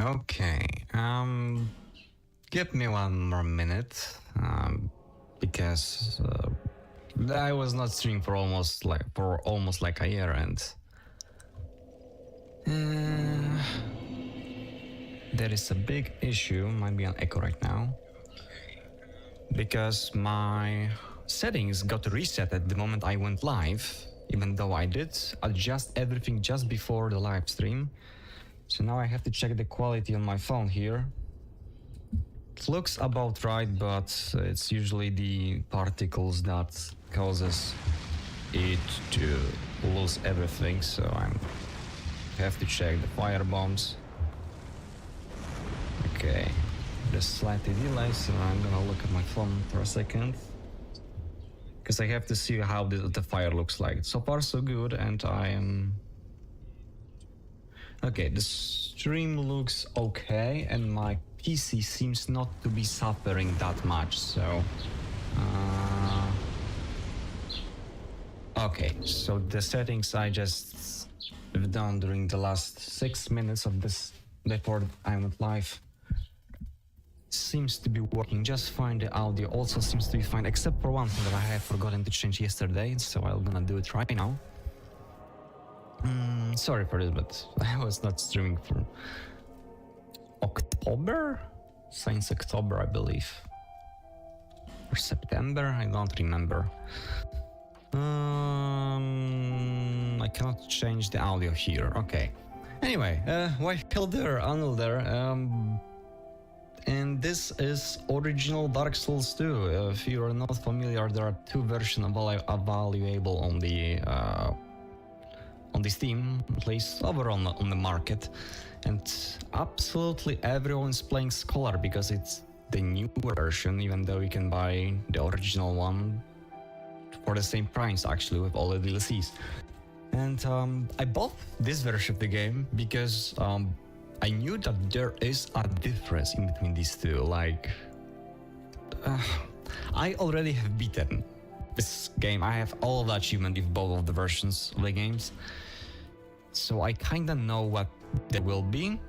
Okay. Give me one more minute, because I was not streaming for almost like a year, and there is a big issue. Might be an echo right now because my settings got reset at the moment I went live, even though I did adjust everything just before the live stream. So now I have to check the quality on my phone here. It looks about right, but it's usually the particles that causes it to lose everything. So I have to check the fire bombs. Okay, there's slightly delay, so I'm gonna look at my phone for a second, because I have to see how the fire looks like. So far so good, and I am... Okay, the stream looks okay, and my PC seems not to be suffering that much, so... Okay, so the settings I just have done during the last 6 minutes of this before I went live seems to be working just fine. The audio also seems to be fine, except for one thing that I have forgotten to change yesterday, so I'm gonna do it right now. Sorry for this, but I was not streaming for October? Since October, I believe. Or September? I don't remember. I cannot change the audio here. Okay. Anyway, hello there, Arnold there. And this is original Dark Souls 2. If you are not familiar, there are two versions available on the Steam, at least over on the market, and absolutely everyone is playing Scholar because it's the newer version, even though you can buy the original one for the same price actually with all the DLCs. And I bought this version of the game because I knew that there is a difference in between these two. Like, I already have beaten this game. I have all of the achievement with both of the versions of the games, so I kinda know what there will be,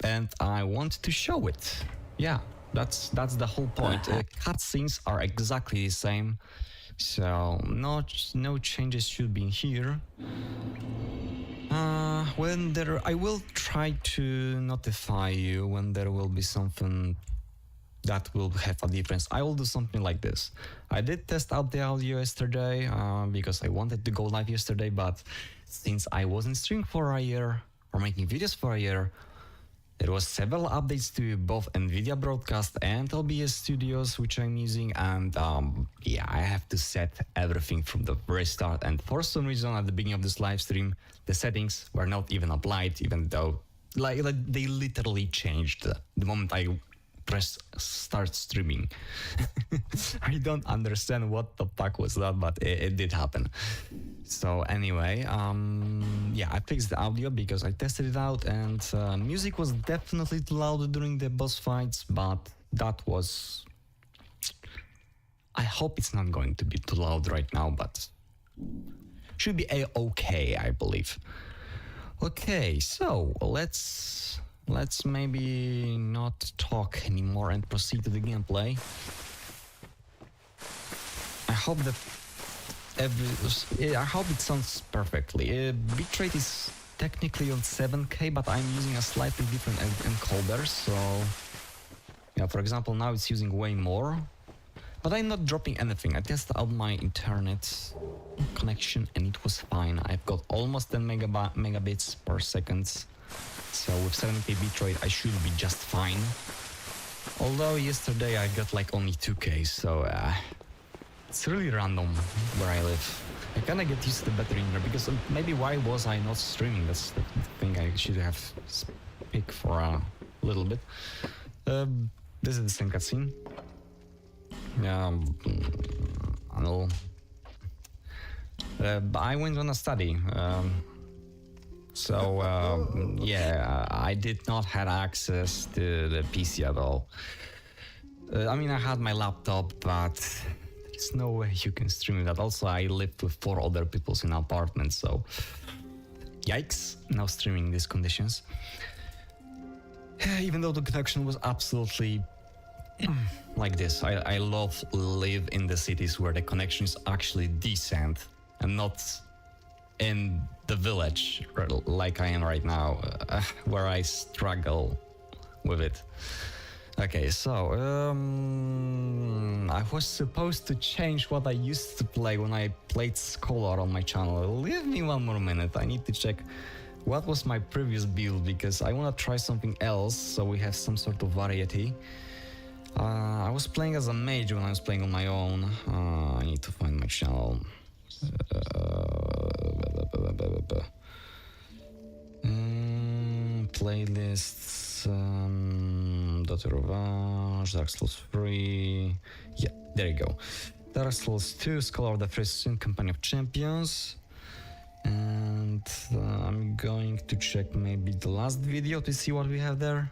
and I want to show it. Yeah, that's the whole point. Cutscenes are exactly the same, so no changes should be in here. I will try to notify you when there will be something that will have a difference. I will do something like this. I did test out the audio yesterday because I wanted to go live yesterday, but since I wasn't streaming for a year or making videos for a year, there was several updates to both NVIDIA Broadcast and OBS Studios, which I'm using, and yeah, I have to set everything from the very start, and for some reason at the beginning of this live stream, the settings were not even applied, even though like they literally changed the moment I press start streaming. I don't understand what the fuck was that, but it did happen. So anyway, yeah, I fixed the audio because I tested it out, and music was definitely too loud during the boss fights, but that was... I hope it's not going to be too loud right now, but should be okay, I believe. Okay, so let's maybe not talk anymore and proceed to the gameplay. I hope it sounds perfectly. Bitrate is technically on 7K, but I'm using a slightly different encoder, so yeah, for example, now it's using way more. But I'm not dropping anything. I tested out my internet connection and it was fine. I've got almost 10 megabits per second. So with 7K bitrate I should be just fine. Although yesterday I got like only 2K, so it's really random where I live. I kinda get used to the better internet because maybe why was I not streaming? That's the thing I should have picked for a little bit. This is the same cutscene. I went on a study. So yeah, I did not have access to the PC at all. I mean, I had my laptop, but there's no way you can stream that. Also, I lived with 4 other people in an apartment, so yikes, no streaming in these conditions. Even though the connection was absolutely like this. I love live in the cities where the connection is actually decent and not in the village like I am right now, where I struggle with it. Okay, so I was supposed to change what I used to play when I played Scholar on my channel. Leave me one more minute. I need to check what was my previous build because I want to try something else so we have some sort of variety. I was playing as a mage when I was playing on my own. I need to find my channel. Playlists, Dota Revenge, Dark Souls 3. Yeah, there you go. Dark Souls 2, Scholar of the First Sin, Company of Champions. And I'm going to check maybe the last video to see what we have there.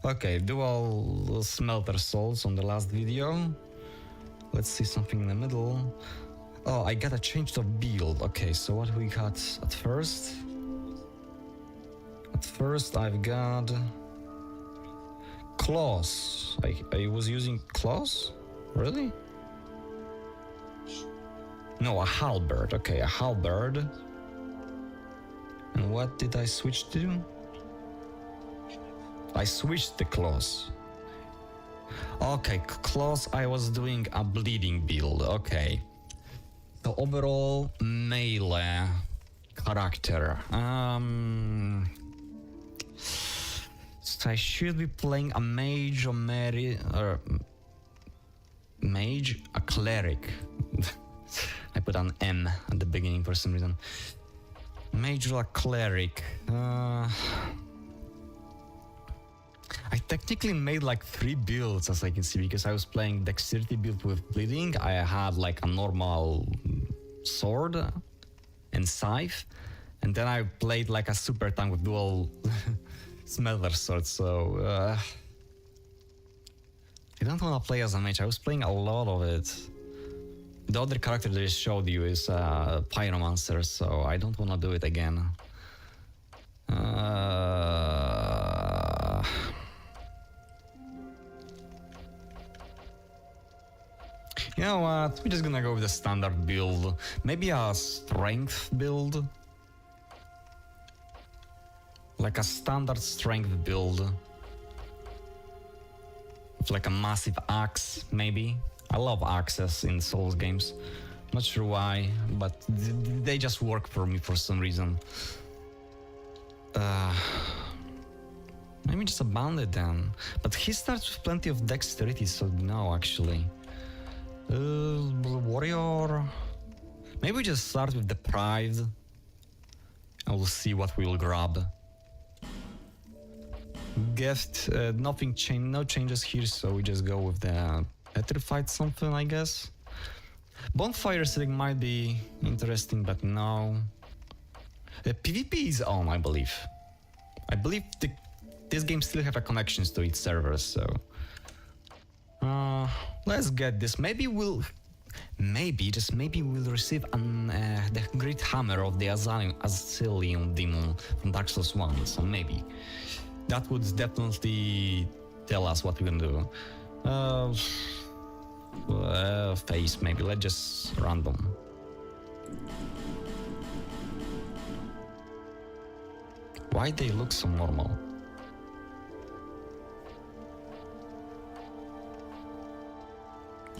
Okay, dual smelter souls on the last video. Let's see something in the middle. Oh, I gotta change the build. Okay, so what we got at first? At first I've got claws. I was using claws? Really? No, a halberd. Okay, a halberd. And what did I switch to? I switched the claws. Okay, claws, I was doing a bleeding build. Okay. The overall melee character. So I should be playing a mage or mage, a cleric. I put an M at the beginning for some reason. Mage or a cleric. I technically made like 3 builds, as I can see, because I was playing dexterity build with bleeding. I had like a normal sword and scythe, and then I played like a super tank with dual smelter swords. So I don't want to play as a mage. I was playing a lot of it. The other character that I showed you is Pyromancer, so I don't want to do it again. You know what? We're just gonna go with the standard build. Maybe a strength build. Like a standard strength build. With like a massive axe, maybe. I love axes in Souls games. Not sure why, but they just work for me for some reason. Maybe just a bandit then. But he starts with plenty of dexterity, so no, actually. Warrior. Maybe we just start with the pride. And we'll see what we'll grab. Gift, nothing no changes here, so we just go with the petrified something, I guess. Bonfire setting might be interesting, but no. PvP is on, I believe. I believe this game still have a connections to its servers, so let's get this. Maybe we'll receive the Great Hammer of the Azilium Demon from Dark Souls 1, so maybe. That would definitely tell us what we can do. Face, maybe. Let's just random. Why they look so normal?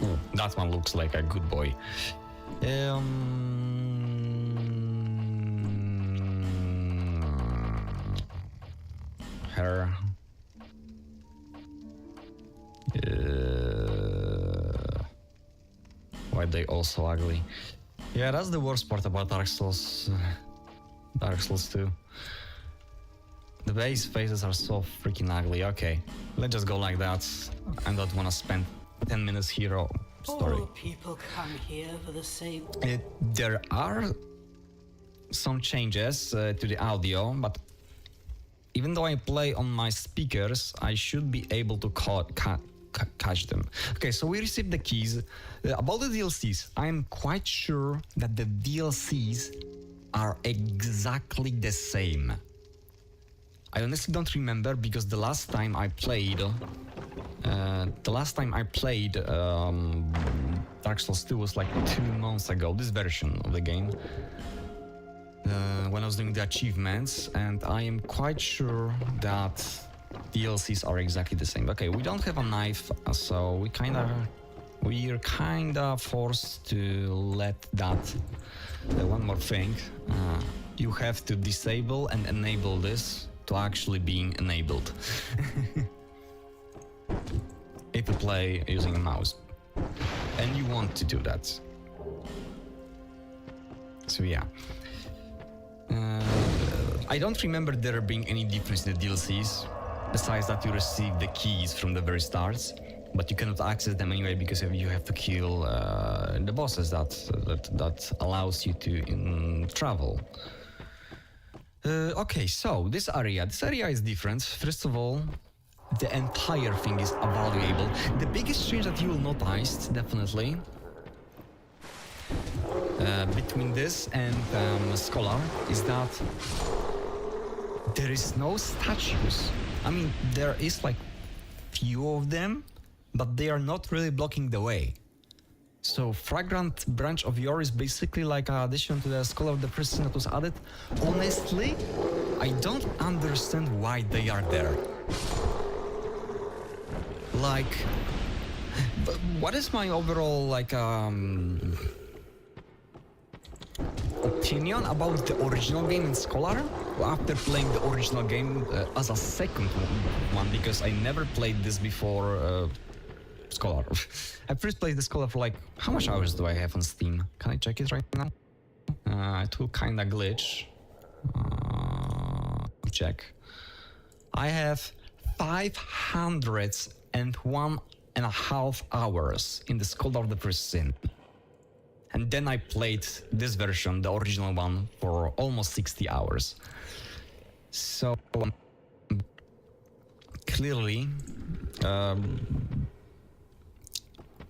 Ooh, that one looks like a good boy. Her. Why they all so ugly? Yeah, that's the worst part about Dark Souls. Dark Souls 2. The base faces are so freaking ugly. Okay, let's just go like that. I don't want to spend 10 minutes hero story. All people come here for the same. There are some changes to the audio, but even though I play on my speakers, I should be able to catch them. Okay, so we received the keys. About the DLCs, I'm quite sure that the DLCs are exactly the same. I honestly don't remember because the last time I played Dark Souls 2 was like 2 months ago, this version of the game, when I was doing the achievements, and I am quite sure that DLCs are exactly the same. Okay, we don't have a knife, so we're kinda forced to let that. One more thing, you have to disable and enable this to actually being enabled. If you play using a mouse, and you want to do that. So yeah. I don't remember there being any difference in the DLCs, besides that you receive the keys from the very start, but you cannot access them anyway because you have to kill the bosses that allows you to travel. Okay, so this area is different. First of all, the entire thing is valuable. The biggest change that you will notice, definitely, between this and Scholar, is that there is no statues. I mean, there is like few of them, but they are not really blocking the way. So Fragrant Branch of Yore is basically like an addition to the Scholar of the Prison that was added. Honestly, I don't understand why they are there. Like, what is my overall opinion about the original game in Scholar after playing the original game as a second one, because I never played this before Scholar. I first played the Scholar for like, how much hours do I have on Steam? Can I check it right now? It will kinda glitch. Check. I have 501.5 hours in the Scholar of the First Sin. And then I played this version, the original one, for almost 60 hours. So clearly,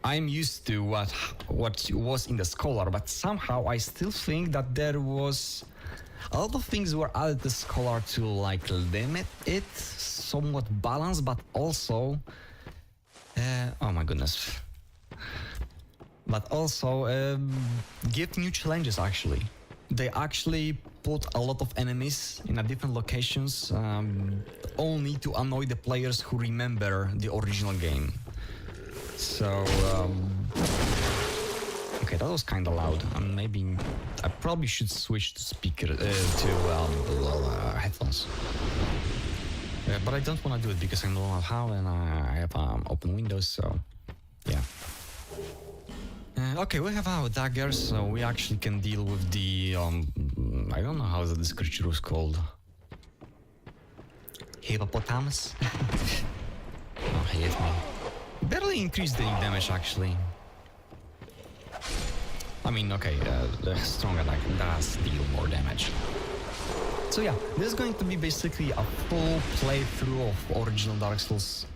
I'm used to what was in the Scholar, but somehow I still think that there was a lot of things were added to Scholar to like limit it, somewhat balance, but also, oh my goodness. But also give new challenges. Actually, they actually put a lot of enemies in a different locations, only to annoy the players who remember the original game. So okay, that was kind of loud. Maybe I probably should switch to speaker headphones. But I don't want to do it because I don't know how, and I have open windows. So yeah. Okay, we have our daggers, so we actually can deal with the, I don't know how this creature was called. Hippopotamus? Oh, he hit me. Barely increased the damage, actually. I mean, okay, the strong attack does deal more damage. So yeah, this is going to be basically a full playthrough of original Dark Souls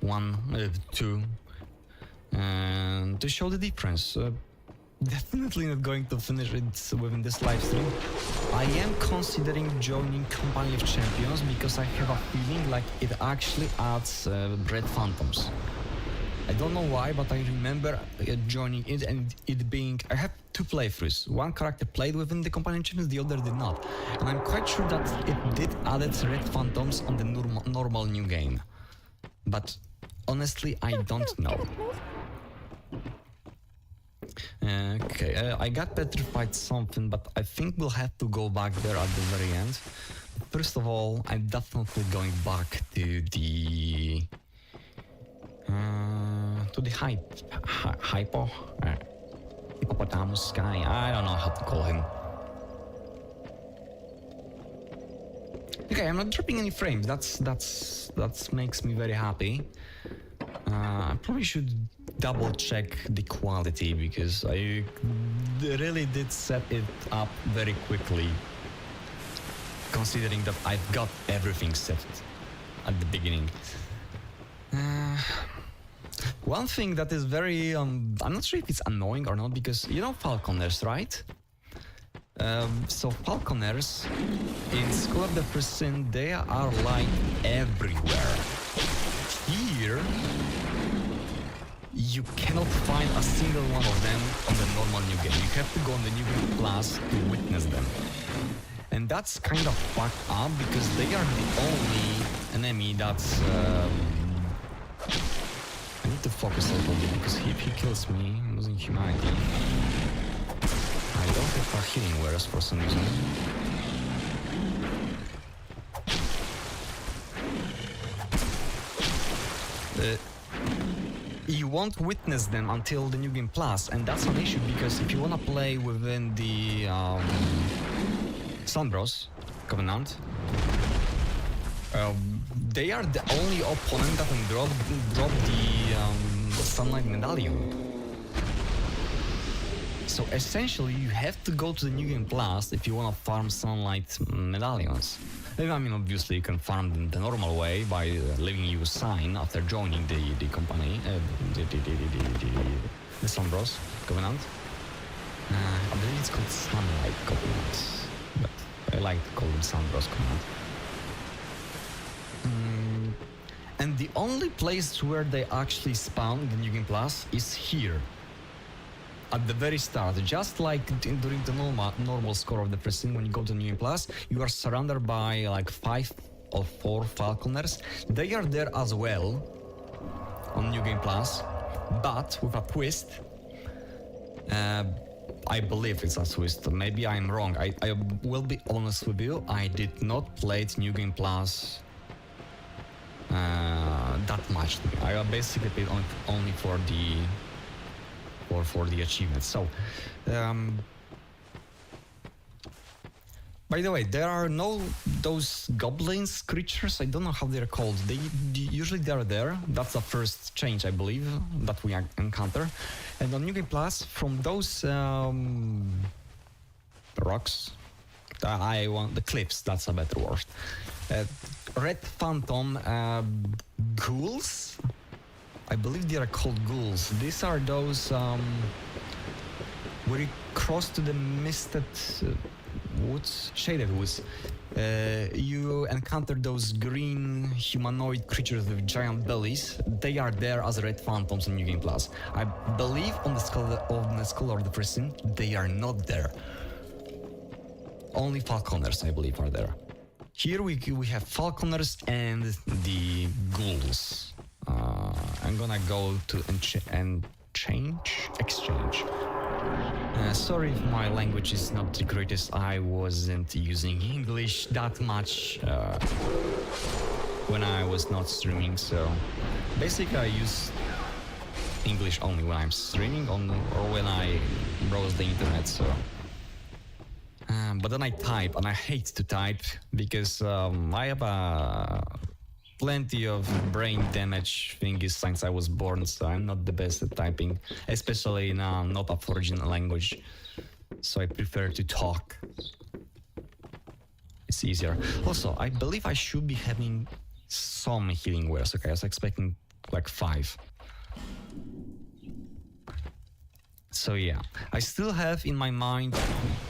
1, 2. And to show the difference. Definitely not going to finish it within this live stream. I am considering joining Company of Champions because I have a feeling like it actually adds Red Phantoms. I don't know why, but I remember joining it and it being... I have 2 playthroughs. One character played within the Company of Champions, the other did not. And I'm quite sure that it did added Red Phantoms on the normal new game. But honestly, I don't know. Okay, I got petrified something, but I think we'll have to go back there at the very end. First of all, I'm definitely going back to the hippopotamus guy. I don't know how to call him. Okay, I'm not dropping any frames. That makes me very happy. I probably should double check the quality because I really did set it up very quickly, considering that I've got everything set at the beginning. One thing that is very I'm not sure if it's annoying or not, because you know Falconers, right? So falconers in School of the Prison, they are like everywhere. Here, you cannot find a single one of them on the normal New Game. You have to go on the New Game Plus to witness them. And that's kind of fucked up because they are the only enemy that's... I need to focus a little bit because if he kills me, I'm losing humanity. I don't have a healing wares for some reason. You won't witness them until the New Game Plus, and that's an issue because if you wanna play within the Sunbros Covenant, they are the only opponent that can drop the Sunlight Medallion. So essentially, you have to go to the New Game Plus if you wanna farm Sunlight Medallions. I mean, obviously, you can farm them the normal way by leaving you a sign after joining the company, the Sunbros Covenant. I believe it's called Sunlight Covenant, but I like to call it Sunbros Covenant. And the only place where they actually spawn the New Game Plus is here. At the very start, just like during the normal score of the Prison, when you go to New Game Plus, you are surrounded by like 5 or 4 falconers. They are there as well on New Game Plus, but with a twist. I believe it's a twist. Maybe I'm wrong. I will be honest with you. I did not play New Game Plus that much. I basically played only for the achievements. So, by the way, there are no those goblins creatures. I don't know how they're called. They usually are there. That's the first change, I believe, that we encounter. And on New Game Plus, from those rocks, I want the cliffs. That's a better word. Red Phantom ghouls. I believe they are called ghouls. These are those where you cross to the misted woods, shaded woods. You encounter those green humanoid creatures with giant bellies. They are there as red phantoms in New Game Plus. I believe on the Skull of the Prison, they are not there. Only falconers, I believe, are there. Here we have falconers and the ghouls. I'm gonna go to exchange. Sorry if my language is not the greatest. I wasn't using English that much when I was not streaming, so basically I use English only when I'm streaming or when I browse the internet. So, but then I type, and I hate to type because I have plenty of brain damage thingies since I was born, so I'm not the best at typing, especially in a not a foreign language. So I prefer to talk. It's easier. Also, I believe I should be having some healing wares. Okay, I was expecting like 5. So yeah, I still have in my mind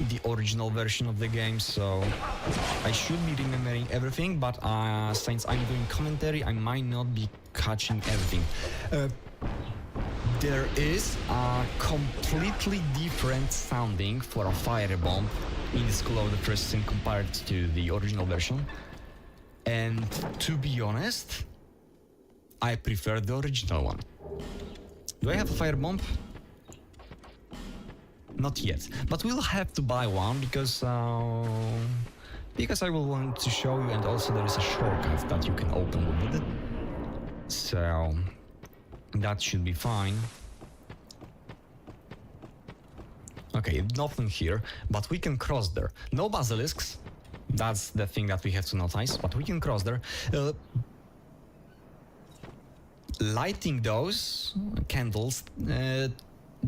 the original version of the game, so I should be remembering everything, but since I'm doing commentary, I might not be catching everything. There is a completely different sounding for a firebomb in the School of the Prison compared to the original version. And to be honest, I prefer the original one. Do I have a firebomb? Not yet, but we'll have to buy one because I will want to show you, and also there is a shortcut that you can open with it. So that should be fine. Okay, nothing here, but we can cross there. No basilisks. That's the thing that we have to notice, but we can cross there. Lighting those candles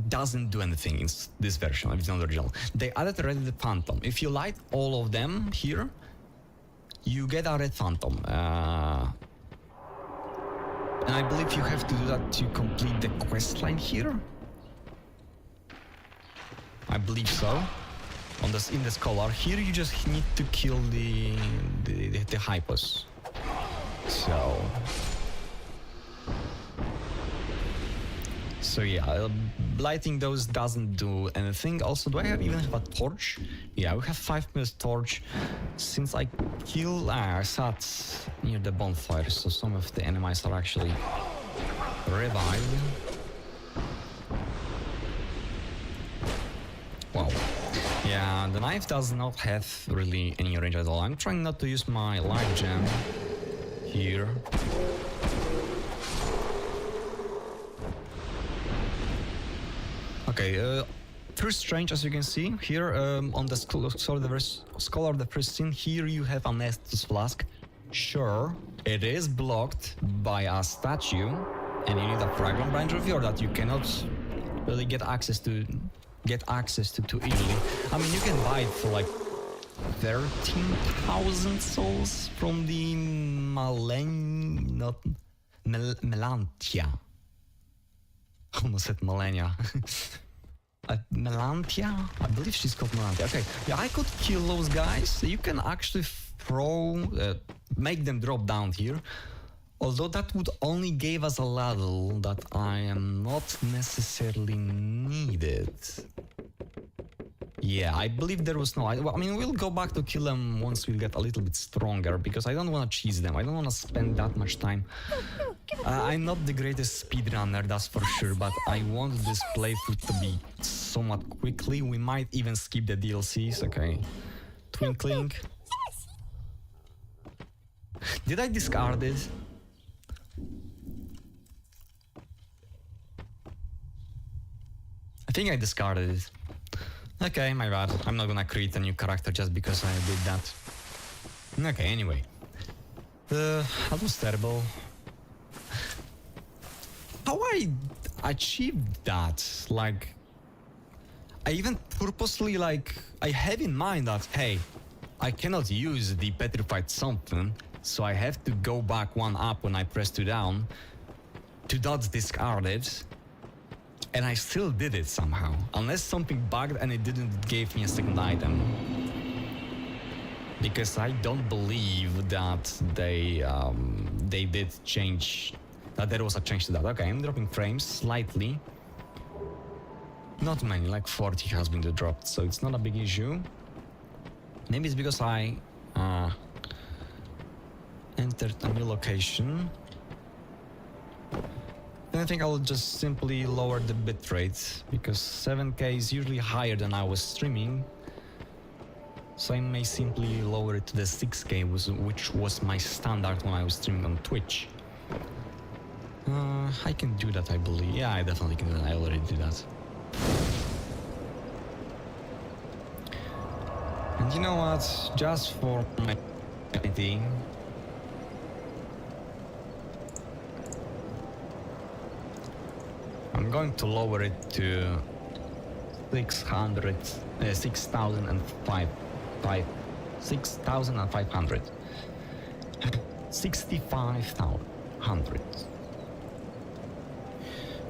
doesn't do anything in this version, it's not original. They added already the phantom. If you light all of them here, you get a red phantom. And I believe you have to do that to complete the quest line here. I believe so. on this in the scholar. Here you just need to kill the hypos. So yeah, blighting those doesn't do anything. Also, do I even have a torch? Yeah, we have 5 minutes torch. Since I sat near the bonfire, so some of the enemies are actually revived. Wow. Yeah, the knife does not have really any range at all. I'm trying not to use my life gem here. Okay, first strange, as you can see here on the Scholar of the Pristine. Here you have a Nestus flask. Sure, it is blocked by a statue, and you need a Fragrant Branch of Yore that you cannot really get access to too easily. I mean, you can buy it for like 13,000 souls from the Melantia. Almost said Malenia. Melantia? I believe she's called Melantia. Okay, yeah, I could kill those guys. You can actually make them drop down here. Although that would only give us a level that I am not necessarily needed. Yeah, I believe there was no... I mean, we'll go back to kill them once we get a little bit stronger, because I don't want to cheese them. I don't want to spend that much time. I'm not the greatest speedrunner, that's for sure, but I want this playthrough to be somewhat quickly. We might even skip the DLCs, okay. Twinkling. Did I discard it? I think I discarded it. Okay, my bad. I'm not gonna create a new character just because I did that. Okay, anyway. That was terrible. How I achieved that? Like, I even purposely, like, I have in mind that, hey, I cannot use the petrified something, so I have to go back 1 up when I press 2 down to not discard it. And I still did it somehow. Unless something bugged and it didn't give me a second item. Because I don't believe that they did change, that there was a change to that. Okay, I'm dropping frames slightly. Not many, like 40 has been dropped, so it's not a big issue. Maybe it's because I entered a new location. I think I'll just simply lower the bitrate, because 7K is usually higher than I was streaming. So I may simply lower it to the 6K, which was my standard when I was streaming on Twitch. I can do that, I believe. Yeah, I definitely can do that. I already did that. And you know what? Just for my thing, I'm going to lower it to 6,500. 65,500.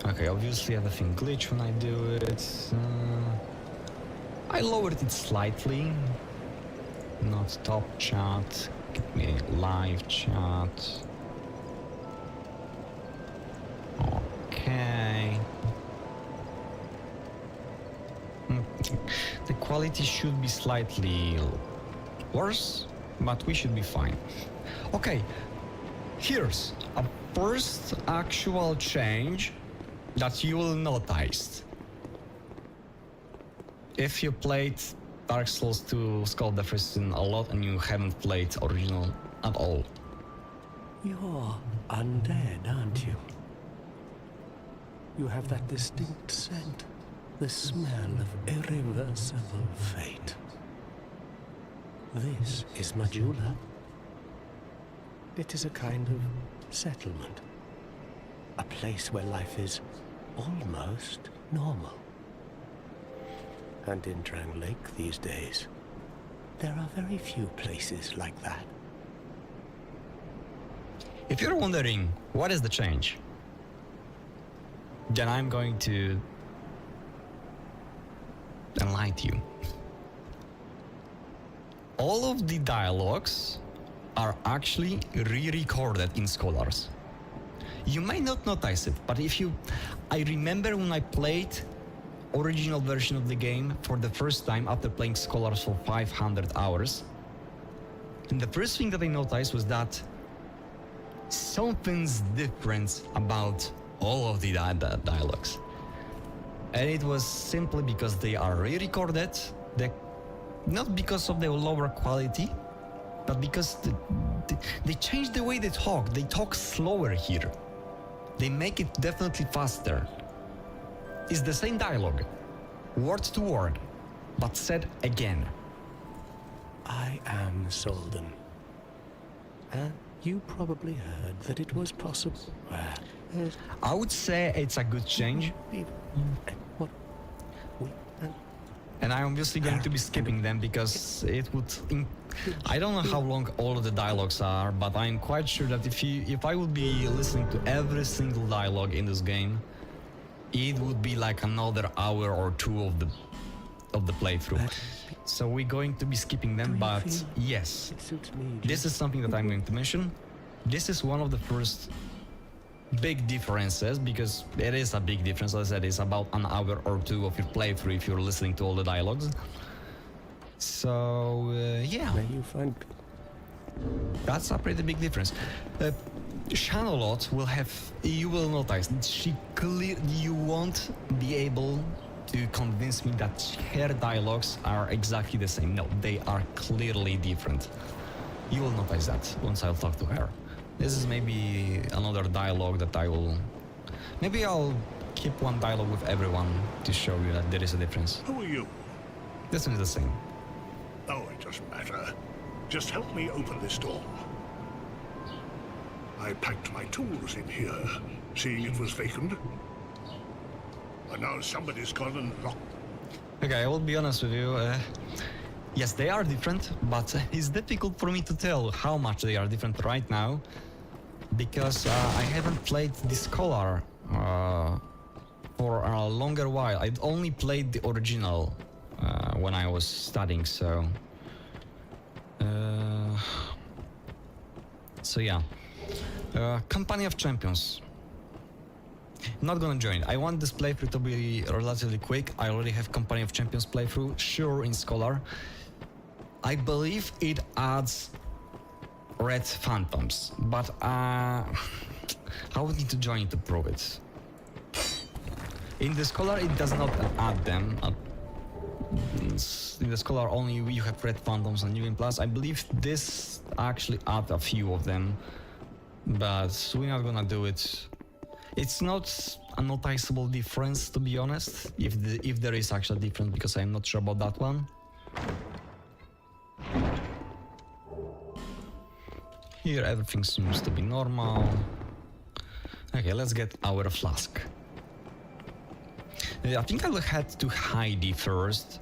Okay, obviously everything glitch when I do it. I lowered it slightly. Not top chat. Give me live chat. Okay. The quality should be slightly worse, but we should be fine. Okay, here's a first actual change that you will notice. If you played Dark Souls 2 Scholar of the Pristine a lot and you haven't played original at all. You're undead, aren't you? You have that distinct scent, the smell of irreversible fate. This is Majula. It is a kind of settlement. A place where life is almost normal. And in Drang Lake these days, there are very few places like that. If you're wondering what is the change, then I'm going to enlighten you. all of the dialogues are actually re-recorded in Scholars. You may not notice it, but I remember when I played original version of the game for the first time after playing Scholars for 500 hours. And the first thing that I noticed was that something's different about all of the dialogues. And it was simply because they are re-recorded, not because of the lower quality, but because they change the way they talk. They talk slower here. They make it definitely faster. It's the same dialogue, word to word, but said again. I am Soldan. You probably heard that it was possible. I would say it's a good change, What? and I'm obviously going to be skipping them because it would... I don't know how long all of the dialogues are, but I'm quite sure that if I would be listening to every single dialogue in this game, it would be like another hour or two of the playthrough. So we're going to be skipping them, but yes, It suits me. this is something that I'm going to mention. This is one of the first big differences, because it is a big difference. As I said, it's about an hour or two of your playthrough if you're listening to all the dialogues. So yeah, Where you find that's a pretty big difference. Shanalot will have, you will notice, you won't be able to convince me that her dialogues are exactly the same. No, they are clearly different. You will notice that once I'll talk to her. This is maybe another dialogue that maybe I'll keep one dialogue with everyone to show you that there is a difference. Who are you? This one is the same. Oh, it doesn't matter. Just help me open this door. I packed my tools in here, seeing it was vacant. And now somebody's gone and locked. Okay, I will be honest with you. Yes, they are different, but it's difficult for me to tell how much they are different right now, because I haven't played the Scholar for a longer while. I'd only played the original when I was studying, so yeah. Company of Champions. Not gonna join. I want this playthrough to be relatively quick. I already have Company of Champions playthrough, sure, in Scholar. I believe it adds red phantoms, but I would need to join to prove it. In the Scholar, it does not add them. In the Scholar, only you have red phantoms and New Plus. I believe this actually adds a few of them, but we're not gonna do it. It's not a noticeable difference, to be honest, if there is actually a difference, because I'm not sure about that one. Here everything seems to be normal. Okay, let's get our flask. I think I will head to Heidi first,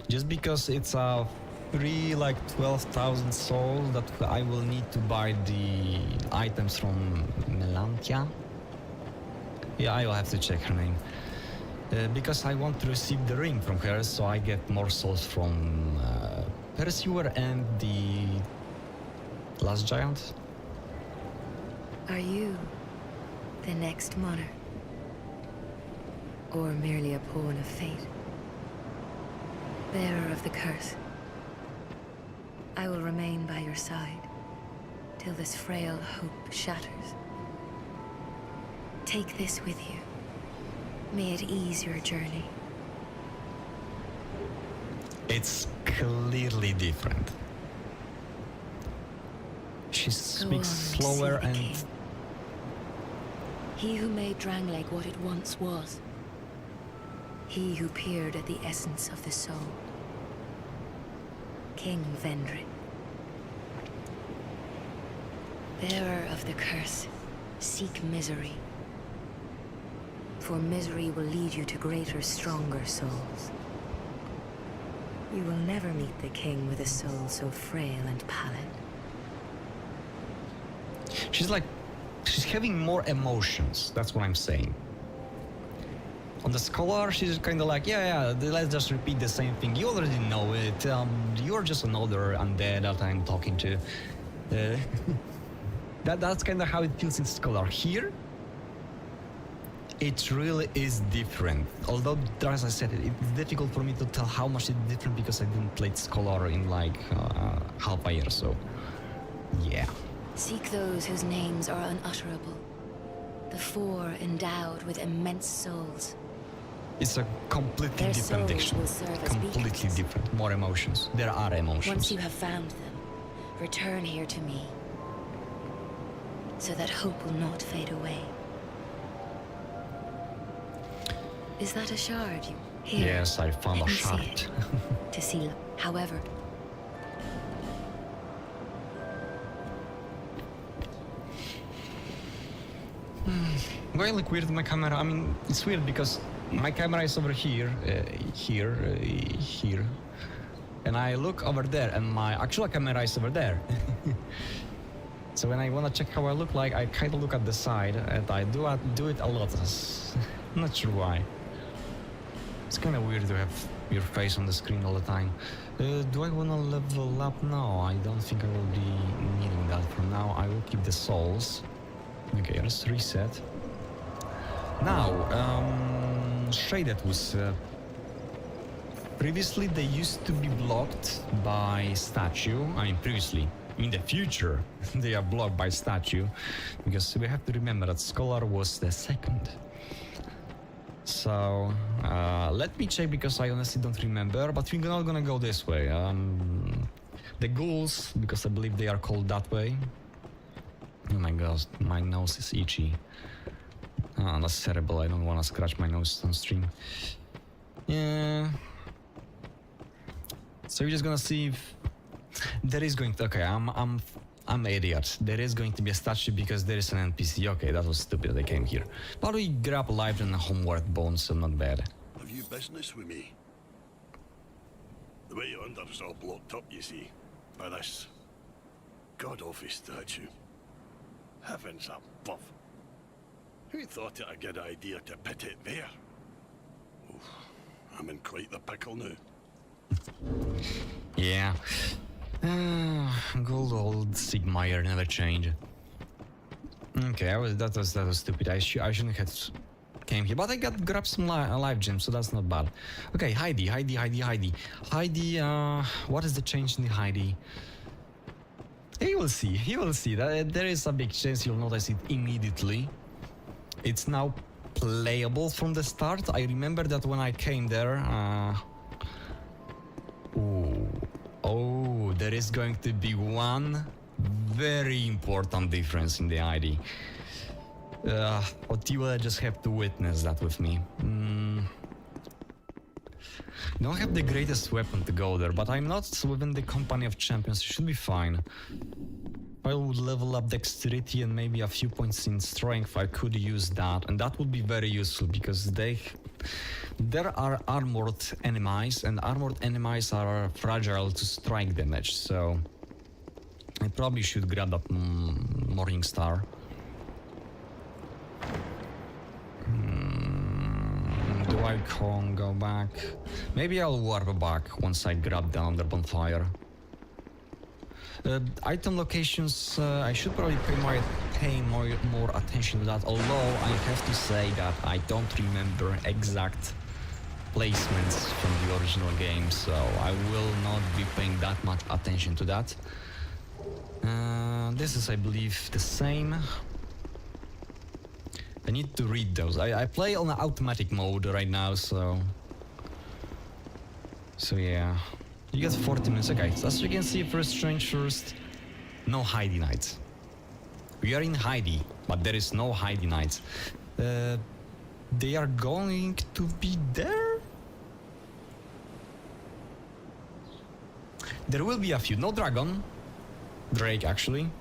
just because it's a free, like 12,000 souls that I will need to buy the items from Melantia. Yeah, I will have to check her name. Because I want to receive the ring from her, so I get more souls from Pursuer and the Last Giant. Are you the next monarch? Or merely a pawn of fate? Bearer of the curse, I will remain by your side till this frail hope shatters. Take this with you. May it ease your journey. It's clearly different. She Go speaks on, slower see the and... king. He who made Drangleic what it once was. He who peered at the essence of the soul. King Vendrick. Bearer of the curse, seek misery. For misery will lead you to greater, stronger souls. You will never meet the king with a soul so frail and pallid. She's having more emotions, that's what I'm saying. On the scholar, she's kind of like, yeah, let's just repeat the same thing. You already know it. You're just another undead that I'm talking to. That's kind of how it feels in scholar. Here, it really is different. Although, as I said, it's difficult for me to tell how much it's different because I didn't play scholar in like half a year. So, yeah. Seek those whose names are unutterable. The four endowed with immense souls. It's a completely Their different souls diction. will serve as Completely beacons. different. More emotions. There are emotions. Once you have found them, return here to me, so that hope will not fade away. Is that a shard? Here. Yes, I found let a me see shard. it. To seal. However, Do I look weird with my camera? I mean, it's weird because my camera is over here, here, and I look over there, and my actual camera is over there. So when I wanna check how I look like, I kind of look at the side, and I do it a lot. I'm not sure why. It's kind of weird to have your face on the screen all the time. Do I wanna level up? No, I don't think I will be needing that for now. I will keep the souls. Okay, let's reset. Now, Shaded was... previously they used to be blocked by statue. I mean, previously. In the future, they are blocked by statue. Because we have to remember that Scholar was the second. So, let me check because I honestly don't remember. But we're not gonna go this way. The ghouls, because I believe they are called that way. Oh my gosh, my nose is itchy. Oh, that's terrible. I don't want to scratch my nose on stream. Yeah. So we're just gonna see if there is going to. Okay, I'm idiot. There is going to be a statue because there is an NPC. Okay, that was stupid. They came here. But we grab life and homeward bones, so not bad. Have you business with me? The way under is all blocked up, you see, by this god-awful statue. Heavens above. Who thought it a good idea to put it there? Oof, I'm in quite the pickle now. Yeah. Good old Sigmire never change. Okay, that was stupid. I shouldn't have came here, but I grabbed some life gems, so that's not bad. Okay, Heidi. Heidi, what is the change in the Heidi? You will see. There is a big chance you'll notice it immediately. It's now playable from the start. I remember that when I came there, there is going to be one very important difference in the ID. But you will just have to witness that with me. Don't have the greatest weapon to go there, but I'm not within the company of champions. Should be fine. I would level up dexterity and maybe a few points in strength. I could use that, and that would be very useful because there are armored enemies, and armored enemies are fragile to strike damage. So I probably should grab that Morning Star. Do I go back? Maybe I'll warp back once I grab the Under Bonfire. Item locations, I should probably pay more attention to that, although I have to say that I don't remember exact placements from the original game, so I will not be paying that much attention to that. This is, I believe, the same. I need to read those. I play on automatic mode right now, so yeah. You get 40 minutes. Okay, so as you can see, first strange first. No Heidi Knights. We are in Heidi, but there is no Heidi Knights. They are going to be there? There will be a few. No dragon. Drake, actually.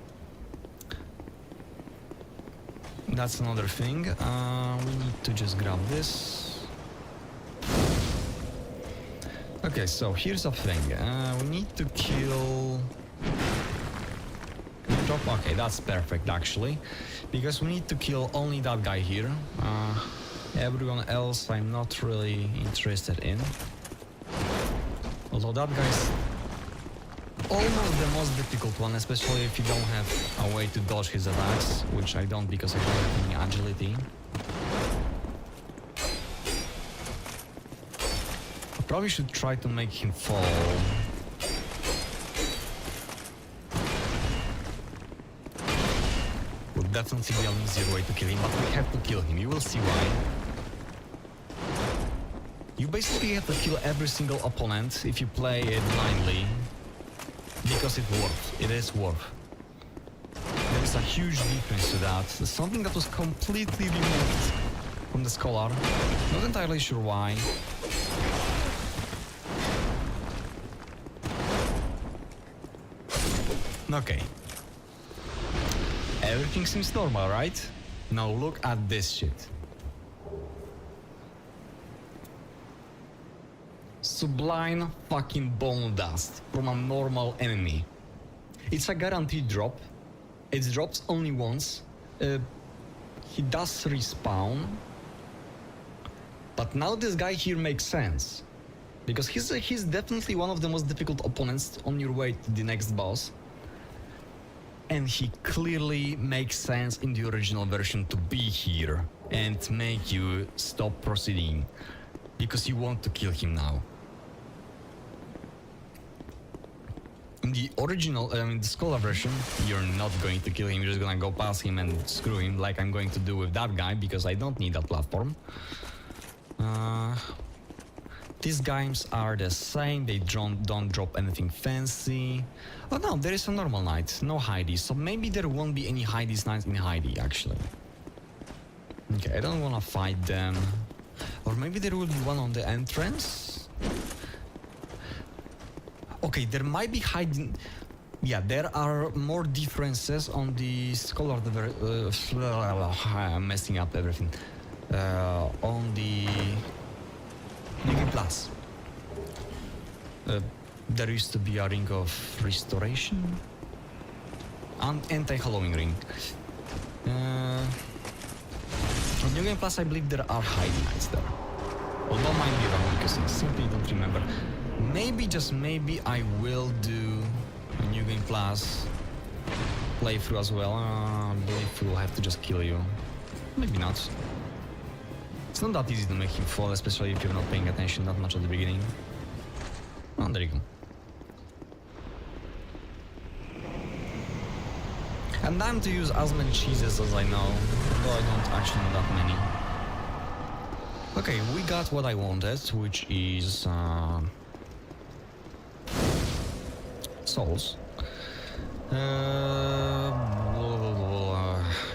That's another thing. We need to just grab this. Okay, so here's a thing. We need to kill... Okay, that's perfect actually. Because we need to kill only that guy here. Everyone else I'm not really interested in. Although that guy's almost the most difficult one, especially if you don't have a way to dodge his attacks, which I don't because I don't have any agility. I probably should try to make him fall. Would definitely be an easier way to kill him, but we have to kill him. You will see why. You basically have to kill every single opponent if you play it blindly, because it is worth. There is a huge difference to that. Something that was completely removed from the Scholar. Not entirely sure why. Okay. Everything seems normal, right? Now look at this shit. Sublime fucking bone dust from a normal enemy. It's a guaranteed drop. It drops only once. He does respawn. But now this guy here makes sense. Because he's definitely one of the most difficult opponents on your way to the next boss. And he clearly makes sense in the original version to be here and make you stop proceeding. Because you want to kill him now. In the original, in the Scholar version, you're not going to kill him, you're just gonna go past him and screw him like I'm going to do with that guy, because I don't need that platform. These guys are the same, they don't drop anything fancy. Oh no, there is a normal knight, no Heidi, so maybe there won't be any Heidi's knights in Heidi, actually. Okay, I don't wanna fight them. Or maybe there will be one on the entrance? Okay, there might be hiding. Yeah, there are more differences on the Scholar. I'm messing up everything. On the New Game Plus, there used to be a ring of restoration, anti-Halloween ring. On New Game Plus, I believe there are hiding knights there. Although I might be wrong because I simply don't remember. Maybe, just maybe, I will do a New Game Plus playthrough as well. I believe we'll have to just kill you. Maybe not. It's not that easy to make him fall, especially if you're not paying attention that much at the beginning. Oh, there you go. And I'm to use as many cheeses as I know, though I don't actually know that many. Okay, we got what I wanted, which is souls.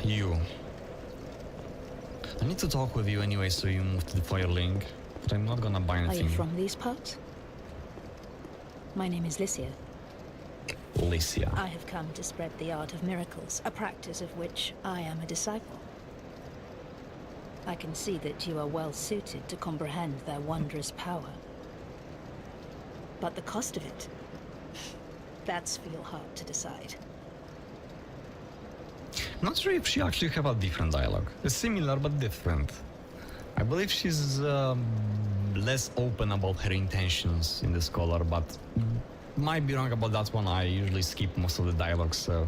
You. I need to talk with you anyway, so you move to the Firelink, but I'm not gonna buy Are anything. you from these parts? My name is Lycia. Lycia. I have come to spread the art of miracles, a practice of which I am a disciple. I can see that you are well suited to comprehend their wondrous power. But the cost of it, that's for your heart to decide. Not sure if she actually have a different dialogue. It's similar but different. I believe she's less open about her intentions in the Scholar, but might be wrong about that one. I usually skip most of the dialogues, so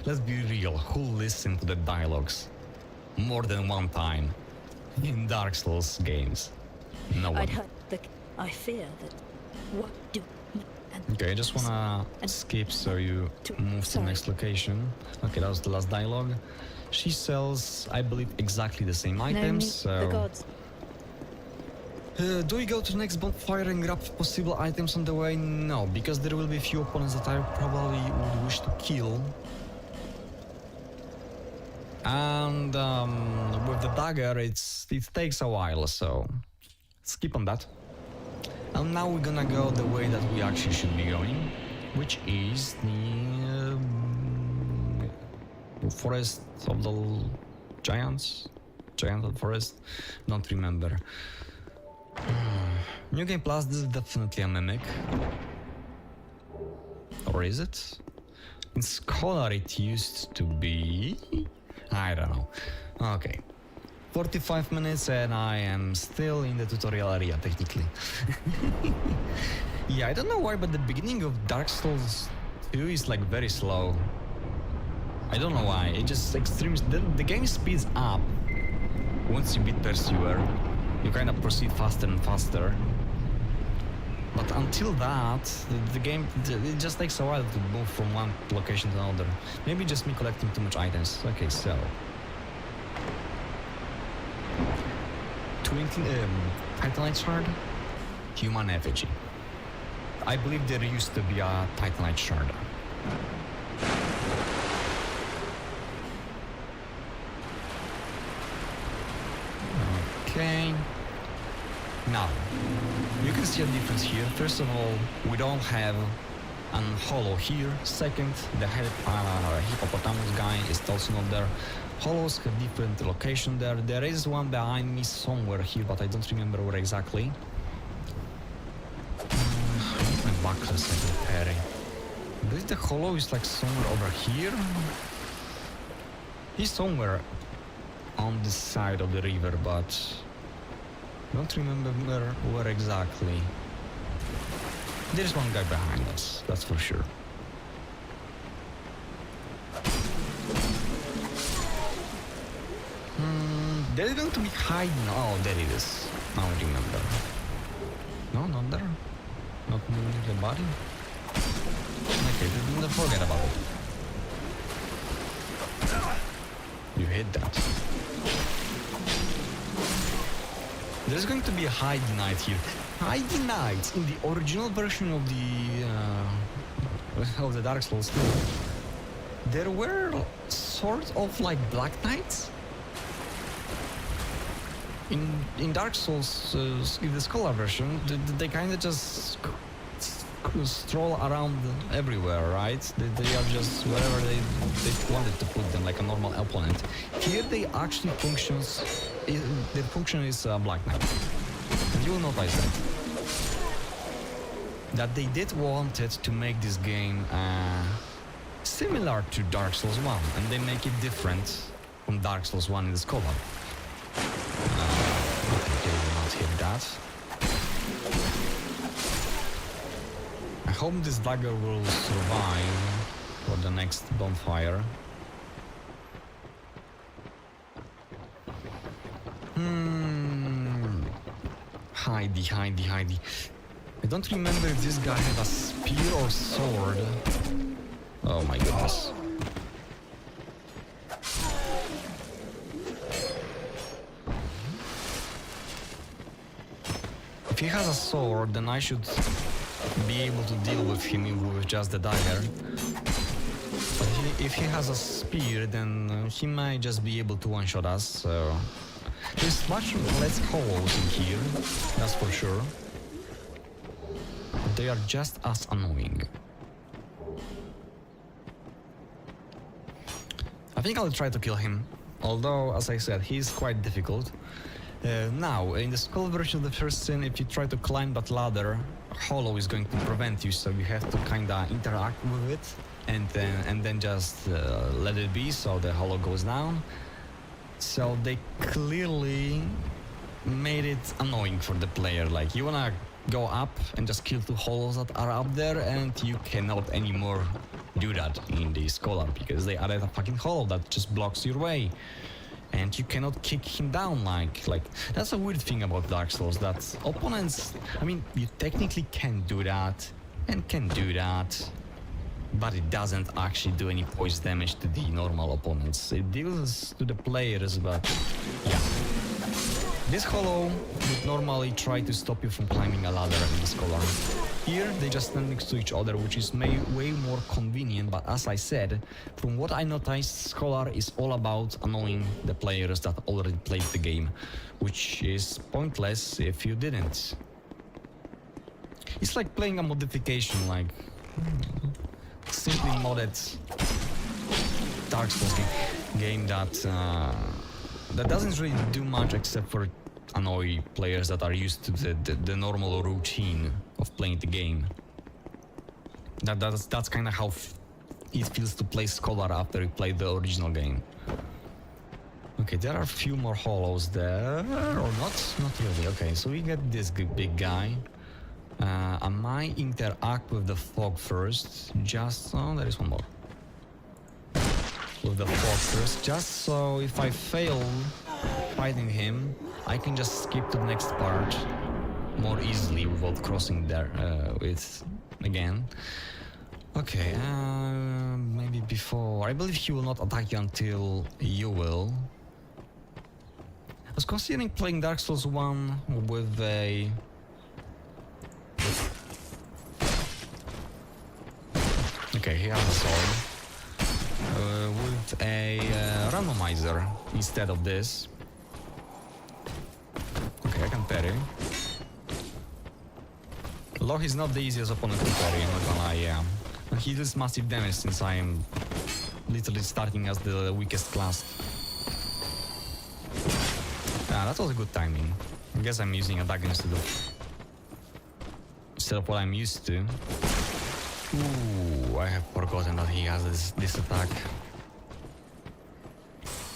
let's be real. Who listens to the dialogues more than one time in Dark Souls games? No one. I'd heard that I fear that what do and Okay, I just wanna skip so you move to the next location. Okay, that was the last dialogue. She sells, I believe, exactly the same items, the so... gods. Do we go to the next bonfire and grab possible items on the way? No, because there will be few opponents that I probably would wish to kill. And with the dagger, it takes a while, so skip on that. And now we're gonna go the way that we actually should be going, which is the forest of the giants? Giant of the forest? Don't remember. New Game Plus, this is definitely a mimic. Or is it? In Scholar it used to be... I don't know. Okay. 45 minutes and I am still in the tutorial area technically. Yeah, I don't know why, but the beginning of Dark Souls 2 is like very slow. I don't know why, it just extreme. The game speeds up once you beat Pursuer. You kind of proceed faster and faster. But until that, the game, it just takes a while to move from one location to another. Maybe just me collecting too much items. Okay, so... Titanite Shard, human effigy. I believe there used to be a Titanite Shard. Okay. Now, you can see a difference here. First of all, we don't have an hollow here. Second, the hippopotamus guy is also not there. Hollows have different location there. There is one behind me somewhere here, but I don't remember where exactly. My buckler is like repairing. I believe the hollow is like somewhere over here. He's somewhere on the side of the river, but I don't remember where exactly. There's one guy behind us, that's for sure. There's going to be hiding. Oh, there it is. Now I remember. No, not there. Not near the body. Okay, don't forget about it. You hit that. There's going to be a hiding knight here. Hiding knights in the original version of the Dark Souls 2. There were sort of like Black Knights. In Dark Souls, in the Scholar version, they kind of just stroll around everywhere, right? They are just wherever they wanted to put them, like a normal opponent. Here they actually their function is Black Knight. And you'll notice that they did wanted to make this game similar to Dark Souls 1, and they make it different from Dark Souls 1 in the Scholar. I think they will not hit that. I hope this dagger will survive for the next bonfire. Heidi. I don't remember if this guy had a spear or sword. Oh my goodness. If he has a sword, then I should be able to deal with him with just the dagger. But if he has a spear, then he might just be able to one-shot us, so... There's much less hollows in here, that's for sure. But they are just as annoying. I think I'll try to kill him, although, as I said, he's quite difficult. Now, in the Skull version of the first sin, if you try to climb that ladder, hollow is going to prevent you, so you have to kinda interact with it and then just let it be, so the hollow goes down. So they clearly made it annoying for the player. Like, you wanna go up and just kill two hollows that are up there, and you cannot anymore do that in the Scholar because they added a fucking hollow that just blocks your way. And you cannot kick him down like that's a weird thing about Dark Souls, that opponents, I mean, you technically can do that and can do that, but it doesn't actually do any poison damage to the normal opponents. It deals to the players, but yeah. This hollow would normally try to stop you from climbing a ladder in the Scholar. Here, they just stand next to each other, which is way more convenient, but as I said, from what I noticed, Scholar is all about annoying the players that already played the game, which is pointless if you didn't. It's like playing a modification, like simply modded Dark Souls game that doesn't really do much except for annoy players that are used to the normal routine of playing the game. That's kind of how it feels to play Scholar after you play the original game. Okay, there are a few more hollows there, or not? Not really. Okay, so we get this big guy. I might interact with the fog first, just... Oh, there is one more. With the fog first, just so if I fail fighting him, I can just skip to the next part more easily without crossing there with again. Okay, maybe before... I believe he will not attack you until you will. I was considering playing Dark Souls 1 with a... Okay, he has a sword. With a randomizer instead of this. Okay, I can parry. Loch is not the easiest opponent to parry, I'm not gonna lie, yeah. And he does massive damage since I am literally starting as the weakest class. Yeah, that was a good timing. I guess I'm using a dagger instead of what I'm used to. Ooh, I have forgotten that he has this attack.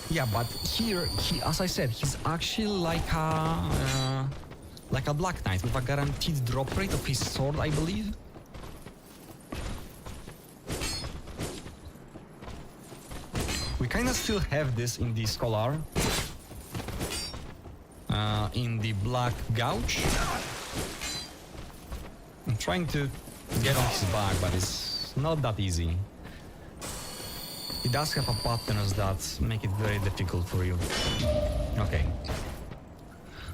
Yeah, but here, as I said, he's actually like a Black Knight with a guaranteed drop rate of his sword, I believe. We kinda still have this in the Scholar. In the Black Gouge. I'm trying to get on his back, but it's not that easy. It does have a patterns that make it very difficult for you. Okay.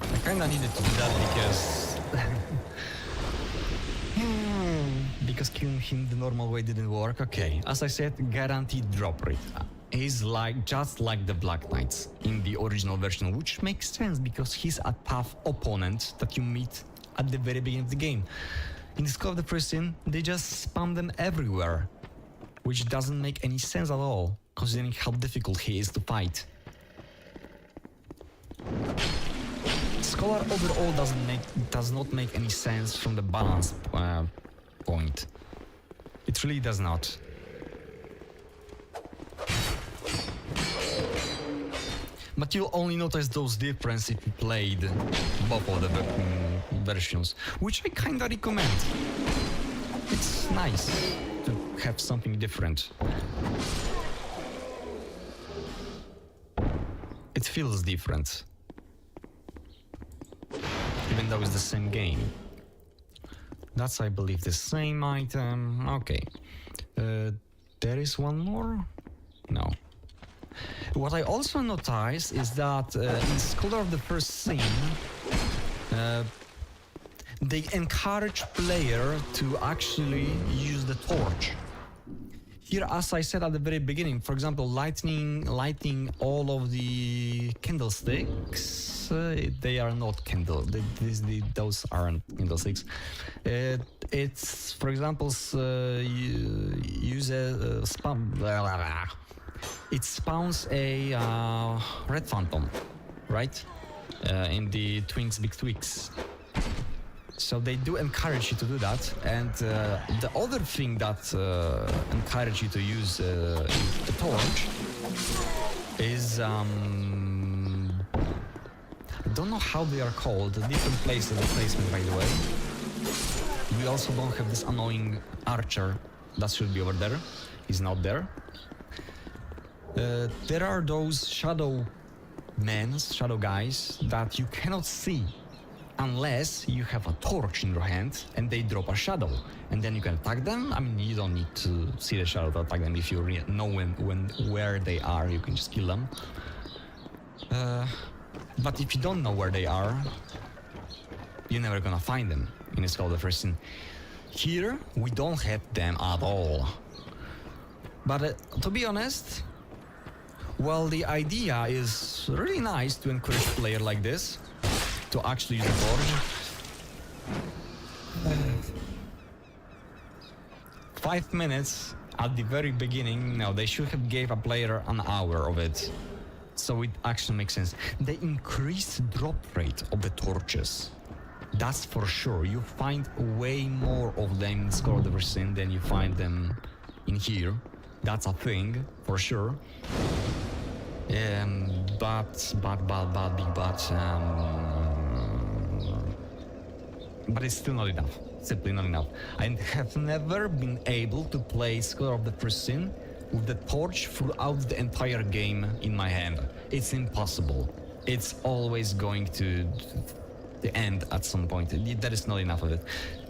I kinda needed to do that because killing him the normal way didn't work. Okay, as I said, guaranteed drop rate. He's just like the Black Knights in the original version, which makes sense because he's a tough opponent that you meet at the very beginning of the game. In Skull of the First Sin, they just spam them everywhere, which doesn't make any sense at all, considering how difficult he is to fight. Scholar overall does not make any sense from the balance point. It really does not. But you'll only notice those differences if you played both of the versions, which I kinda recommend. It's nice to have something different. It feels different, even though it's the same game. That's, I believe, the same item. Okay. There is one more? No. What I also noticed is that in Scholar of the First Sin, they encourage player to actually use the torch. Here, as I said at the very beginning, for example, lighting all of the candlesticks, they are not those aren't candlesticks. It's, for example, use a spam. It spawns a red phantom, right? In the Twinks Big Twigs. So they do encourage you to do that. And the other thing that encourage you to use the torch is I don't know how they are called. Different place of the placement, by the way. We also don't have this annoying archer that should be over there. He's not there. There are those shadow guys that you cannot see unless you have a torch in your hand and they drop a shadow, and then you can attack them. I mean, you don't need to see the shadow to attack them. If you know where they are, you can just kill them. But if you don't know where they are, you're never gonna find them in a Skull of the First Sin. Here, we don't have them at all. But to be honest, well, the idea is really nice to encourage a player like this to actually use the torch. 5 minutes at the very beginning. No, they should have gave a player an hour of it, so it actually makes sense. They increased drop rate of the torches. That's for sure. You find way more of them in Skull of the First Sin than you find them in here. That's a thing for sure. but it's still not enough. Simply not enough. I have never been able to play Scholar of the First Sin with the torch throughout the entire game in my hand. It's impossible. It's always going to end at some point. There is not enough of it.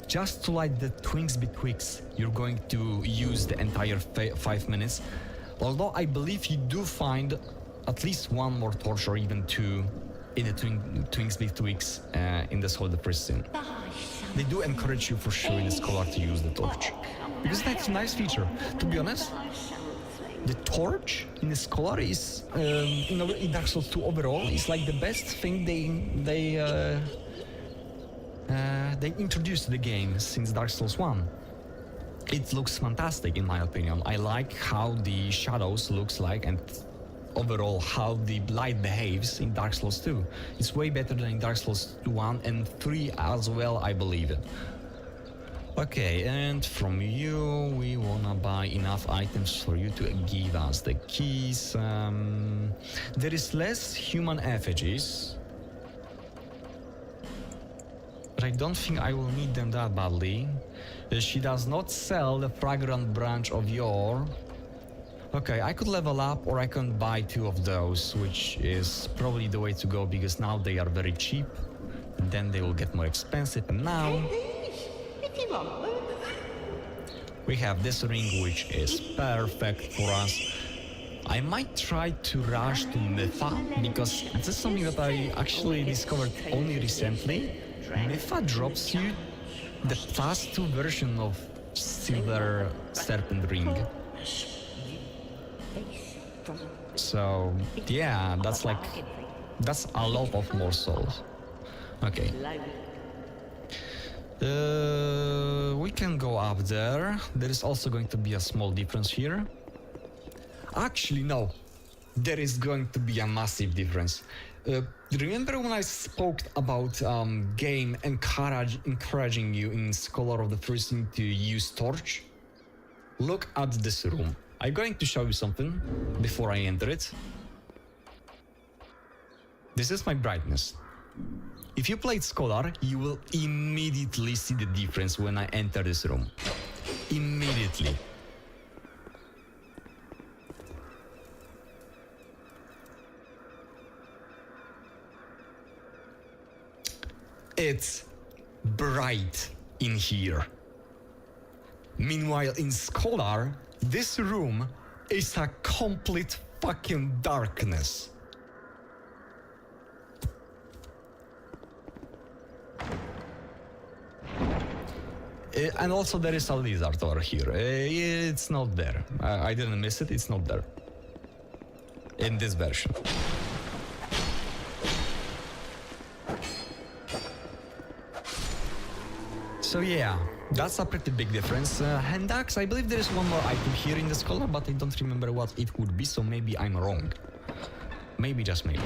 Just to light the Twinks Betwixt, you're going to use the entire 5 minutes. Although I believe you do find at least one more torch or even two in the Twinks Betwixt in the Scholar of the First Sin. They do encourage you for sure in the Scholar to use the torch. Because that's a nice feature. To be honest, the torch in the Scholar is, in Dark Souls 2 overall, is like the best thing they introduced to the game since Dark Souls 1. It looks fantastic in my opinion. I like how the shadows looks like and overall how the light behaves in Dark Souls 2. It's way better than in Dark Souls 1 and 3 as well, I believe. Okay, and from you we wanna buy enough items for you to give us the keys. There is less human effigies, but I don't think I will need them that badly. She does not sell the fragrant branch of Yore. Okay, I could level up or I can buy 2 of those, which is probably the way to go because now they are very cheap. And then they will get more expensive, and now we have this ring which is perfect for us. I might try to rush to Mipha because this is something that I actually discovered only recently. Mipha drops you the +2 version of Silver Serpent Ring. So yeah, that's a lot of more souls. Okay. We can go up there. There is also going to be a small difference here. Actually, no. There is going to be a massive difference. Remember when I spoke about game encouraging you in Scholar of the First Sin to use torch? Look at this room. I'm going to show you something before I enter it. This is my brightness. If you played Scholar, you will immediately see the difference when I enter this room. Immediately. It's bright in here. Meanwhile, in Scholar, this room is a complete fucking darkness. And also there is a lizard over here. It's not there. I didn't miss it, it's not there. In this version. So yeah, that's a pretty big difference. Hendax, I believe there is one more item here in the Scholar, but I don't remember what it would be, so maybe I'm wrong. Maybe, just maybe.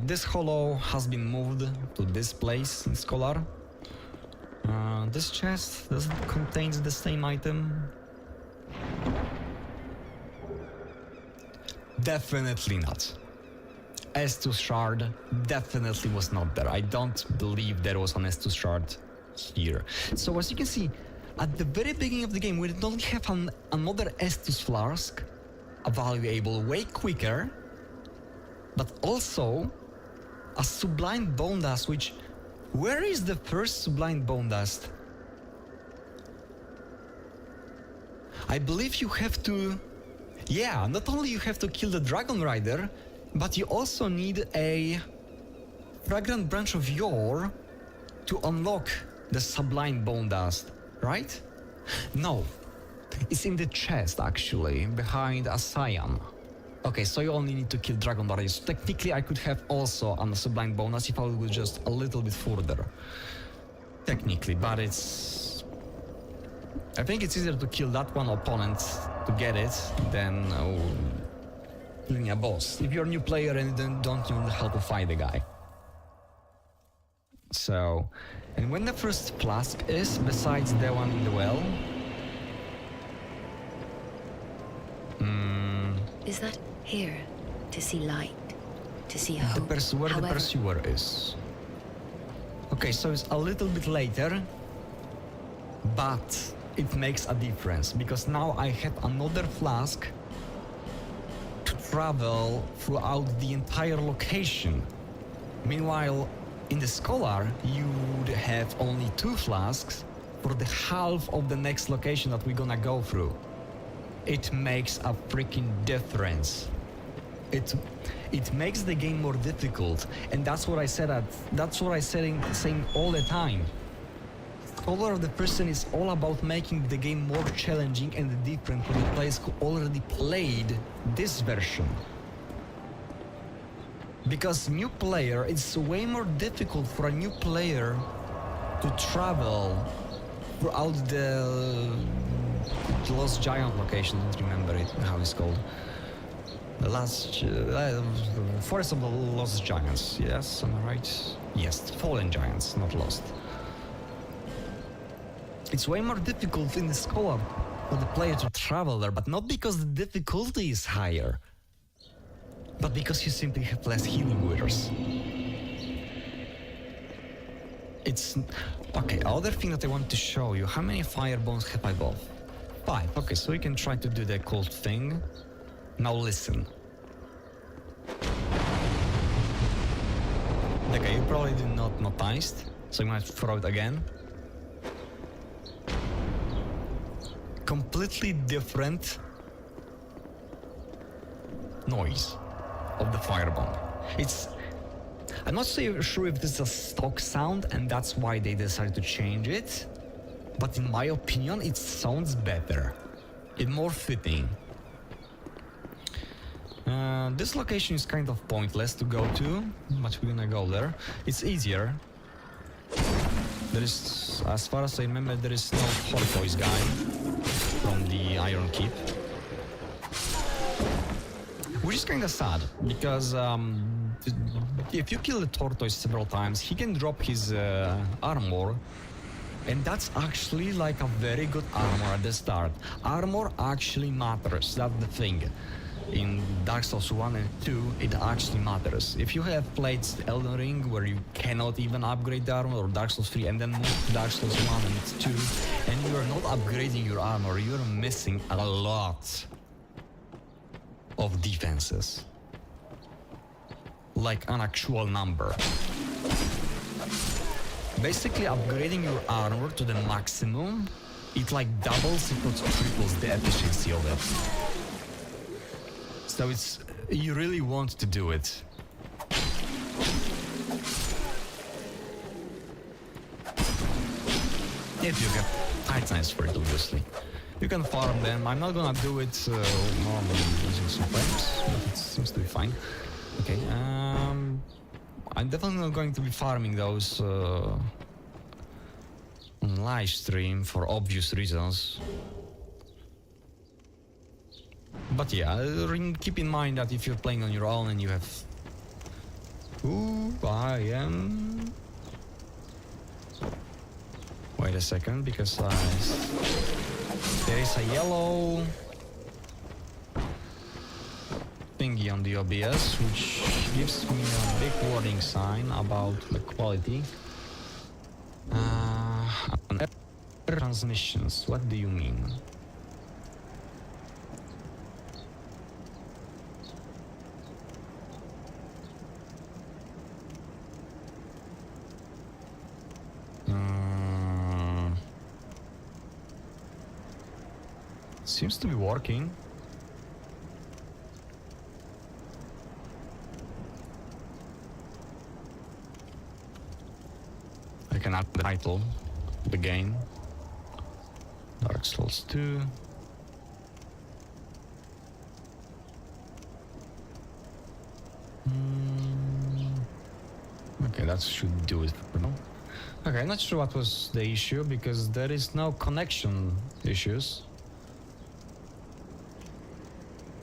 This hollow has been moved to this place in Scholar. This chest, does it contain the same item? Definitely not. Estus shard definitely was not there. I don't believe there was an Estus shard here. So as you can see, at the very beginning of the game, we don't have another Estus flask available way quicker, but also a Sublime Bone Dust, which... Where is the first Sublime Bone Dust? I believe you have to... Yeah, not only you have to kill the Dragon Rider, but you also need a Fragrant Branch of Yore to unlock the Sublime Bone Dust, right? No, it's in the chest actually, behind a Cyan. Okay, so you only need to kill Dragon Rider. So technically I could have also a Sublime Bone Dust if I was just a little bit further. Technically, but it's... I think it's easier to kill that one opponent to get it than killing a boss. If you're a new player and don't know how to fight the guy. So, and when the first flask is, besides the one in the well? Is that here? to see light, to see hope. Where the However, pursuer is. Okay, so it's a little bit later, but it makes a difference because now I have another flask to travel throughout the entire location. Meanwhile, in the Scholar, you would have only 2 flasks for the half of the next location that we're gonna go through. It makes a freaking difference. It makes the game more difficult, and that's what I said. Saying all the time. Scholar of the Person is all about making the game more challenging and different for the players who already played this version. Because new player, it's way more difficult for a new player to travel throughout the Lost Giant location. I don't remember it, how it's called. The last Forest of the Lost Giants. Yes, am I right? Yes, Fallen Giants, not Lost. It's way more difficult in the Scholar for the player to travel there, but not because the difficulty is higher, but because you simply have less healing withers. It's okay. Other thing that I want to show you: how many fire bones have I got? 5. Okay, so we can try to do the cool thing. Now listen. Okay, you probably did not notice, so I'm gonna throw it again. Completely different noise of the firebomb. I'm not so sure if this is a stock sound and that's why they decided to change it, but in my opinion it sounds better. It's more fitting. This location is kind of pointless to go to, but we're gonna go there. It's easier. There is, as far as I remember, there is no tortoise guy from the Iron Keep. Which is kinda sad, because if you kill the tortoise several times, he can drop his armor, and that's actually like a very good armor at the start. Armor actually matters, that's the thing. In Dark Souls 1 and 2, it actually matters. If you have played Elden Ring, where you cannot even upgrade the armor, or Dark Souls 3, and then move to Dark Souls 1 and 2, and you are not upgrading your armor, you're missing a lot of defenses. Like an actual number. Basically, upgrading your armor to the maximum, it like doubles, if not triples the efficiency of it. So you really want to do it. If you get Titans for it, obviously. You can farm them. I'm not gonna do it normally using some frames, but it seems to be fine. Okay, I'm definitely not going to be farming those on live stream for obvious reasons. But yeah, keep in mind that if you're playing on your own and you have... Ooh, I am... Wait a second, because there is a yellow thingy on the OBS, which gives me a big warning sign about the quality. Transmissions, what do you mean? Seems to be working. I can add the title of the game. Dark Souls 2. Okay, that should do it for now. Okay, I'm not sure what was the issue because there is no connection issues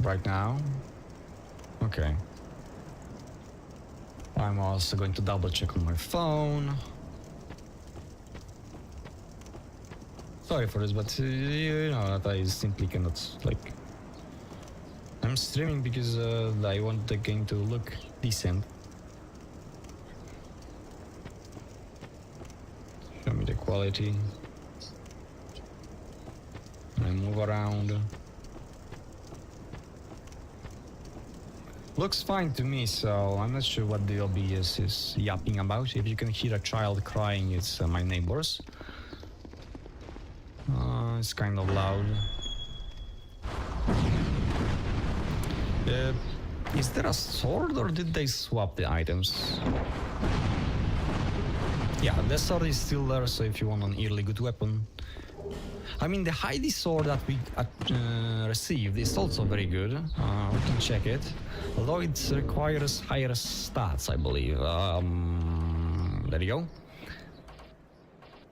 right now. Okay. I'm also going to double check on my phone. Sorry for this, but you know that I simply cannot, like... I'm streaming because I want the game to look decent. Show me the quality. I move around. Looks fine to me, so I'm not sure what the OBS is yapping about. If you can hear a child crying, it's my neighbors. It's kind of loud. Is there a sword or did they swap the items? Yeah, the sword is still there, so if you want an early good weapon. I mean, the Heidi sword that we received is also very good. We can check it. Although it requires higher stats, I believe. There you go.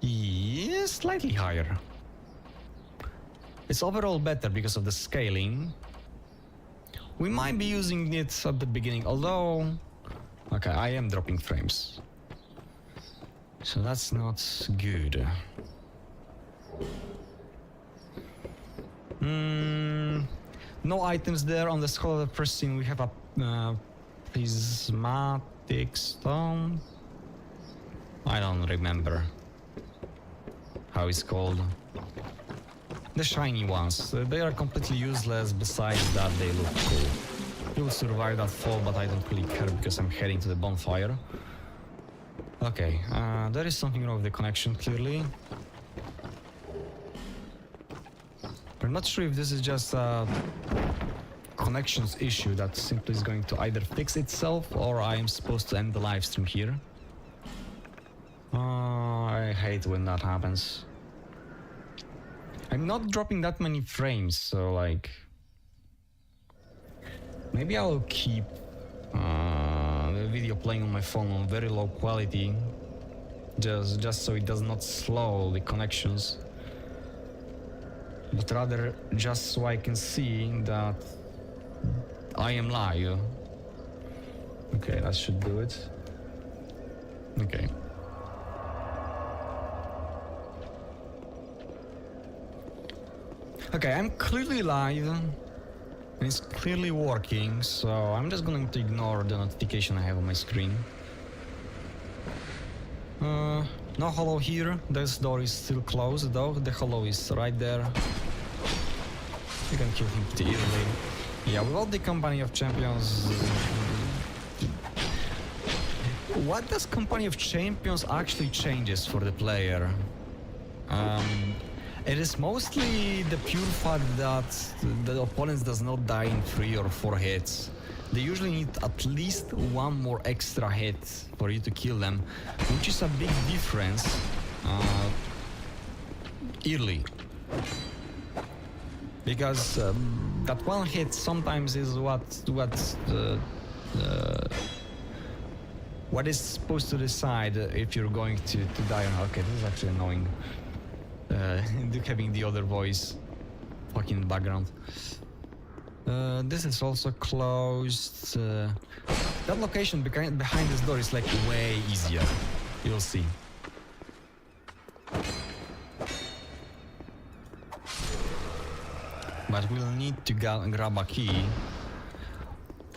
Yeah, slightly higher. It's overall better because of the scaling. We might be using it at the beginning, although... Okay, I am dropping frames. So that's not good. No items there. On the Skull of the Pristine we have a prismatic stone. I don't remember how it's called. The shiny ones. They are completely useless, besides that they look cool. You'll survive that fall, but I don't really care because I'm heading to the bonfire. Okay, there is something wrong with the connection, clearly. I'm not sure if this is just a connections issue that simply is going to either fix itself or I am supposed to end the live stream here. I hate when that happens. I'm not dropping that many frames, so like... Maybe I'll keep the video playing on my phone on very low quality, just so it does not slow the connections. But rather just so I can see that I am live. Okay, that should do it. Okay. Okay, I'm clearly live. And it's clearly working, so I'm just going to ignore the notification I have on my screen. No hollow here. This door is still closed though. The hollow is right there. You can kill him pretty easily. Yeah, without the Company of Champions... What does Company of Champions actually changes for the player? It is mostly the pure fact that the opponents does not die in 3 or 4 hits. They usually need at least one more extra hit for you to kill them, which is a big difference early. Because that one hit sometimes is what is supposed to decide if you're going to die or not. Okay, this is actually annoying. Having the other voice fucking in the background. This is also closed. That location behind this door is like way easier. You'll see. But we'll need to grab a key.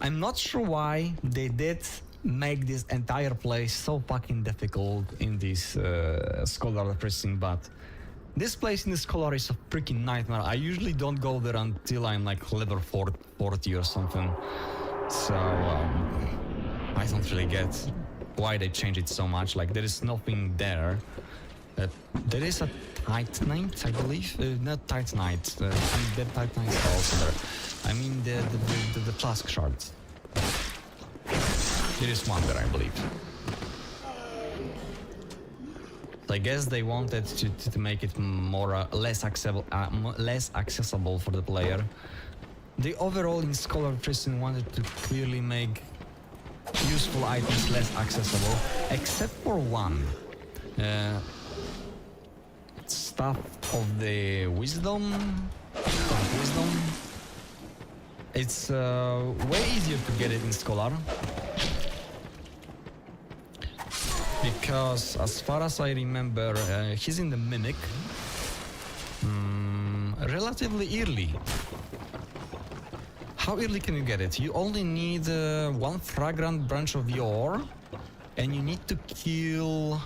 I'm not sure why they did make this entire place so fucking difficult in this Scholar Prison, but this place in the Scholar is a freaking nightmare. I usually don't go there until I'm like level 40 or something. So I don't really get why they changed it so much. Like there is nothing there. There is a Titanite, I believe. Not Titanite. The Titanite is also there. I mean the flask shards. There is one there, I believe. So I guess they wanted to make it more less accessible for the player. The overall in Scholar Prison wanted to clearly make useful items less accessible, except for one. Stuff of the wisdom. It's way easier to get it in Scholar. Because as far as I remember, he's in the Mimic relatively early. how early can you get it? You only need one fragrant branch of yore, and you need to kill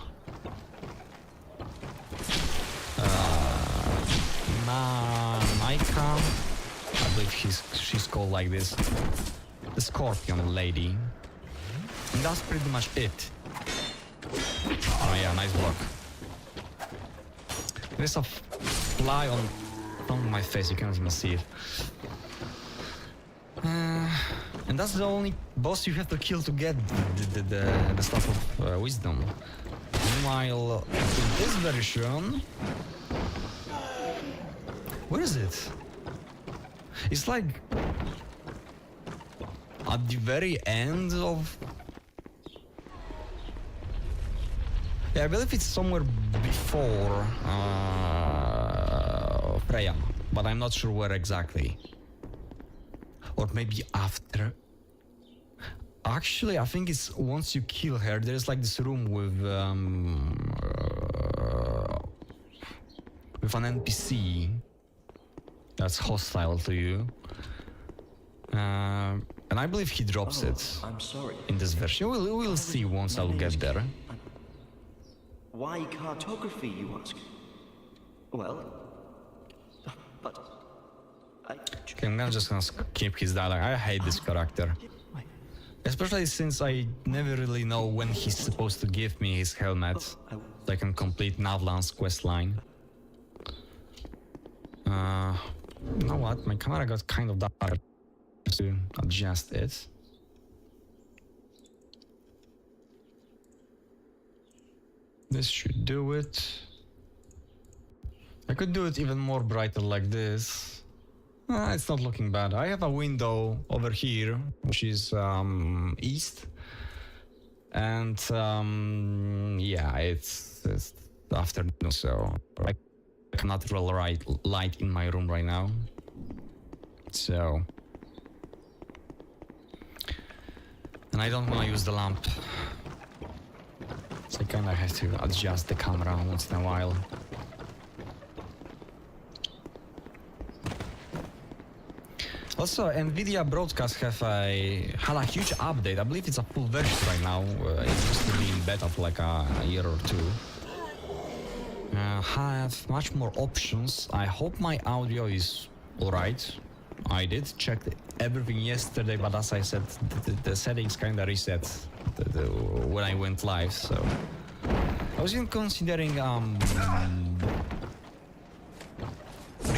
Naika. I believe she's called like this. The scorpion lady. And that's pretty much it. Oh yeah, nice block. There's a fly on my face, you cannot even see it. And that's the only boss you have to kill to get the Staff of Wisdom. Meanwhile, in this version... Where is it? It's like... at the very end of... Yeah, I believe it's somewhere before Freya, but I'm not sure where exactly. Or maybe after. Actually, I think it's once you kill her, there's like this room with an NPC that's hostile to you. And I believe he drops it I'm sorry. in this version. We'll see once I'll get there. Why cartography, you ask? Well, but Okay, I'm just gonna skip his dialogue. I hate this character. Especially since I never really know when he's supposed to give me his helmet, so I can complete Navlan's questline. You know what? My camera got kind of dark. To adjust it. This should do it. I could do it even more brighter like this. It's not looking bad. I have a window over here, which is east. And yeah, it's afternoon, so I cannot roll light in my room right now. So... And I don't want to use the lamp. So I kinda have to adjust the camera once in a while. Also, Nvidia Broadcast had a huge update. I believe it's a full version right now. It used to be in beta for like a year or two. Have much more options. I hope my audio is alright. I did check everything yesterday, but as I said, the settings kinda reset when I went live, so... I was even considering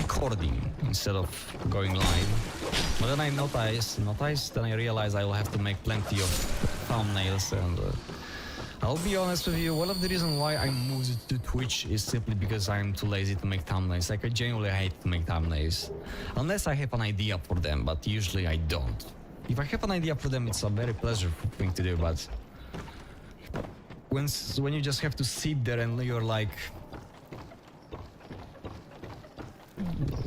recording instead of going live. But then I then I realized I will have to make plenty of thumbnails, and I'll be honest with you, one of the reasons why I moved to Twitch is simply because I'm too lazy to make thumbnails. Like, I genuinely hate to make thumbnails. Unless I have an idea for them, but usually I don't. If I have an idea for them, it's a very pleasurable thing to do, but... When you just have to sit there and you're like...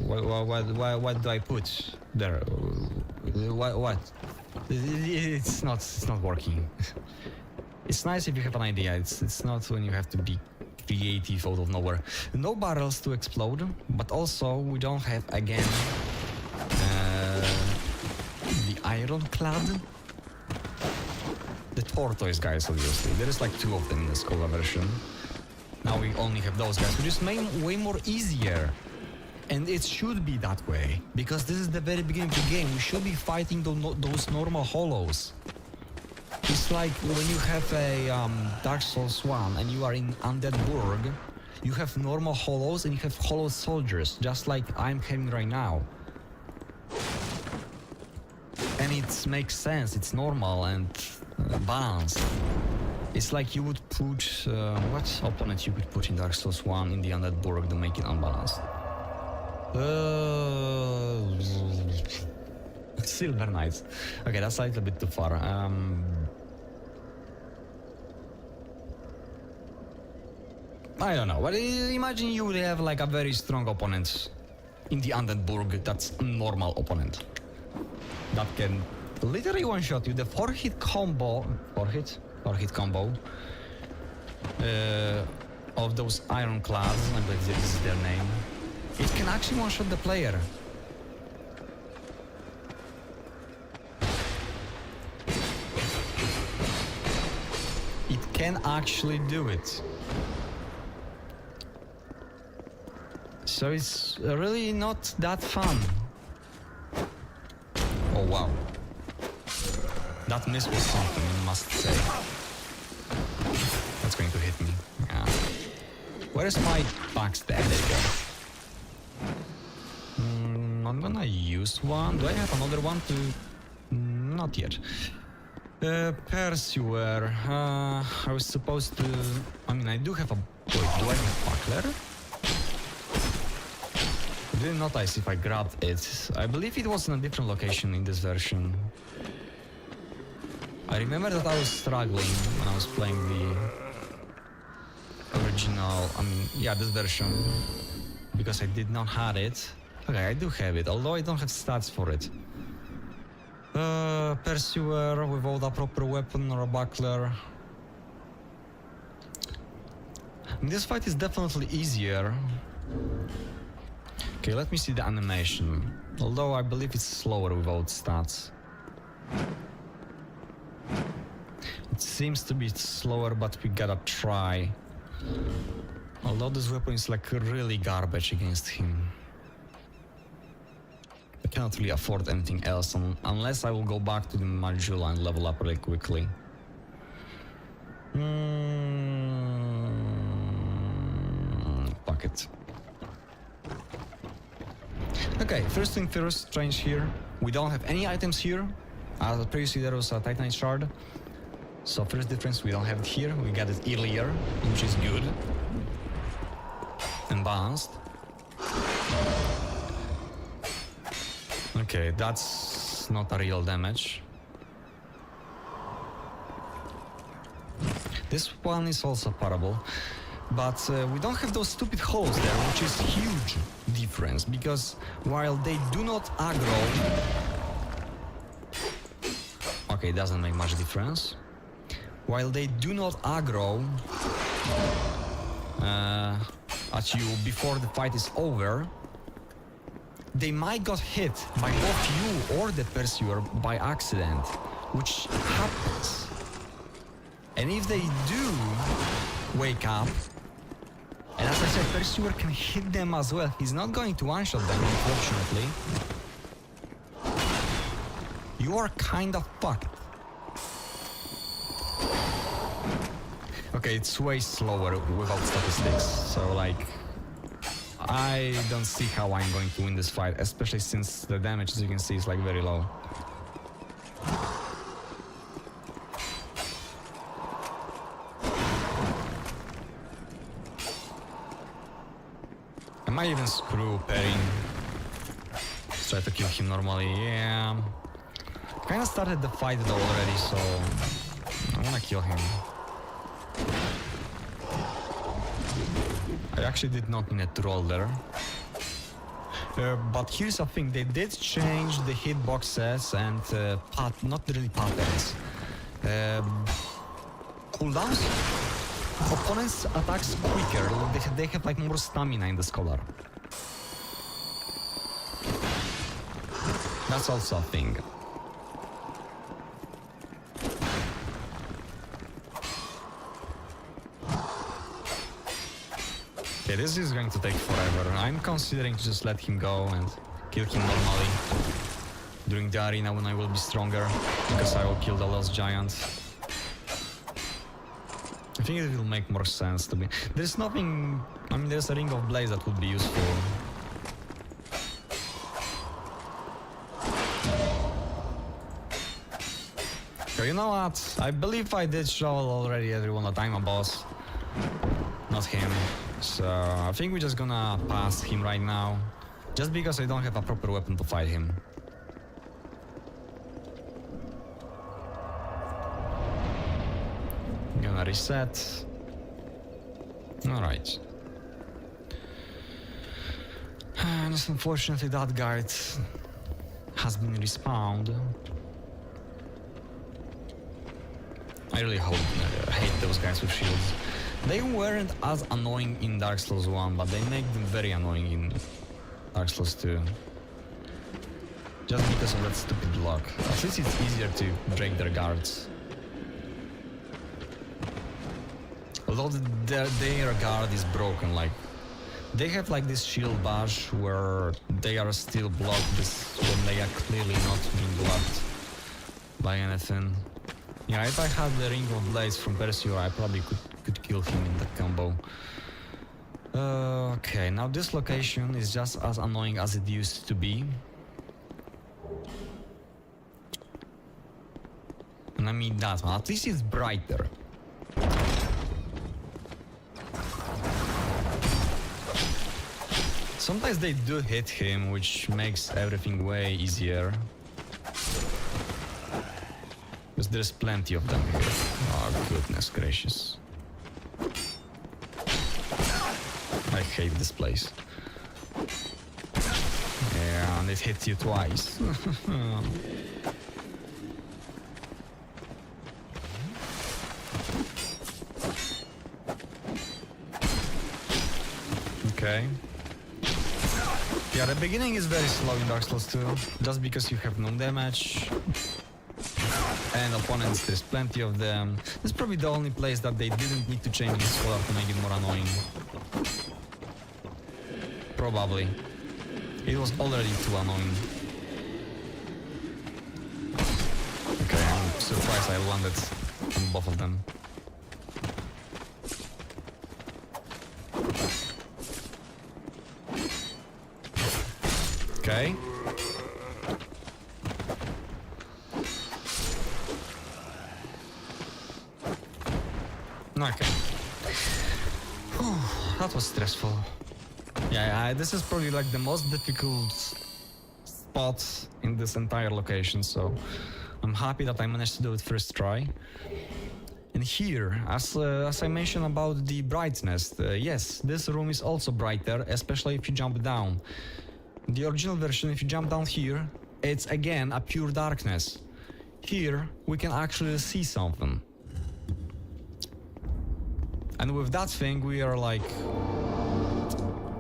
What do I put there? What? It's not working. It's nice if you have an idea. It's not when you have to be creative out of nowhere. No barrels to explode, but also we don't have again the ironclad. The tortoise guys, obviously. There is like 2 of them in the Skola version. Now we only have those guys, which is way more easier. And it should be that way, because this is the very beginning of the game. We should be fighting those normal hollows. It's like when you have a Dark Souls 1 and you are in Undead Burg, you have normal hollows and you have hollow soldiers, just like I'm having right now. And it makes sense, it's normal and balanced. It's like you would put... what opponent you could put in Dark Souls 1 in the Undead Burg to make it unbalanced? Silver Knights. Okay, that's a little bit too far. I don't know, but imagine you would have like a very strong opponent in the Undead Burg that's a normal opponent that can literally one-shot you. The 4-hit combo... 4-hit combo of those ironclads, I believe this is their name. It can actually one-shot the player. can actually do it. So it's really not that fun. Oh wow. That miss was something, I must say. That's going to hit me. Yeah. Where's my backstab? There you go. I'm gonna use one. Do I have another one to... Not yet. Pursuer. I was supposed to... I mean, I do have a... Wait, do I have Buckler? I didn't notice if I grabbed it. I believe it was in a different location in this version. I remember that I was struggling when I was playing the original, this version, because I did not have it. Okay, I do have it, although I don't have stats for it. Pursuer without a proper weapon or a buckler. This fight is definitely easier. Okay, let me see the animation. Although I believe it's slower without stats. It seems to be slower, but we gotta try. Although this weapon is like really garbage against him. I cannot really afford anything else unless I will go back to the Majula and level up really quickly. Fuck it. Okay, first thing first, strange here. We don't have any items here. As previously there was a Titanite shard. So first difference, we don't have it here. We got it earlier, which is good. And balanced. Okay, that's not a real damage. This one is also parable. But we don't have those stupid holes there, which is huge difference. Because while they do not aggro... Okay, doesn't make much difference. While they do not aggro at you before the fight is over, they might got hit by both you or the pursuer by accident, which happens. And if they do wake up, and as I said, pursuer can hit them as well. He's not going to one-shot them, unfortunately. You are kind of fucked. Okay, it's way slower without statistics, so like... I don't see how I'm going to win this fight, especially since the damage, as you can see, is like very low. I might even screw Perrin. Try to kill him normally, yeah. Kinda started the fight though already, so I wanna kill him. I actually did not mean to roll there. But here's the thing, they did change the hitboxes and not really patterns. Cooldowns? Opponents attacks quicker, they have like more stamina in the Scholar. That's also a thing. Okay, this is going to take forever. I'm considering to just let him go and kill him normally during the arena when I will be stronger, because I will kill the Lost Giant. I think it will make more sense to me. There's nothing... I mean, there's a Ring of Blaze that would be useful. Okay, you know what? I believe I did show already everyone that I'm a boss. Not him. So I think we're just gonna pass him right now, just because I don't have a proper weapon to fight him. Gonna reset. Alright. And unfortunately that guide has been respawned. I really hate those guys with shields. They weren't as annoying in Dark Souls 1, but they make them very annoying in Dark Souls 2. Just because of that stupid block. At least it's easier to break their guards. Although their guard is broken, like they have like this shield bash where they are still blocked when they are clearly not being blocked by anything. Yeah, if I had the Ring of Blades from Perseus, I probably could kill him in that combo. Okay, now this location is just as annoying as it used to be. And I mean that one, at least it's brighter. Sometimes they do hit him, which makes everything way easier. Because there's plenty of them here. Oh, goodness gracious. I hate this place. Yeah, and it hits you twice. Okay. Yeah, the beginning is very slow in Dark Souls 2, just because you have no damage. And opponents, there's plenty of them. This is probably the only place that they didn't need to change this color to make it more annoying. Probably. It was already too annoying. Okay, I'm surprised I landed on both of them. Okay. Okay. Whew, that was stressful. Yeah, this is probably like the most difficult spot in this entire location, so I'm happy that I managed to do it first try. And here, as I mentioned about the brightness, yes, this room is also brighter, especially if you jump down. The original version, if you jump down here, it's again a pure darkness. Here, we can actually see something. And with that thing, we are like...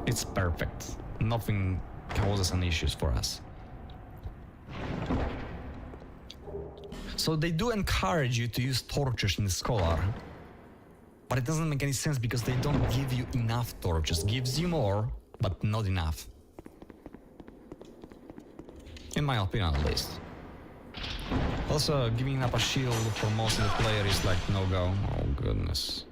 It's perfect. Nothing causes any issues for us. So they do encourage you to use torches in the Scholar. But it doesn't make any sense because they don't give you enough torches. Gives you more, but not enough. In my opinion, at least. Also, giving up a shield for most of the player is like no-go. Oh, goodness.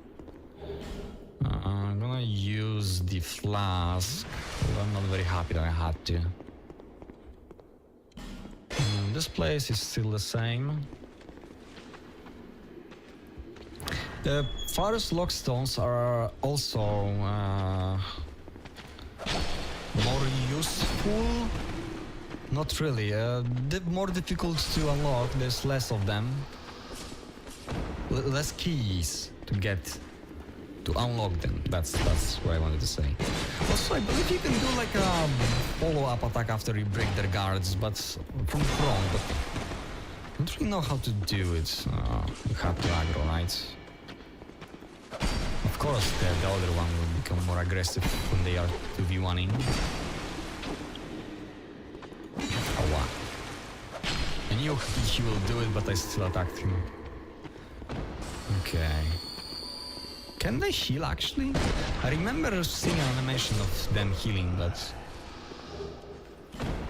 I'm gonna use the flask. Well, I'm not very happy that I had to. This place is still the same. The Forest Lockstones are also more useful. Not really. More difficult to unlock. There's less of them. Less keys to get to unlock them. That's what I wanted to say. Also, I believe you can do like a follow-up attack after you break their guards, but from front. But I don't really know how to do it. You have to aggro, right? Of course, the other one will become more aggressive when they are 2v1ing. Oh wow. I knew he will do it, but I still attacked him. Okay. Can they heal actually? I remember seeing an animation of them healing, but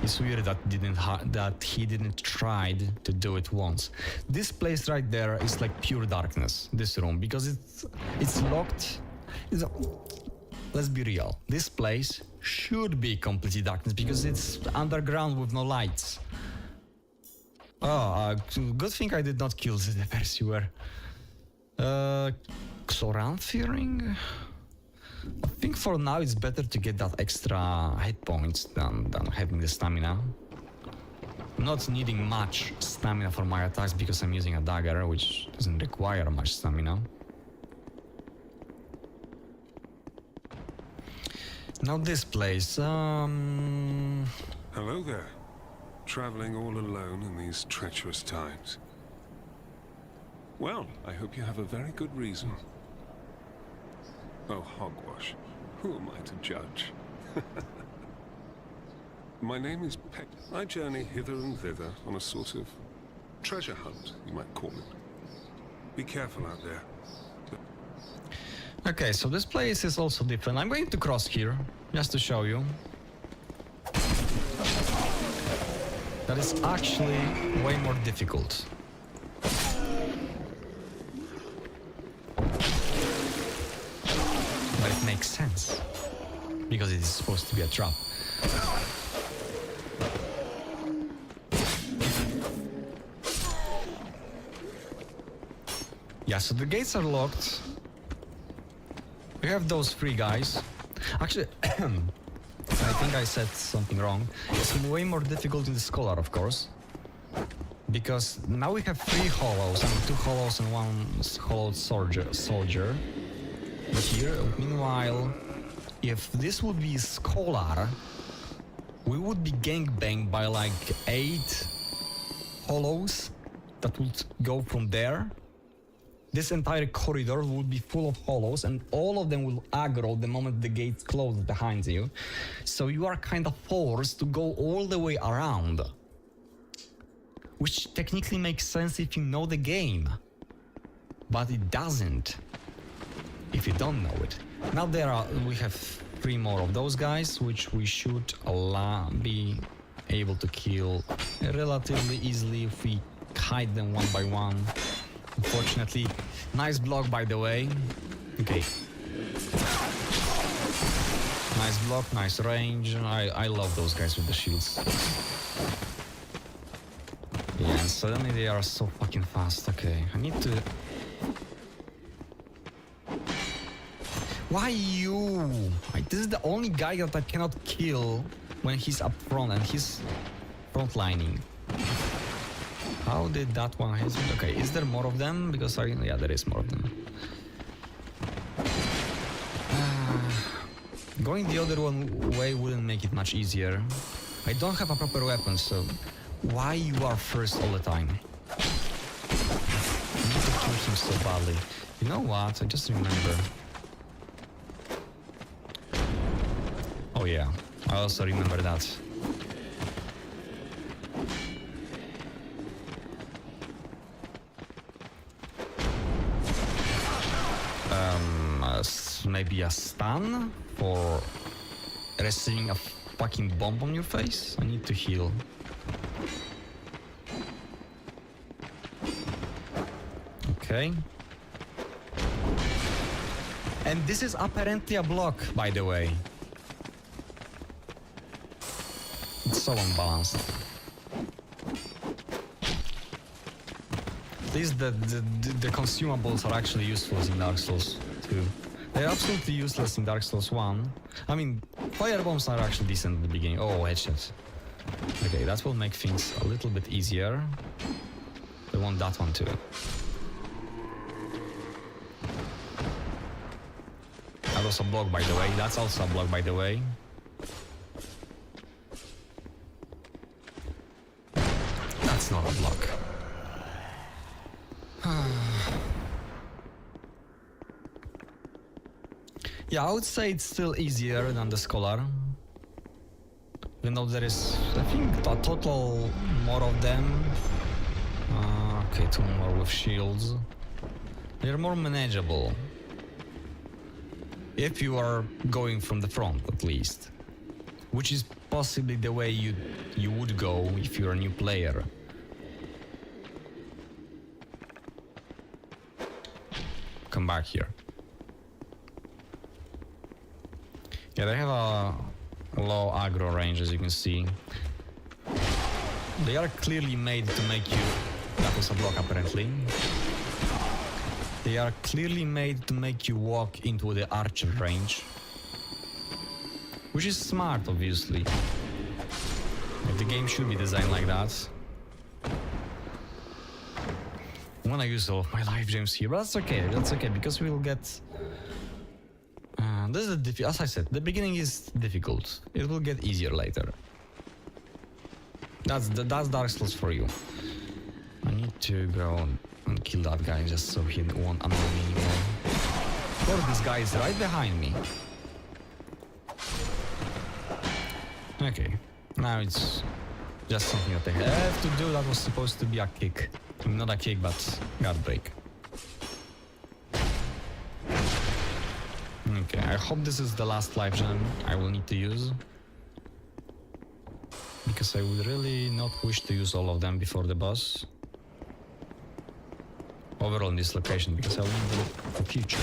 it's weird that he didn't try to do it once. This place right there is like pure darkness, this room, because it's locked. Let's be real. This place should be completely darkness because it's underground with no lights. Oh, good thing I did not kill the Pursuer. Chloranthy ring? I think for now it's better to get that extra hit points than having the stamina. Not needing much stamina for my attacks because I'm using a dagger, which doesn't require much stamina. Now this place, Hello there. Traveling all alone in these treacherous times. Well, I hope you have a very good reason. Oh, hogwash. Who am I to judge? My name is Peck. I journey hither and thither on a sort of treasure hunt, you might call it. Be careful out there. Okay, so this place is also different. I'm going to cross here, just to show you. That is actually way more difficult. But it makes sense, because it is supposed to be a trap. Yeah, so the gates are locked. We have those three guys. Actually, I think I said something wrong. It's way more difficult in the Scholar, of course. Because now we have 3 hollows, I mean 2 hollows and 1 hollowed soldier here. Meanwhile, if this would be Scholar, we would be gangbanged by like 8 hollows that would go from there. This entire corridor would be full of hollows, and all of them will aggro the moment the gates close behind you. So you are kind of forced to go all the way around. Which technically makes sense if you know the game. But it doesn't if you don't know it. Now we have 3 more of those guys, which we should be able to kill relatively easily if we hide them one by one. Unfortunately, nice block by the way. Okay. Nice block, nice range. I love those guys with the shields. Yeah, and suddenly they are so fucking fast. Okay, I need to... Why you? This is the only guy that I cannot kill when he's up front and he's frontlining. How did that one hit me? Okay, is there more of them? Because yeah, there is more of them. Going the other way wouldn't make it much easier. I don't have a proper weapon, so why you are first all the time? I need to kill him so badly. You know what? I just remember. Oh yeah, I also remember that. Maybe a stun for receiving a fucking bomb on your face? I need to heal. Okay. And this is apparently a block, by the way. It's so unbalanced. At least the consumables are actually useful in Dark Souls 2. They're absolutely useless in Dark Souls 1. I mean, fire bombs are actually decent at the beginning. Oh, headshot. Okay, that will make things a little bit easier. I want that one too. That was a block, by the way. That's also a block, by the way. That's not a block. Yeah, I would say it's still easier than the Scholar. Even though there is, I think, a total more of them. Okay, 2 more with shields. They're more manageable. If you are going from the front, at least. Which is possibly the way you would go if you're a new player. Come back here. Yeah, they have a low aggro range, as you can see. They are clearly made to make you... That was a block, apparently. They are clearly made to make you walk into the archer range. Which is smart, obviously. Like, the game should be designed like that. I'm gonna use all of my life gems here, but that's okay, because we'll get... this is as I said, the beginning is difficult. It will get easier later. That's Dark Souls for you. I need to go and kill that guy just so he won't annoy me anymore. Or this guy is right behind me. Okay, now it's just something that I have to do. That was supposed to be a kick. Not a kick, but guard break. Okay, I hope this is the last life gem I will need to use. Because I would really not wish to use all of them before the boss. Overall in this location, because I will need the future.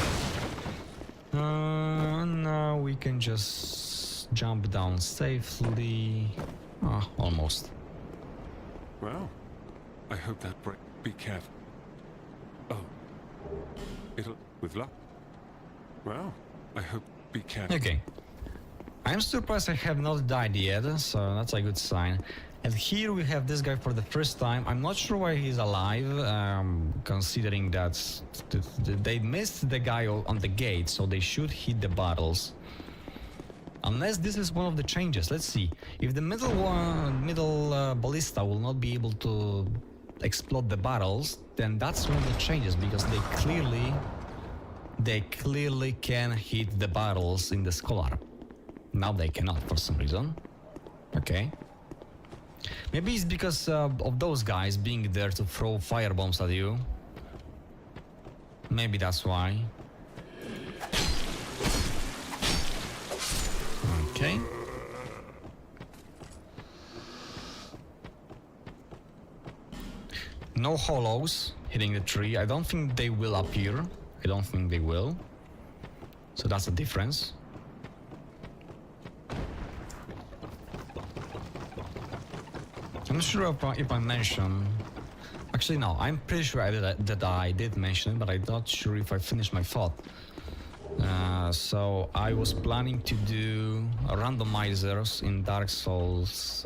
Now we can just jump down safely. Almost. Well, I hope that break. Be careful. Oh. It'll. With luck. Well, I hope. Be careful. Okay. I'm surprised I have not died yet, so that's a good sign. And here we have this guy for the first time. I'm not sure why he's alive, considering that they missed the guy on the gate, so they should hit the bottles. Unless this is one of the changes. Let's see. If the middle ballista will not be able to explode the bottles, then that's one of the changes, because they clearly can hit the bottles in the Scholar. Now they cannot for some reason. Okay. Maybe it's because of those guys being there to throw fire bombs at you. Maybe that's why. Okay. No hollows hitting the tree. I don't think they will appear. I don't think they will. So that's a difference. I'm not sure if I mentioned. Actually, no. I'm pretty sure that I did mention it, but I'm not sure if I finished my thought. So I was planning to do randomizers in Dark Souls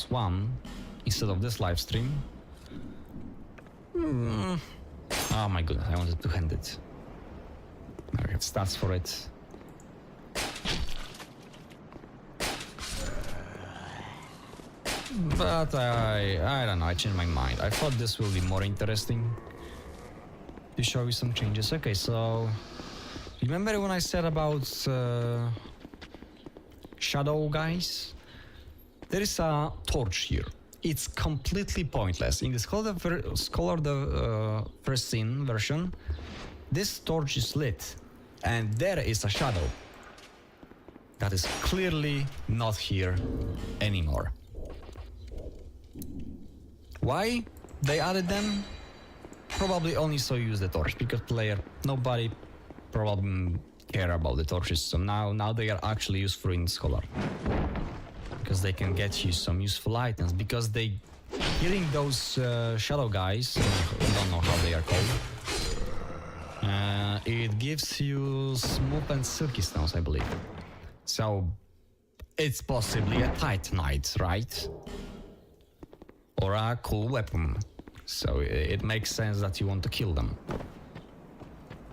1 instead of this live stream. Oh my goodness, I wanted to hand it. I have stats for it. But I don't know, I changed my mind. I thought this will be more interesting to show you some changes. Okay, so remember when I said about shadow guys? There is a torch here. It's completely pointless. In the Scholar the First Sin version, this torch is lit, and there is a shadow that is clearly not here anymore. Why they added them? Probably only so you use the torch, because nobody probably care about the torches, so now they are actually useful in Scholar. Because they can get you some useful items, because hearing those shadow guys, I don't know how they are called, it gives you smooth and silky stones, I believe. So it's possibly a Titanite, right? Or a cool weapon. So it makes sense that you want to kill them.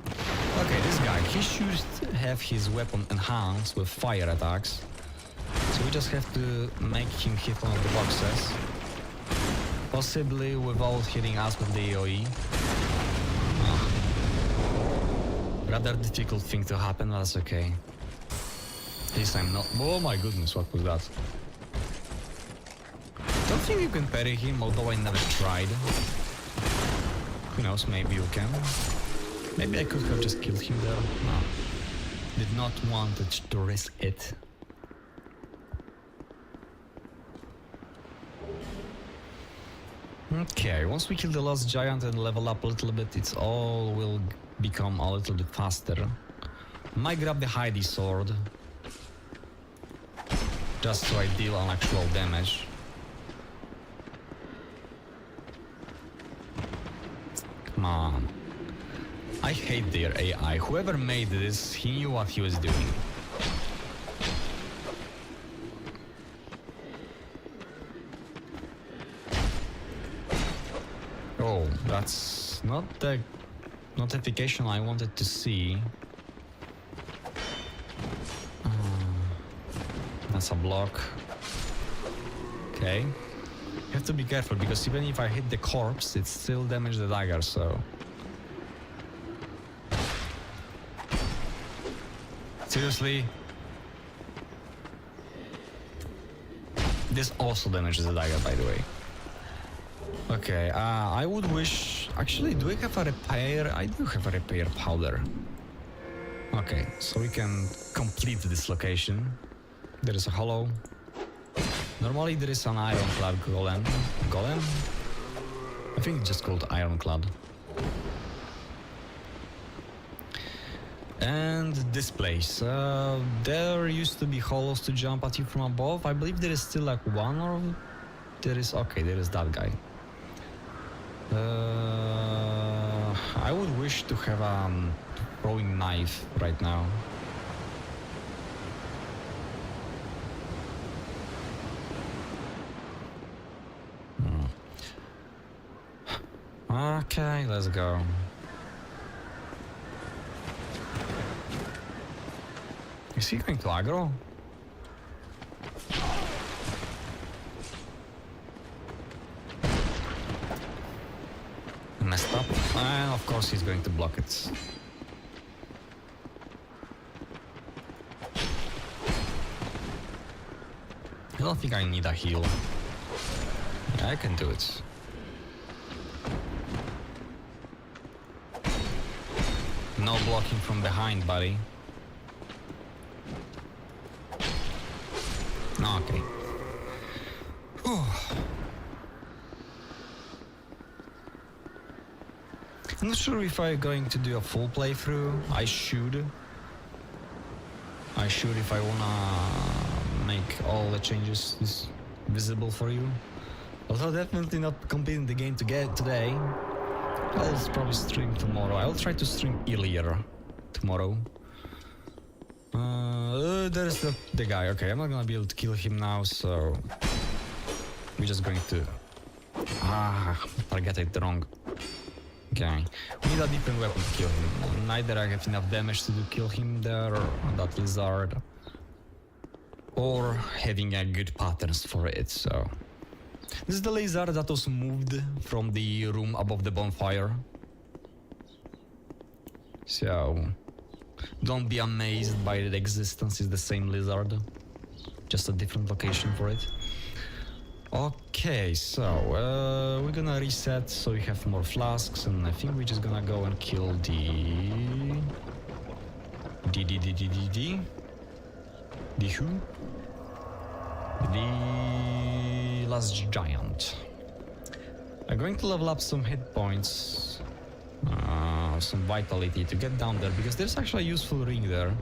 Okay, this guy, he should have his weapon enhanced with fire attacks. So we just have to make him hit one of the boxes. Possibly without hitting us with the AoE. Rather difficult thing to happen, but that's okay. At least I'm not... Oh my goodness, what was that? Don't think you can parry him, although I never tried. Who knows, maybe you can. Maybe I could have just killed him there. No. Did not want to risk it. Okay, once we kill the last giant and level up a little bit, it's all will become a little bit faster. Might grab the Heidi sword, just so I deal on actual damage. Come on. I hate their AI. Whoever made this, he knew what he was doing. Oh, that's not the notification I wanted to see. That's a block. Okay. You have to be careful, because even if I hit the corpse, it still damages the dagger, so... Seriously? This also damages the dagger, by the way. Okay, I would wish... Actually, do I have a repair? I do have a repair powder. Okay, so we can complete this location. There is a hollow. Normally there is an ironclad golem. Golem? I think it's just called ironclad. And this place. There used to be hollows to jump at you from above. I believe there is still like one, or there is... Okay, there is that guy. I would wish to have a throwing knife right now. Okay, let's go. Is he going to aggro? Messed up. And of course he's going to block it. I don't think I need a heal. Yeah, I can do it. No blocking from behind, buddy. Okay. Whew. I'm not sure if I'm going to do a full playthrough. I should if I wanna make all the changes visible for you. Although definitely not completing the game today. I'll probably stream tomorrow. I'll try to stream earlier tomorrow. There's the guy. Okay, I'm not gonna be able to kill him now, so we're just going to I get it wrong. Okay, we need a different weapon to kill him. Neither I have enough damage to kill him there, or that lizard, or having a good patterns for it. So this is the lizard that was moved from the room above the bonfire. So don't be amazed by the existence. It's the same lizard, just a different location for it. Okay, so we're gonna reset so we have more flasks, and I think we're just gonna go and kill the who? The last giant. I'm going to level up some hit points, some vitality to get down there, because there's actually a useful ring there.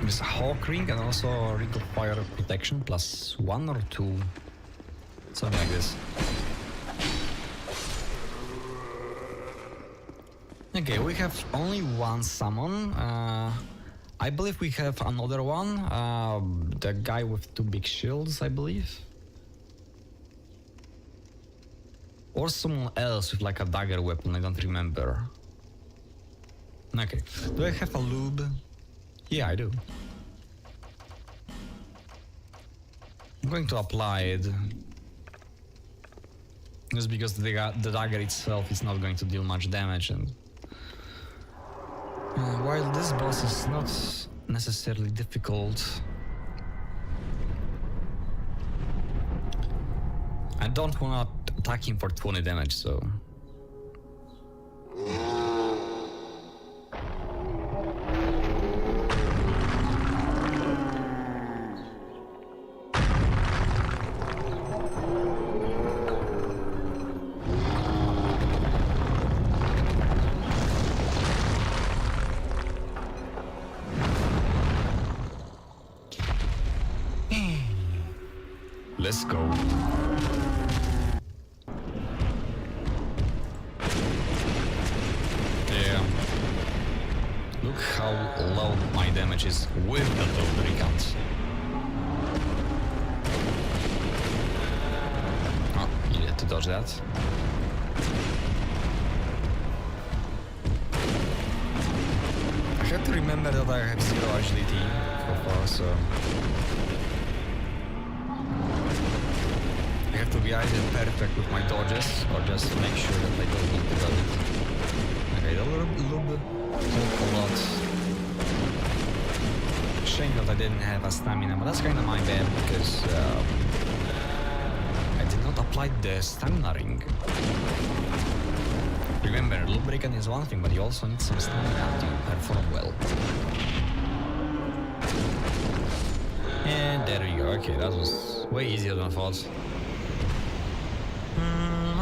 There's a hawk ring and also a ring of fire protection +1 or 2, something like this. Okay, we have only one summon. I believe we have another one. The guy with 2 big shields, I believe. Or someone else with like a dagger weapon, I don't remember. Okay, do I have a lube? Yeah, I do. I'm going to apply it. Just because the dagger itself is not going to deal much damage, and while this boss is not necessarily difficult, I don't want to attack him for 20 damage, so... Let's go. Yeah. Look how low my damage is with the low recount. Oh, you had to dodge that. I have to remember that I have 0 agility so far, so... I have to be either perfect with my dodges or just make sure that I don't need to dodge it. Okay, the lube helped a lot. Shame that I didn't have a stamina, but that's kind of my bad because I did not apply the stamina ring. Remember, lubricant is one thing, but you also need some stamina to perform well. And there you go. Okay, that was way easier than I thought. I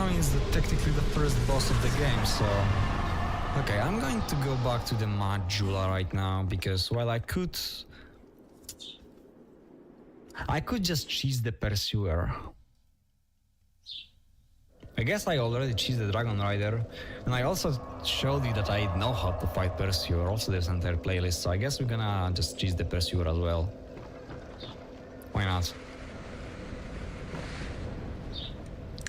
mean, it's technically the first boss of the game, so... Okay, I'm going to go back to the Majula right now, because while I could just cheese the Pursuer. I guess I already cheesed the Dragon Rider, and I also showed you that I know how to fight Pursuer. Also, there's an entire playlist, so I guess we're gonna just cheese the Pursuer as well. Why not?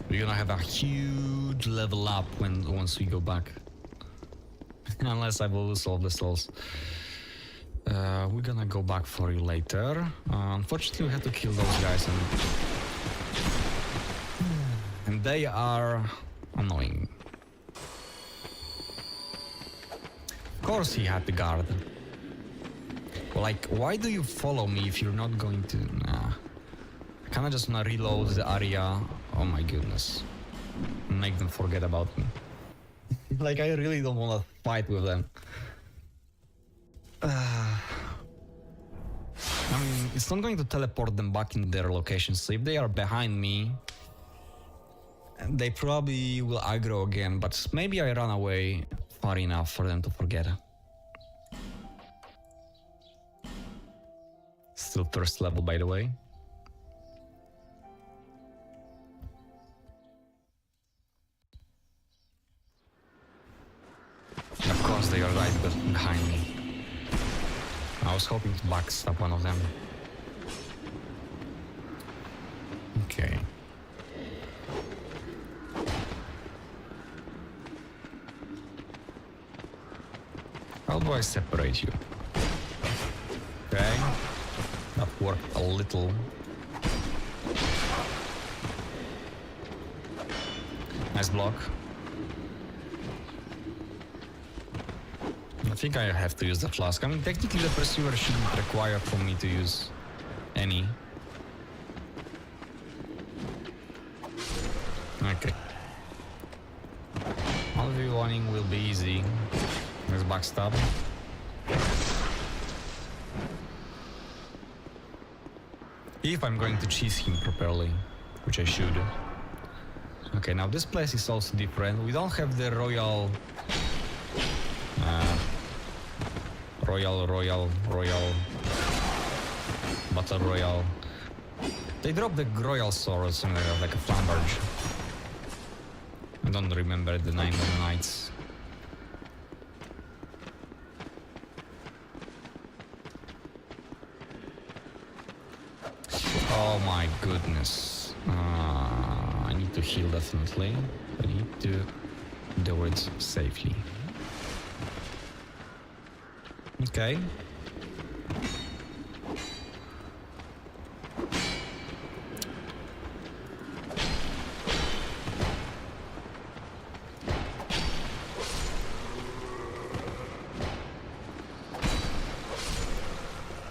We're gonna have a huge level up once we go back. Unless I will lose all the souls. We're gonna go back for you later. Unfortunately, we had to kill those guys, and they are annoying. Of course he had the guard. Well, like, why do you follow me if you're not going to... Nah. I kinda just wanna reload the area. Oh my goodness. Make them forget about me. Like, I really don't wanna fight with them. I mean, it's not going to teleport them back in their locations, so if they are behind me, they probably will aggro again, but maybe I run away far enough for them to forget. Still first level, by the way. Of course they are right behind me. I was hoping to backstab one of them. Okay. How do I separate you? Okay. That worked a little. Nice block. I think I have to use the flask. I mean, technically the Pursuer shouldn't require for me to use any. Okay. 1v1ing will be easy. Let's backstab. If I'm going to cheese him properly, which I should. Okay, now this place is also different. We don't have the royal... Royal Battle Royale. They dropped the Royal Sword or something like a Flamberge. I don't remember the name of the knights. Oh my goodness. I need to heal definitely. I need to do it safely. Okay.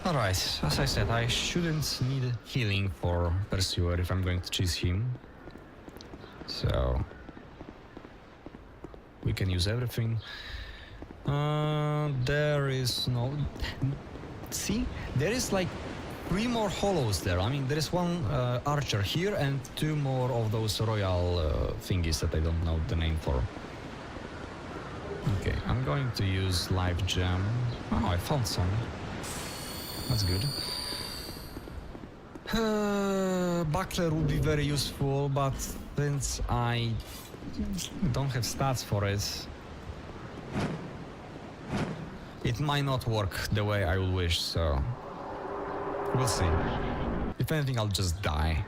Alright, as I said, I shouldn't need healing for Pursuer if I'm going to choose him. So... we can use everything. There is no... See? There is like 3 more hollows there. I mean, there is one archer here and 2 more of those royal thingies that I don't know the name for. Okay, I'm going to use Life Gem. Oh, I found some. That's good. Buckler would be very useful, but since I don't have stats for it, it might not work the way I would wish, so we'll see. If anything, I'll just die.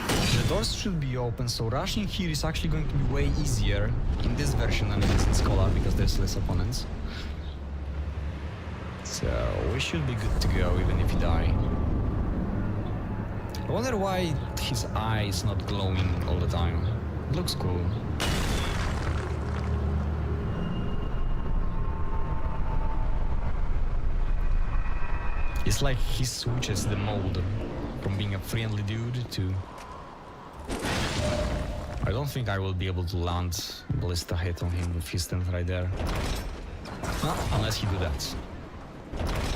The doors should be open, so rushing here is actually going to be way easier in this version than it is in Scholar, because there's less opponents. So we should be good to go, even if you die. I wonder why his eye is not glowing all the time. It looks cool. It's like he switches the mode from being a friendly dude to... I don't think I will be able to land ballista hit on him if he stands right there. Unless he do that.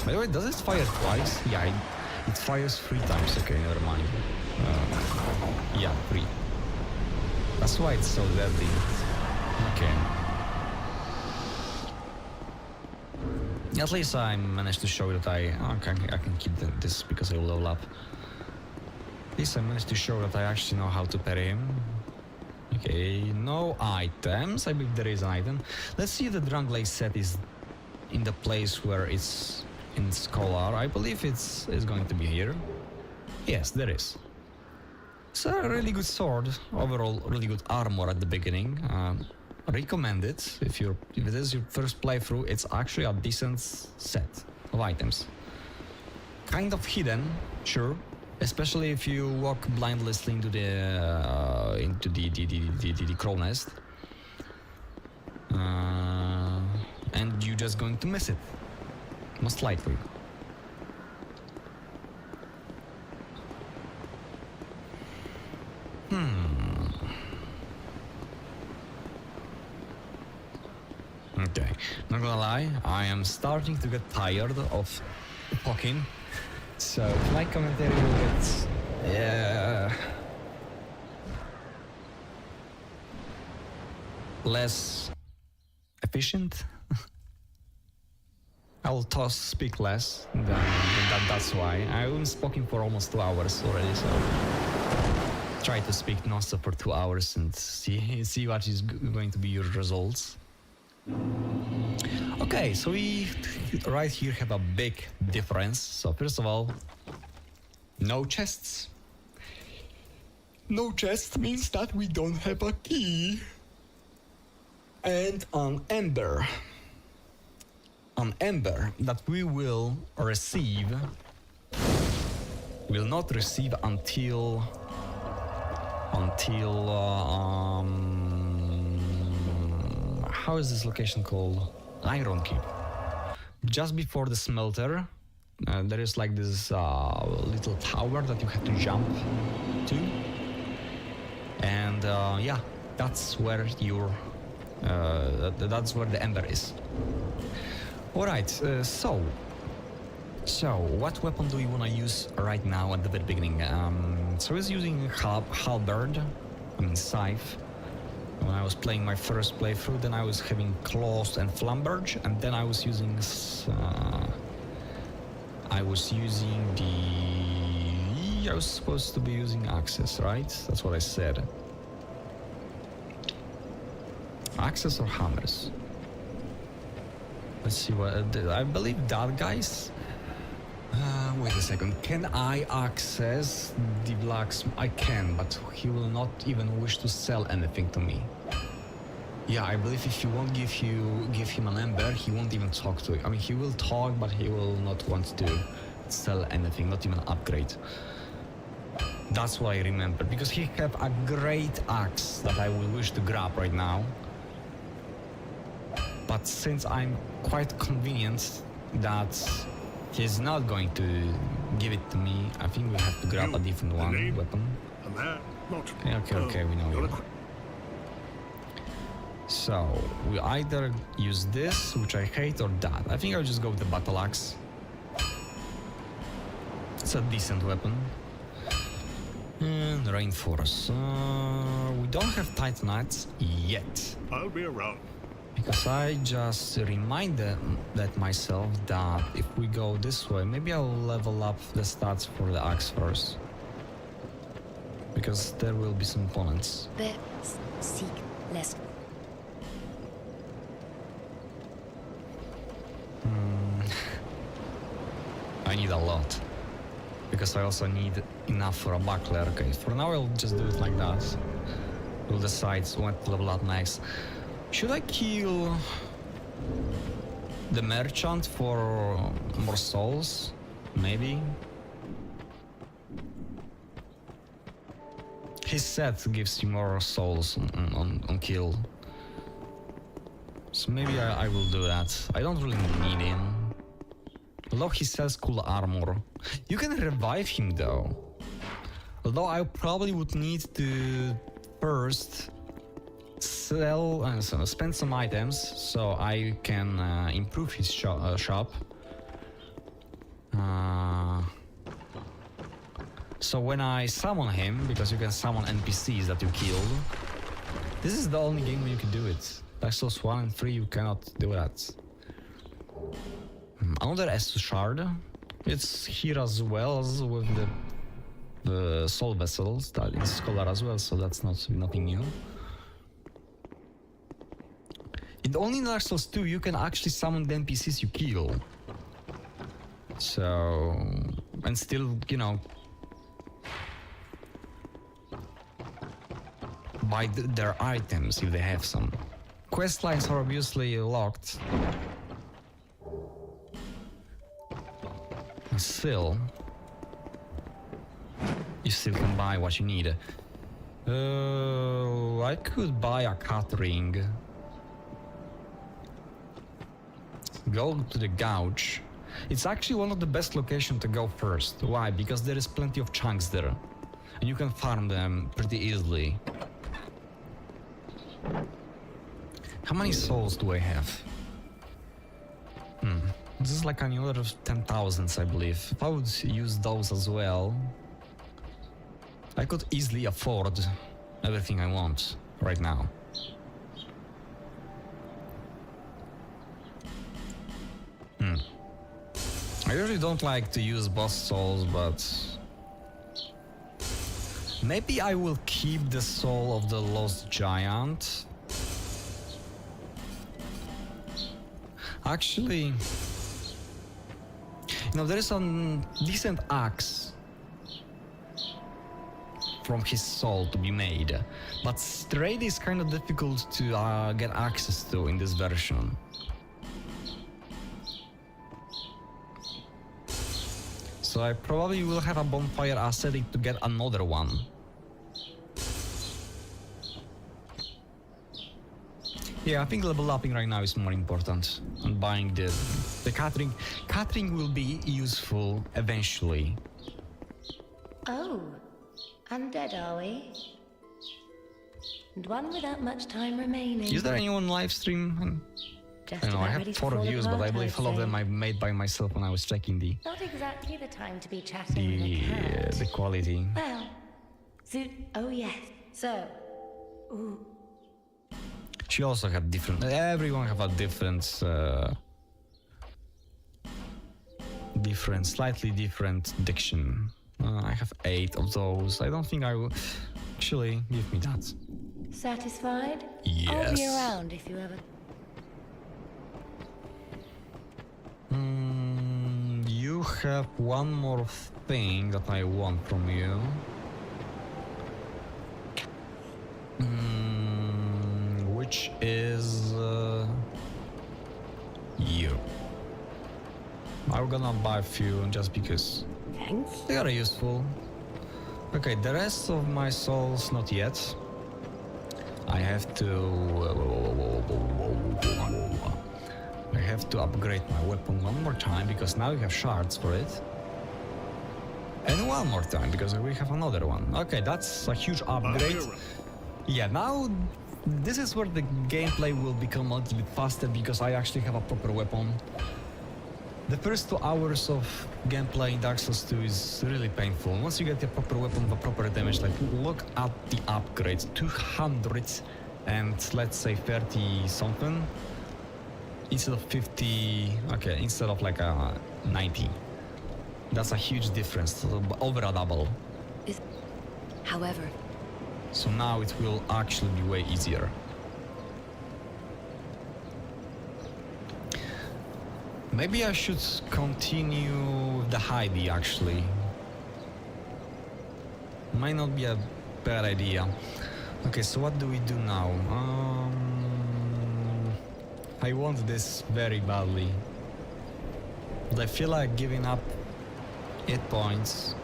By the way, does it fire twice? Yeah, it fires 3 times. Okay, never mind. Yeah, 3. That's why it's so deadly. Okay. At least I managed to show that I can keep this because I will level up. At least I managed to show that I actually know how to parry him. Okay, no items. I believe there is an item. Let's see if the Drangleic set is in the place where it's in Scholar. I believe it's going to be here. Yes, there is. It's a really good sword. Overall, really good armor at the beginning. Recommend it if it is your first playthrough. It's actually a decent set of items. Kind of hidden, sure, especially if you walk blindlessly into the crow nest, and you're just going to miss it, most likely. Okay, not gonna lie, I am starting to get tired of talking, so my commentary will get less efficient. I'll speak less, that's why. I've been speaking for almost 2 hours already, so try to speak non-stop for 2 hours and see what is going to be your results. Okay, so we right here have a big difference. So first of all, no chests. No chest means that we don't have a key. And an ember. An ember that we will receive will not receive until how is this location called? Iron Keep. Just before the smelter, there is like this little tower that you have to jump to, and yeah, that's where that's where the ember is. All right, so what weapon do we want to use right now at the very beginning? So I was using halberd, scythe. When I was playing my first playthrough, then I was having claws and flamberge, and then I was using I was supposed to be using axes, right? That's what I said. Axes or hammers? Let's see what I believe that guys. Wait a second. Can I access the blacksmith? I can, but he will not even wish to sell anything to me. Yeah, I believe if you won't give him an ember, he won't even talk to you. I mean, he will talk, but he will not want to sell anything, not even upgrade. That's what I remember, because he have a great axe that I will wish to grab right now. But since I'm quite convinced that he's not going to give it to me, I think we have to grab a different weapon. Okay, we know you. So, we either use this, which I hate, or that. I think I'll just go with the battle axe. It's a decent weapon. And Rainforest. We don't have Titanites yet. I'll be around. Because I just reminded myself that if we go this way, maybe I'll level up the stats for the axe first. Because there will be some opponents. Seek less. I need a lot. Because I also need enough for a buckler. Okay, for now I'll just do it like that. We'll decide what to level up next. Should I kill the merchant for more souls? Maybe? His set gives you more souls on kill. So maybe I will do that. I don't really need him. Although he sells cool armor. You can revive him though. Although I probably would need to first spend some items so I can improve his shop. So when I summon him, because you can summon NPCs that you killed, this is the only game where you can do it. Dark Souls 1 and 3 you cannot do that. Another Estus shard. It's here as well as with the soul vessels. That is Scholar as well, so that's nothing new. Only in Dark Souls 2 you can actually summon the NPCs you kill. So... and still, you know... buy their items if they have some. Quest lines are obviously locked. And still... you still can buy what you need. I could buy a cut ring. Go to the Gouge. It's actually one of the best locations to go first. Why? Because there is plenty of chunks there. And you can farm them pretty easily. How many souls do I have? This is like another 10,000, I believe. If I would use those as well, I could easily afford everything I want right now. I usually don't like to use boss souls, but maybe I will keep the soul of the Lost Giant. Actually, you know, there is some decent axe from his soul to be made, but straight is kind of difficult to get access to in this version. So I probably will have a bonfire ascetic to get another one. Yeah, I think level upping right now is more important than buying the catering. Catering will be useful eventually. Oh, undead are we? And one without much time remaining. Is there anyone live stream? Just I know I about ready have to 4 fall views, but I apart, believe I'd all of say. them I made by myself when I was checking Not exactly the time to be chatting with a cat. the quality. Well, oh yes. So, ooh, She also had different. Everyone have a different, slightly different diction. I have 8 of those. I don't think I will. Actually, give me that. satisfied? Yes. I'll be around if you ever. You have one more thing that I want from you. Which is you. I'm gonna buy a few just because Thanks. they are useful. Okay, the rest of my souls not yet. I have to upgrade my weapon one more time because now we have shards for it. And one more time because we have another one. Okay, that's a huge upgrade. Yeah, now this is where the gameplay will become a little bit faster because I actually have a proper weapon. The first 2 hours of gameplay in Dark Souls 2 is really painful. Once you get a proper weapon with proper damage, like look at the upgrades, 200 and let's say 30 something instead of 50. Okay, instead of like 90. That's a huge difference, over a double. However, So now it will actually be way easier. Maybe I should continue with the Heidi actually. Might not be a bad idea. Okay, so what do we do now? I want this very badly. But I feel like giving up 8 points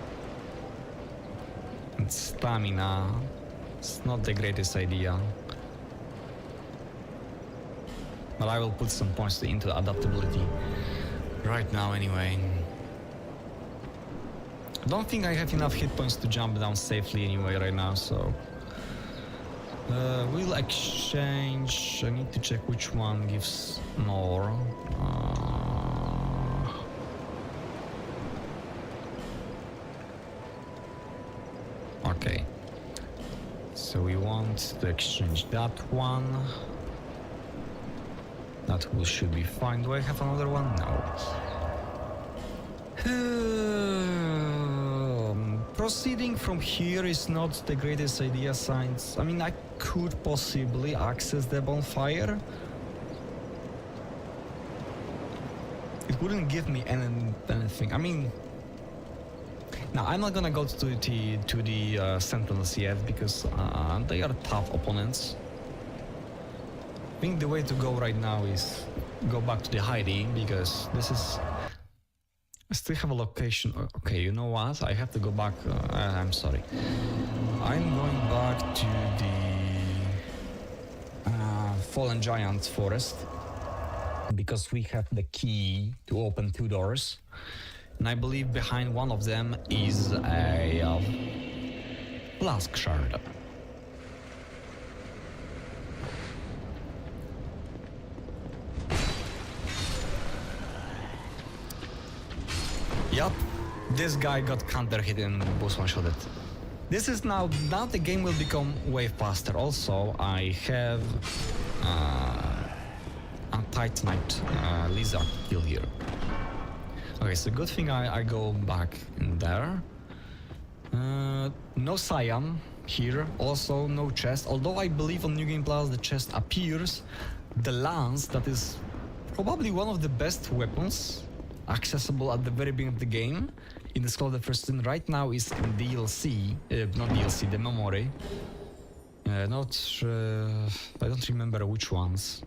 and stamina. It's not the greatest idea. But I will put some points into adaptability. Right now, anyway. I don't think I have enough hit points to jump down safely anyway right now, so... we'll exchange... I need to check which one gives more. Okay. So we want to exchange that one. That should be fine. Do I have another one? No. Proceeding from here is not the greatest idea, Science. I mean, I could possibly access the bonfire. It wouldn't give me anything. I mean, now I'm not gonna go to the Sentinels yet because they are tough opponents. I think the way to go right now is go back to the hiding because this is... I still have a location. Okay, you know what? I have to go back. I'm sorry. I'm going back to the Fallen Giant Forest because we have the key to open 2 doors. And I believe behind one of them is a flask shard. Yup, this guy got counter hit and was one-shotted. This is now the game will become way faster. Also, I have a Titanite lizard kill here. Okay, so good thing I go back in there. No cyan here, also no chest. Although I believe on New Game Plus the chest appears. The lance, that is probably one of the best weapons accessible at the very beginning of the game in the Skull of the First Sin right now is in DLC, not DLC, the memory. I don't remember which ones.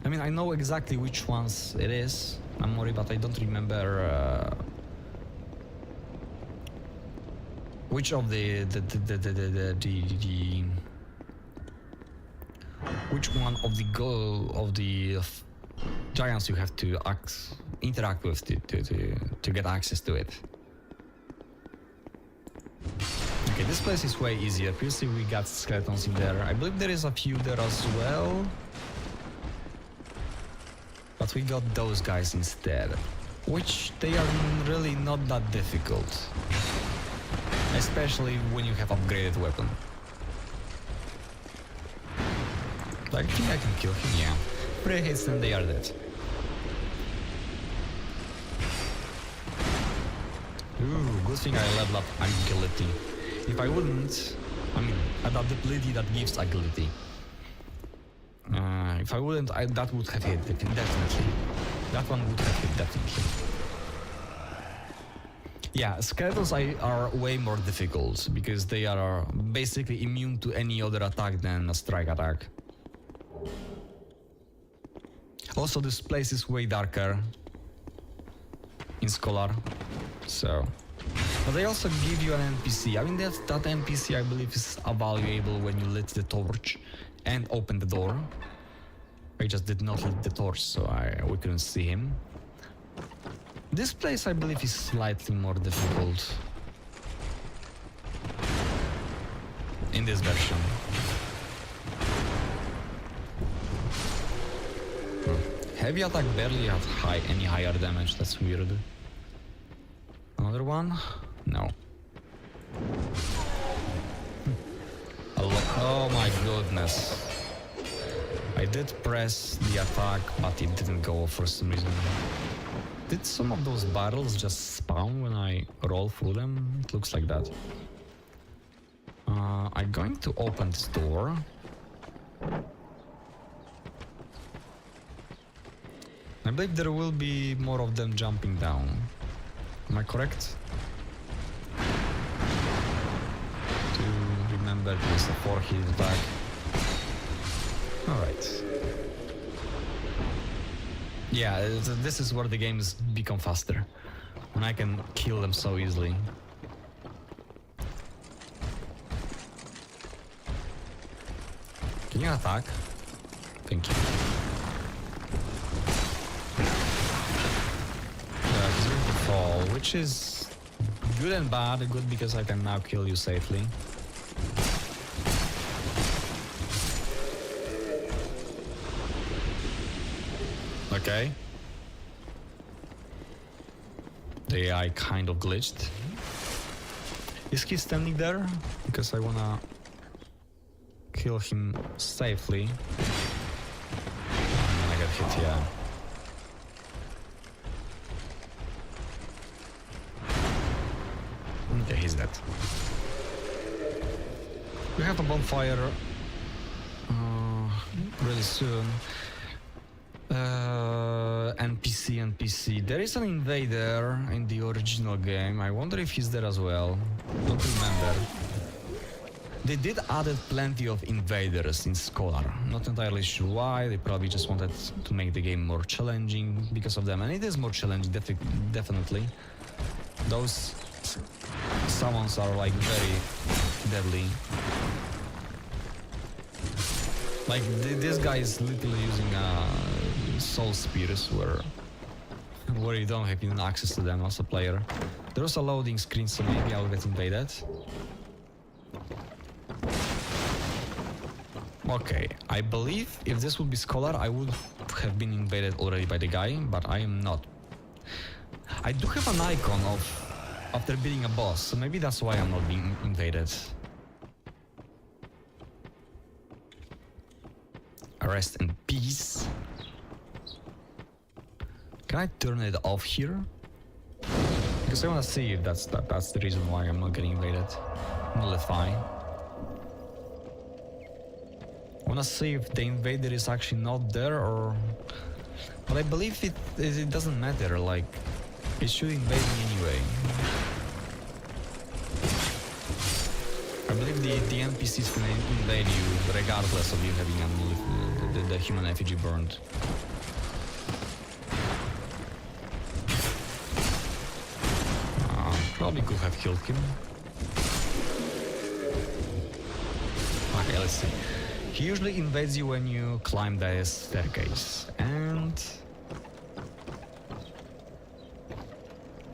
I mean, I know exactly which ones it is, memory, but I don't remember which of which one of the giants you have to interact with to get access to it. Okay, this place is way easier. Previously we got skeletons in there. I believe there is a few there as well. But we got those guys instead. Which they are really not that difficult. Especially when you have upgraded weapon. I think I can kill him, yeah. 3 hits and they are dead. Ooh, good thing I leveled up agility. If I wouldn't, I mean, adaptability that gives agility. If I wouldn't, that would have hit, definitely. That one would have hit, definitely. Yeah, skeletons are way more difficult because they are basically immune to any other attack than a strike attack. Also, this place is way darker in Scholar, so... But they also give you an NPC. I mean, that NPC, I believe, is valuable when you lit the torch and open the door. I just did not lit the torch, so we couldn't see him. This place, I believe, is slightly more difficult in this version. Heavy attack barely had any higher damage, that's weird. Another one? No. Oh my goodness. I did press the attack, but it didn't go for some reason. Did some of those barrels just spawn when I roll through them? It looks like that. I'm going to open this door. I believe there will be more of them jumping down. Am I correct? To remember there's a 4-hit attack. Alright. Yeah, this is where the games become faster. When I can kill them so easily. Can you attack? Thank you. fall, which is good and bad. Good because I can now kill you safely. Okay. The AI kind of glitched. Is he standing there? Because I wanna kill him safely. I got hit, yeah. Okay, he's dead. We have a bonfire really soon. NPC. There is an invader in the original game. I wonder if he's there as well. Don't remember. They did added plenty of invaders in Scholar. Not entirely sure why. They probably just wanted to make the game more challenging because of them. And it is more challenging, definitely. Those summons are like very deadly. Like this guy is literally using soul spears where you don't have even access to them as a player. There's a loading screen, so maybe I'll get invaded. Okay, I believe if this would be Scholar, I would have been invaded already by the guy, but I am not. I do have an icon of after beating a boss, so maybe that's why I'm not being invaded. Rest in peace. Can I turn it off here? Because I want to see if that's the reason why I'm not getting invaded. Nullify. I want to see if the invader is actually not there or... But I believe it doesn't matter, like... It should invade me anyway. I believe the NPCs can invade you regardless of you having the human effigy burned. Probably could have killed him. Okay, let's see. He usually invades you when you climb the staircase. And...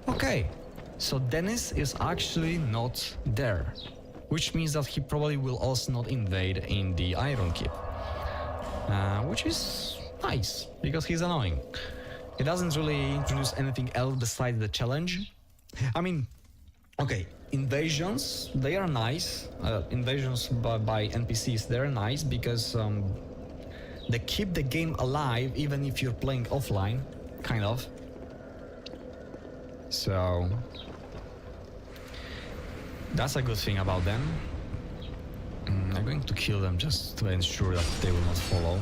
Okay, so Dennis is actually not there. Which means that he probably will also not invade in the Iron Keep. Which is nice, because he's annoying. It doesn't really introduce anything else besides the challenge. I mean, okay, invasions, they are nice. Invasions by NPCs, they're nice because they keep the game alive even if you're playing offline, kind of. So... that's a good thing about them. I'm going to kill them just to ensure that they will not follow.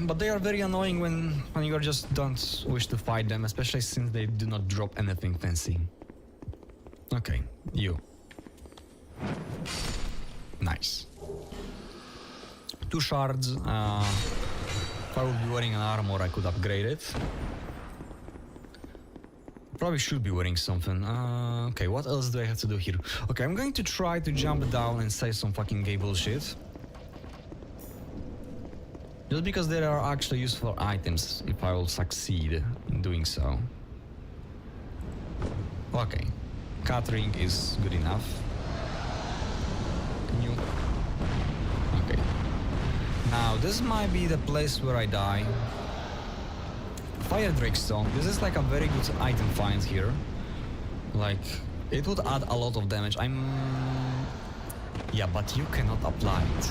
But they are very annoying when you just don't wish to fight them, especially since they do not drop anything fancy. Okay, you. Nice. 2 shards. If I would be wearing an armor, I could upgrade it. Probably should be wearing something. Okay, what else do I have to do here? Okay, I'm going to try to jump down and say some fucking gay bullshit. Just because there are actually useful items if I will succeed in doing so. Okay, catering is good enough. Can you... Okay. Now, this might be the place where I die. Fire Drake Stone. This is like a very good item find here. Like, it would add a lot of damage. Yeah, but you cannot apply it.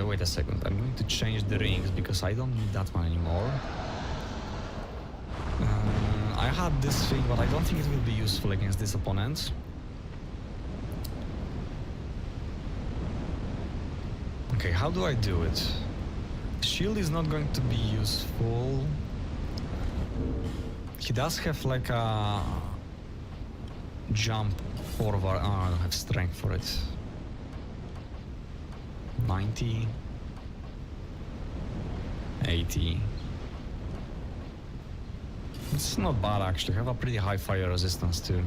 Wait a second. I'm going to change the rings because I don't need that one anymore. I had this thing, but I don't think it will be useful against this opponent. Okay, how do I do it? Shield is not going to be useful. He does have like a jump forward. Oh, I don't have strength for it. 90, 80. It's not bad actually. I have a pretty high fire resistance too.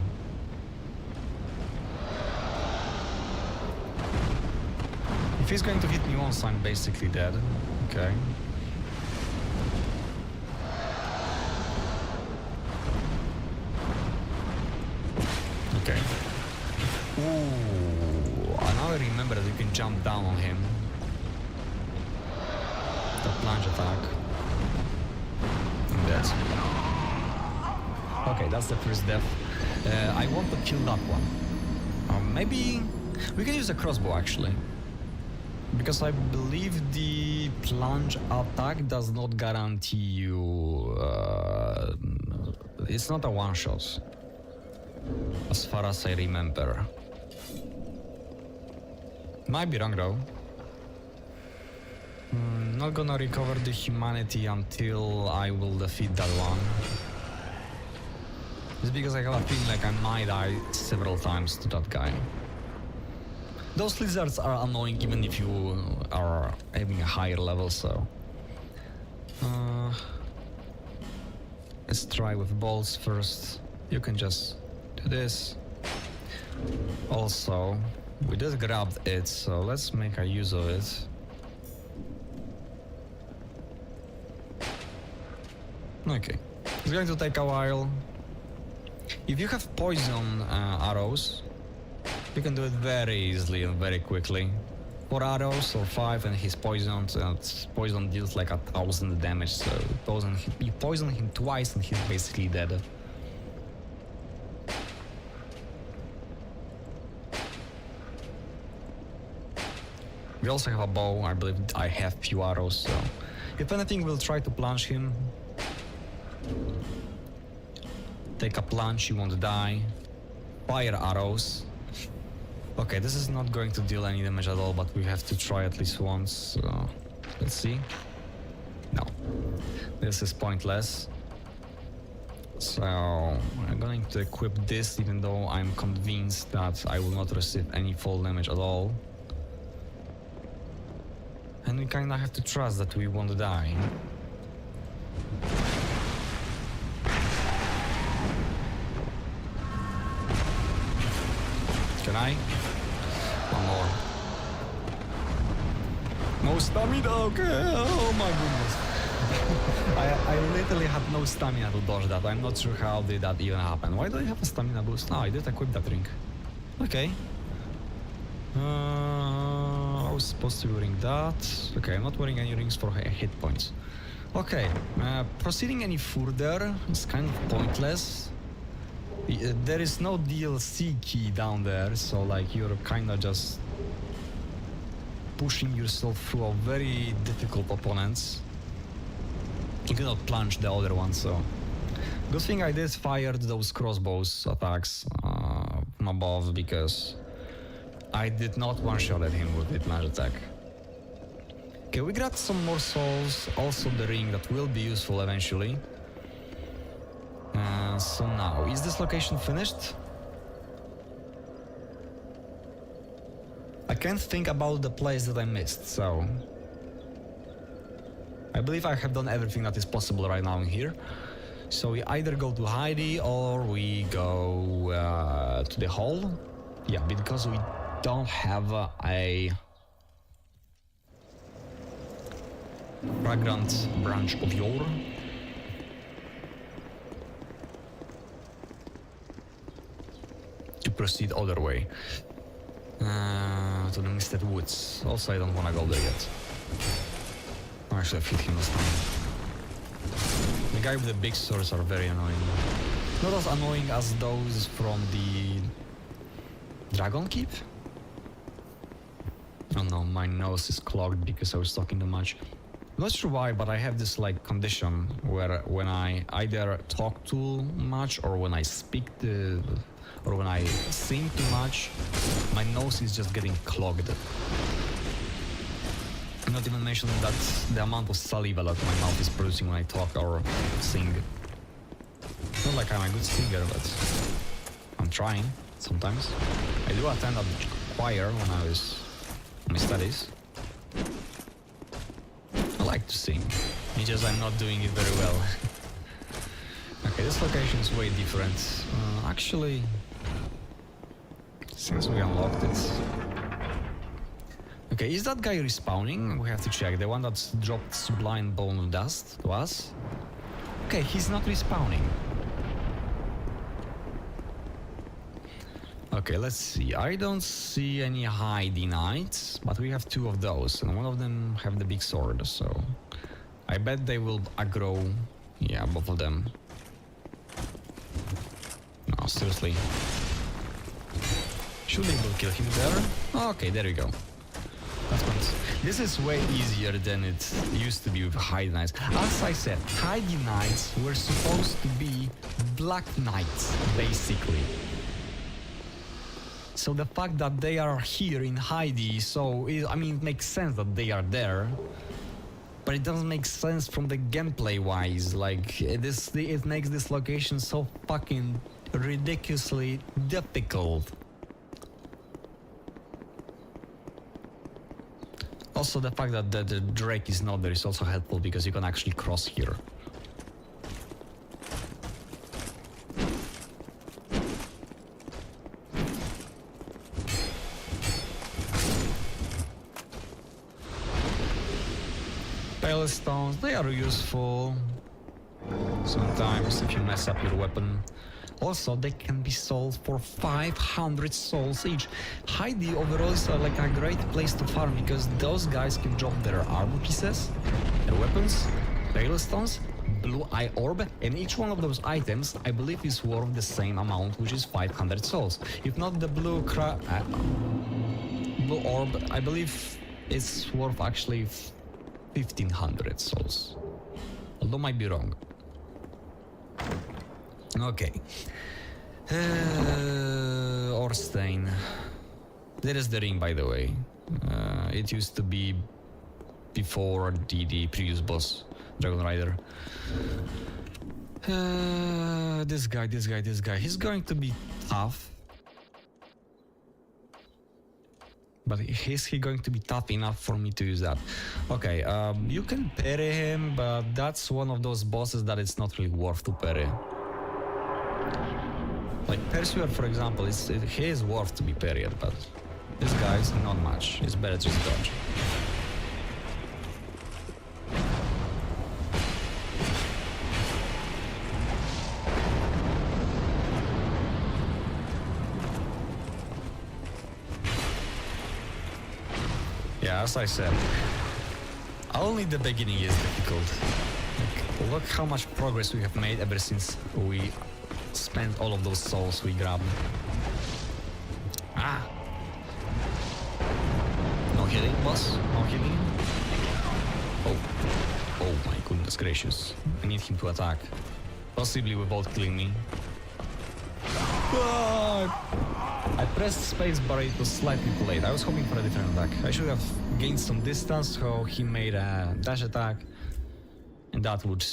If he's going to hit me once, I'm basically dead. Okay. Okay. Ooh, now I remember that you can jump down on him. The plunge attack. And that's... Okay, that's the first death. I want to kill that one. Maybe we can use a crossbow actually. Because I believe the plunge attack does not guarantee you... it's not a one-shot. As far as I remember. Might be wrong though. Not gonna recover the humanity until I will defeat that one. It's because I have a feeling like I might die several times to that guy. Those lizards are annoying even if you are having a higher level, so... let's try with bolts first. You can just do this. Also, we just grabbed it, so let's make a use of it. Okay, it's going to take a while. If you have poison arrows, you can do it very easily and very quickly. 4 arrows or 5 and he's poisoned, and poison deals like 1,000 damage, so you poison him twice and he's basically dead. We also have a bow. I believe I have few arrows, so if anything we'll try to plunge him. Take a plunge, you won't die. Fire arrows. Okay, this is not going to deal any damage at all, but we have to try at least once. So let's see. No, this is pointless. So I'm going to equip this, even though I'm convinced that I will not receive any fall damage at all. And we kinda have to trust that we won't die. Can I? One more. No stamina, okay. Oh my goodness. I literally had no stamina to dodge that. I'm not sure how did that even happen. Why do I have a stamina boost? Oh, I did equip that ring. Okay. I was supposed to be wearing that. Okay, I'm not wearing any rings for hit points. Okay, proceeding any further is kind of pointless. There is no DLC key down there, so like you're kinda just pushing yourself through a very difficult opponents. You cannot plunge the other one, so... Good thing I did fired those crossbows attacks from above, because I did not one-shot at him with the plunge attack. Okay, we got some more souls, also the ring that will be useful eventually. So now, is this location finished? I can't think about the place that I missed, so... I believe I have done everything that is possible right now in here. So we either go to Heidi or we go to the hall. Yeah, because we don't have a fragrant branch of yore. To proceed other way. To the Misted Woods. Also, I don't want to go there yet. Actually, I feel him this time. The guy with the big swords are very annoying. Not as annoying as those from the Dragon Keep? Oh no, my nose is clogged because I was talking too much. Not sure why, but I have this like condition where when I either talk too much or when I speak or when I sing too much, my nose is just getting clogged. Not even mentioning that the amount of saliva that my mouth is producing when I talk or sing. Not like I'm a good singer, but I'm trying sometimes. I do attend a choir when I was in my studies. I like to sing, it's just I'm not doing it very well. Okay, this location is way different. Actually, since we unlocked it, Okay, is that guy respawning? We have to check. The one that dropped Sublime Bone Dust to us? Okay, he's not respawning. Okay, let's see. I don't see any Heidi Knights, but we have two of those, and one of them have the big sword, so... I bet they will aggro... Yeah, both of them. No, seriously. Should be able to kill him there. Okay, there we go. That's what. This is way easier than it used to be with Heidi Knights. As I said, Heidi Knights were supposed to be Black Knights, basically. So the fact that they are here in Heidi, I mean, it makes sense that they are there. But it doesn't make sense from the gameplay wise. Like, it makes this location so fucking ridiculously difficult. Also, the fact that the Drake is not there is also helpful because you can actually cross here. Pale stones, they are useful sometimes if you mess up your weapon. Also, they can be sold for 500 souls each. Heidi overall is like a great place to farm because those guys can drop their armor pieces, their weapons, pale stones, blue eye orb, and each one of those items I believe is worth the same amount, which is 500 souls. If not the blue orb, I believe it's worth actually 1500 souls. Although might be wrong. Okay. Orstein. There is the ring, by the way. It used to be before the previous boss, Dragon Rider. This guy. He's going to be tough. But is he going to be tough enough for me to use that? Okay, you can parry him, but that's one of those bosses that it's not really worth to parry. Like Pursuer, for example, he is worth to be parried, but this guy is not much. It's better just dodge. Yeah, as I said, only the beginning is difficult. Like, look how much progress we have made ever since we spent all of those souls we grabbed. Ah! No healing, boss? No healing? Oh my goodness gracious. I need him to attack. Possibly without killing me. I pressed space, but it was slightly too late. I was hoping for a different attack. I should have gained some distance, so he made a dash attack. And that would...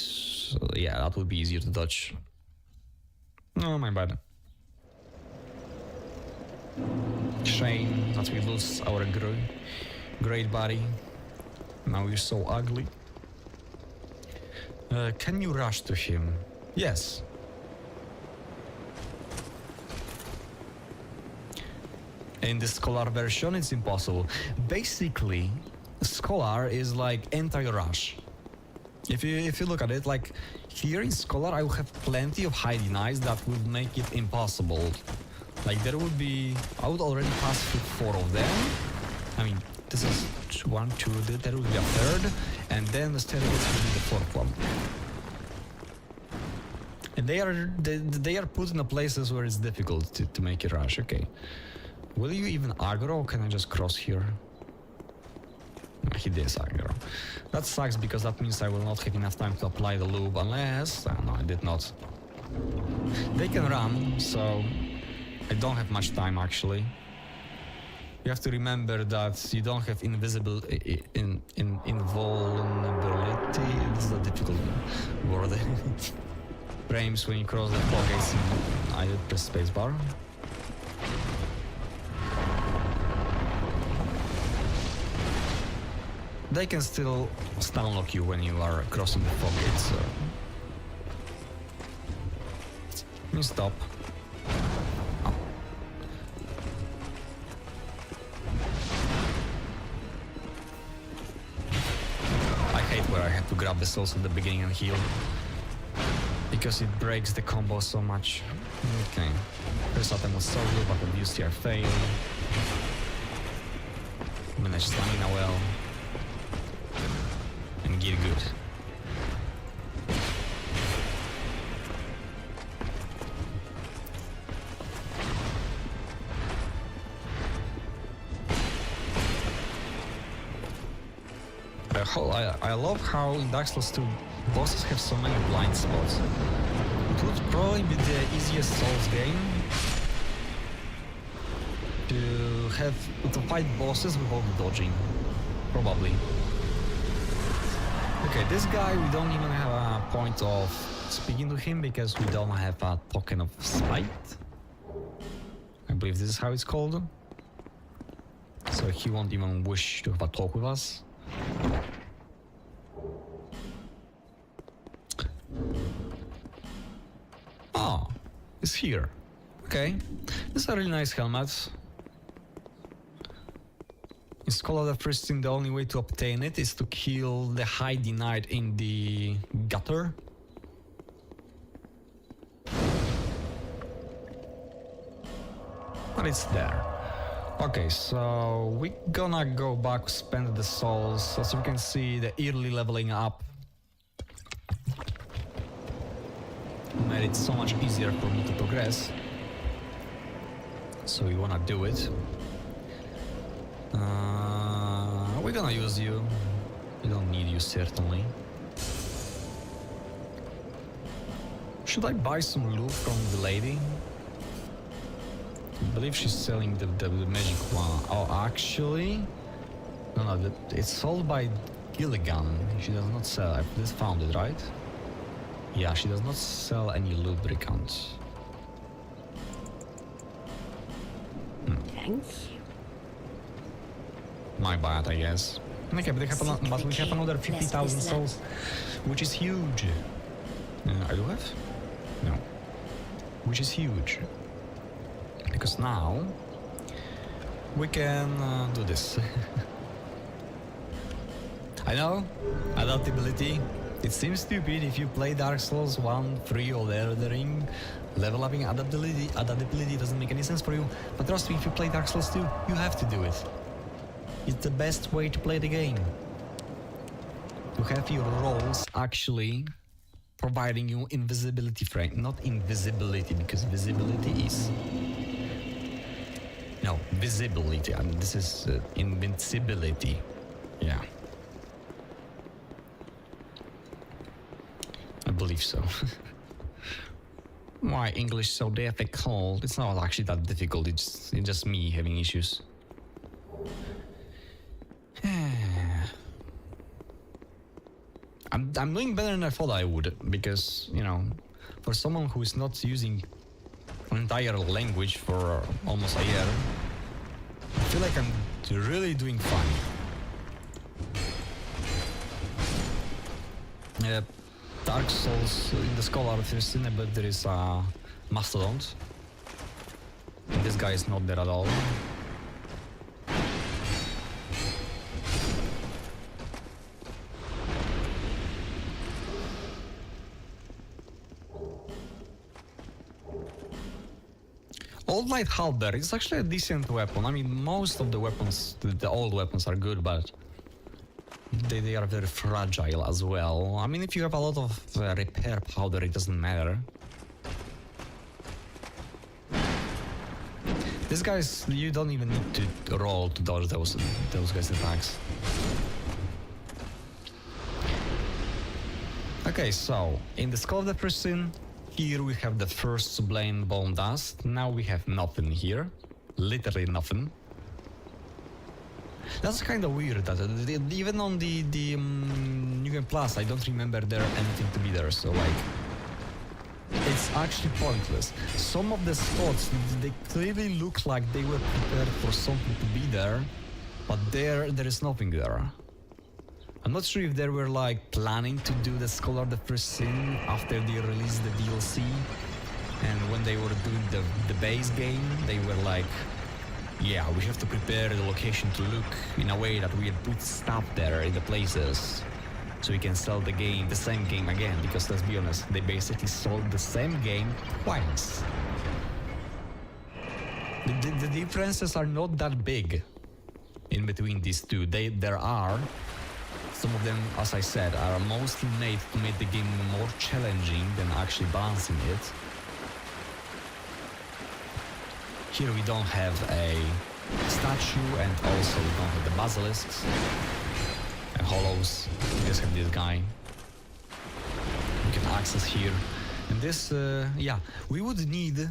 yeah, that would be easier to dodge. Oh, my bad. Shame that we lose our great body. Now you're so ugly. Can you rush to him? Yes. In the Scholar version, it's impossible. Basically, Scholar is like anti-rush. If you look at it, like here in Scholar, I will have plenty of Heidi Knights that would make it impossible. Like there would be, I would already pass through 4 of them. I mean, this is 1, 2, there would be a third, and then the staircase would be the 4th one. And they are put in the places where it's difficult to make a rush. Okay. Will you even aggro, or can I just cross here? He did aggro. That sucks because that means I will not have enough time to apply the loop unless... no, I did not. They can run, so I don't have much time actually. You have to remember that you don't have invulnerability. This is a difficult word. Frames when you cross the pockets. I did press spacebar. They can still stun lock you when you are crossing the fog gates, so... You stop. Oh. grab the souls at the beginning and heal. Because it breaks the combo so much. Okay. First attempt was so good, but obviously I failed. Managed stamina well. And gear good. I love how in Dark Souls 2 bosses have so many blind spots. It would probably be the easiest Souls game to fight bosses without dodging. Probably. Okay, this guy we don't even have a point of speaking to him because we don't have a token of spite. I believe this is how it's called. So he won't even wish to have a talk with us. Oh, it's here. Okay, this is a really nice helmet. In Skull of the Pristine, the only way to obtain it is to kill the High Knight in the gutter. But it's there. Okay, so we're gonna go back, spend the souls. As you can see, the early leveling up made it so much easier for me to progress. So we wanna do it. We're gonna use you. We don't need you, certainly. Should I buy some loot from the lady? I believe she's selling the magic one. Oh, actually... No, it's sold by Gilligan. She does not sell... I just found it, right? Yeah, she does not sell any lubricants. Thank you. My bad, I guess. Okay, but we have another 50,000 souls, which is huge. I do have? No. Which is huge. Because now we can do this. I know, adaptability. It seems stupid if you play Dark Souls 1, 3 or the Elden Ring. Level upping adaptability doesn't make any sense for you. But trust me, if you play Dark Souls 2, you have to do it. It's the best way to play the game. To have your rolls actually providing you invisibility frame, not invisibility, because visibility is... No, visibility, and this is invincibility. Yeah. I believe so. Why English so difficult? It's not actually that difficult, it's just me having issues. I'm doing better than I thought I would, because, you know, for someone who is not using an entire language for almost a year, I feel like I'm really doing fine. Dark Souls, in the Scholar of Pristine, but there is a Mastodont. And this guy is not there at all. Old Light Halberd is actually a decent weapon. I mean, most of the weapons, the old weapons are good, but they are very fragile as well. I mean, if you have a lot of repair powder, it doesn't matter. These guys, you don't even need to roll to dodge those guys' attacks. Okay, so in the Skull of the Pristine, here we have the first Sublime Bone Dust. Now we have nothing here. Literally nothing. That's kind of weird that even on the New Game Plus, I don't remember there anything to be there, so like... It's actually pointless. Some of the spots, they clearly look like they were prepared for something to be there, but there is nothing there. I'm not sure if they were like planning to do the Scholar of the Pristine after they released the DLC, and when they were doing the base game, they were like, yeah, we have to prepare the location to look in a way that we had put stuff there in the places so we can sell the same game again, because let's be honest, they basically sold the same game twice. The differences are not that big in between these two. There are some of them, as I said, are mostly made to make the game more challenging than actually balancing it. Here we don't have a statue, and also we don't have the basilisks and hollows. We just have this guy we can access here. And this, yeah, we would need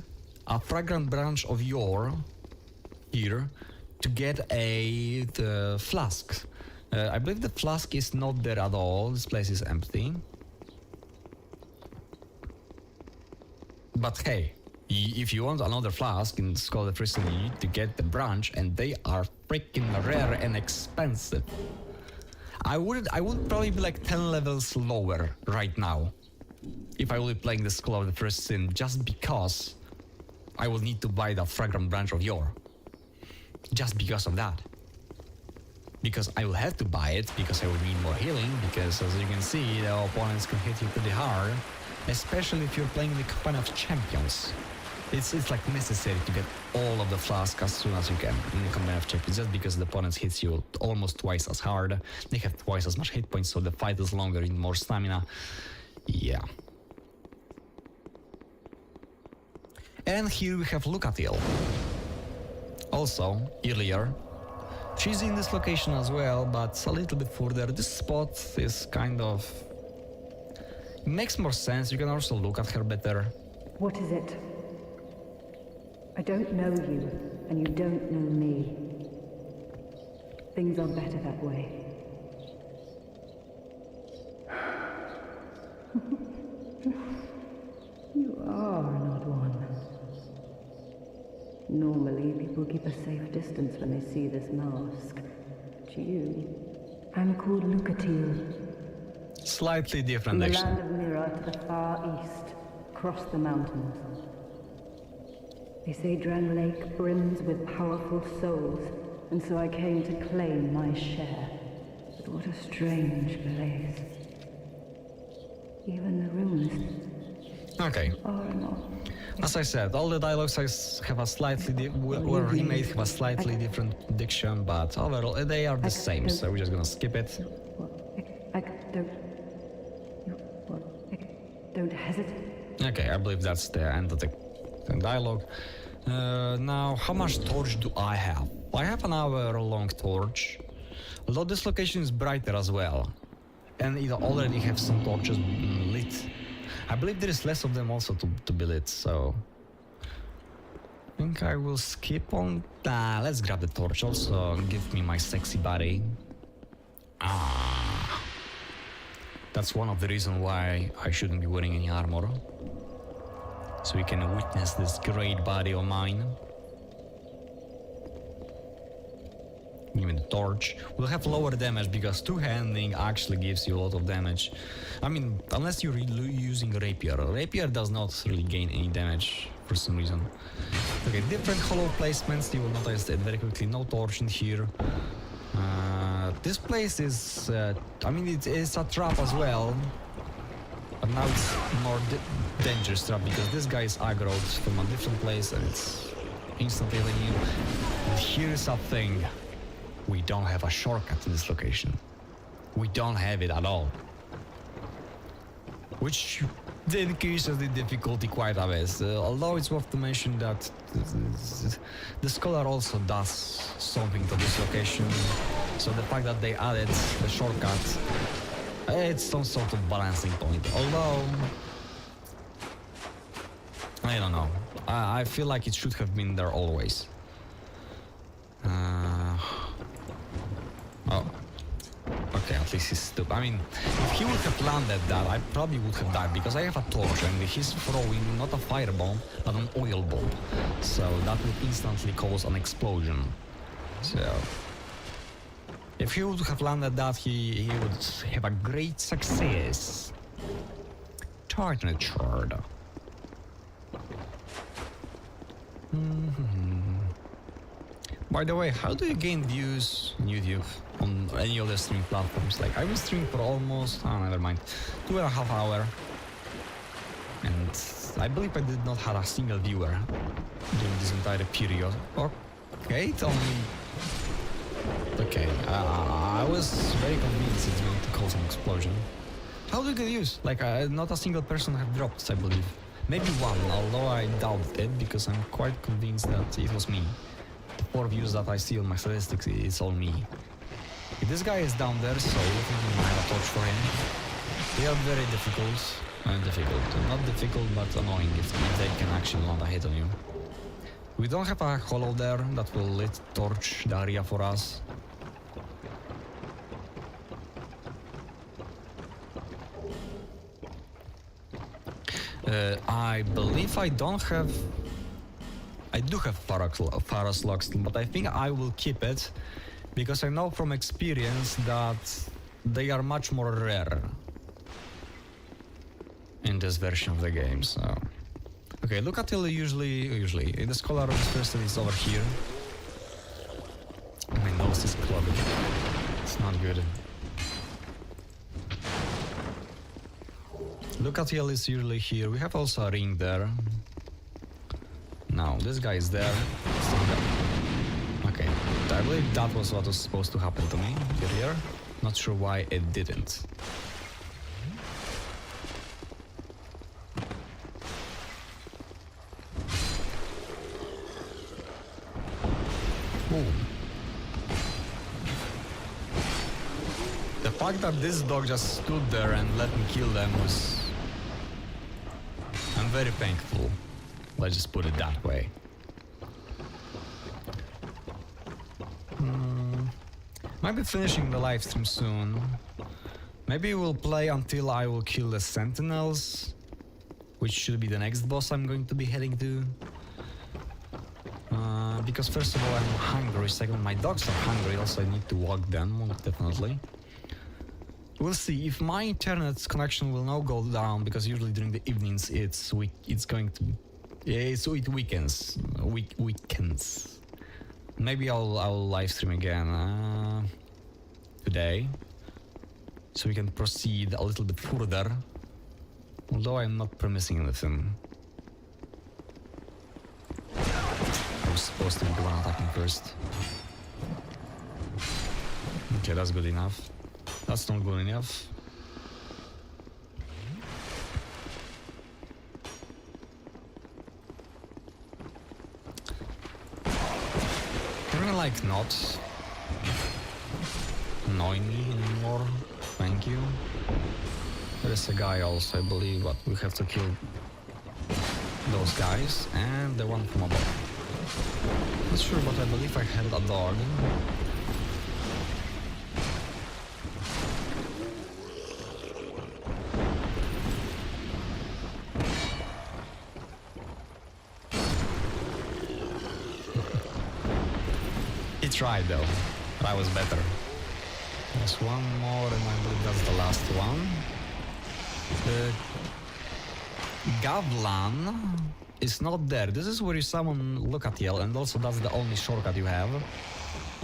a fragrant branch of yore here to get the flask. I believe the flask is not there at all. This place is empty. But hey, if you want another flask in Skull of the First, you need to get the branch, and they are freaking rare and expensive. I would probably be like 10 levels lower right now if I would be playing the Skull of the First Sin, just because I will need to buy that fragrant branch of yore. Just because of that. Because I will have to buy it, because I will need more healing, because as you can see, the opponents can hit you pretty hard, especially if you're playing the Company of Champions. It's like necessary to get all of the flasks as soon as you can in the Company of Champions, just because the opponents hits you almost twice as hard, they have twice as much hit points, so the fight is longer and more stamina. Yeah. And here we have Lucatiel. Also, earlier, she's in this location as well, but a little bit further. This spot is kind of... makes more sense. You can also look at her better. What is it? I don't know you, and you don't know me. Things are better that way. You are an odd one. Normally, people keep a safe distance when they see this mask. But you... I'm called Lucatiel. Slightly different, From the actually. land of Mira to the far east, across the mountains. They say Drang Lake brims with powerful souls, and so I came to claim my share. But what a strange place. Even the ruins Okay. are not. As I said, all the dialogues have a slightly were remade, have a slightly different diction, but overall they are the same, so we're just gonna skip it. I don't. You, what? Don't hesitate. Okay, I believe that's the end of the dialogue. Now, how much torch do I have? I have an hour-long torch, although this location is brighter as well, and it already have some torches lit. I believe there is less of them also to be lit, so... I think I will skip on... let's grab the torch, also give me my sexy body. That's one of the reasons why I shouldn't be wearing any armor. So we can witness this great body of mine. Give me the torch. We'll have lower damage because two-handing actually gives you a lot of damage. I mean, unless you're using rapier. Rapier does not really gain any damage for some reason. Okay, different hollow placements. You will notice that very quickly. No torch in here. This place is... I mean, it's a trap as well. But now it's more dangerous trap because this guy is aggroed from a different place and it's instantly hitting you. And here's a thing. We don't have a shortcut to this location. We don't have it at all. Which increases the difficulty quite a bit. Although it's worth to mention that the scholar also does something to this location. So the fact that they added the shortcut, it's some sort of balancing point. Although, I don't know. I feel like it should have been there always. Oh. Okay, at least he's stupid. I mean, if he would have landed that, I probably would have died because I have a torch and he's throwing not a firebomb, but an oil bomb. So that would instantly cause an explosion. So... if he would have landed that, he would have a great success. Titan shard. By the way, how do you gain views on YouTube? on any other streaming platforms. Like I was streaming for almost, never mind, 2.5 hours, and I believe I did not have a single viewer during this entire period. Okay, it's only. Okay, I was very convinced it's going to cause an explosion. How do you get used? Like, not a single person have dropped, I believe. Maybe one, although I doubt it, because I'm quite convinced that it was me. The 4 views that I see on my statistics, it's all me. If this guy is down there, so you think you might have a torch for him. They are very difficult. Not difficult, but annoying if they can actually land a hit on you. We don't have a hollow there that will lit torch the area for us. I believe I don't have... I do have Pharos locks, but I think I will keep it because I know from experience that they are much more rare in this version of the game, so... Okay, Lucatiel usually the Scholar of this person is over here. My nose is clogged. It's not good. Lucatiel is usually here. We have also a ring there. Now, this guy is there. Okay, I believe that was what was supposed to happen to me here. Not sure why it didn't. The fact that this dog just stood there and let me kill them was... I'm very thankful. Let's just put it that way. Might be finishing the live stream soon. Maybe we'll play until I will kill the Sentinels, which should be the next boss I'm going to be heading to. Because first of all I'm hungry, second my dogs are hungry, also I need to walk them, definitely. We'll see if my internet connection will now go down, because usually during the evenings it's going to... Yeah, so it weekends. Weekends. Maybe I'll live stream again today, so we can proceed a little bit further, although I'm not promising anything. I was supposed to be the one attacking first. Okay, that's good enough. That's not good enough. Can we like not annoy me anymore? Thank you. There is a guy also, I believe, but we have to kill those guys and the one from above. Not sure, but I believe I had a dog. He tried though, but I was better. There's one more and I believe that's the last one. Gavlan is not there. This is where you summon Lucatiel, and also that's the only shortcut you have.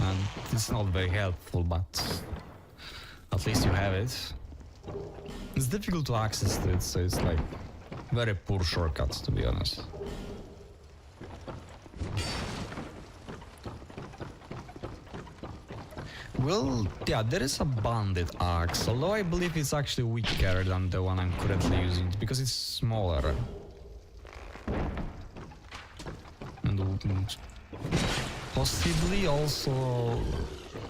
And it's not very helpful, but at least you have it. It's difficult to access it, so it's like very poor shortcuts, to be honest. Well, yeah, there is a bandit axe, although I believe it's actually weaker than the one I'm currently using, because it's smaller. And possibly also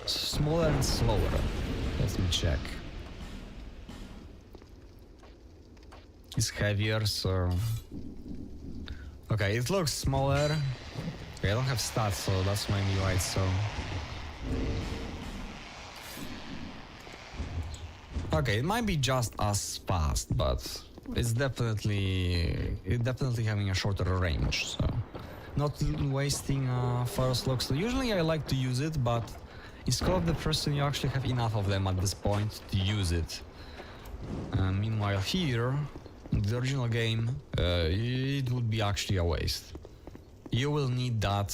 smaller and slower. Let me check. It's heavier, so... Okay, it looks smaller. Okay, I don't have stats, so that's maybe why it's so... Okay, it might be just as fast, but it's definitely having a shorter range, so not wasting Pharos locks. Usually I like to use it, but it's called the person you actually have enough of them at this point to use it. Meanwhile here, in the original game, it would be actually a waste. You will need that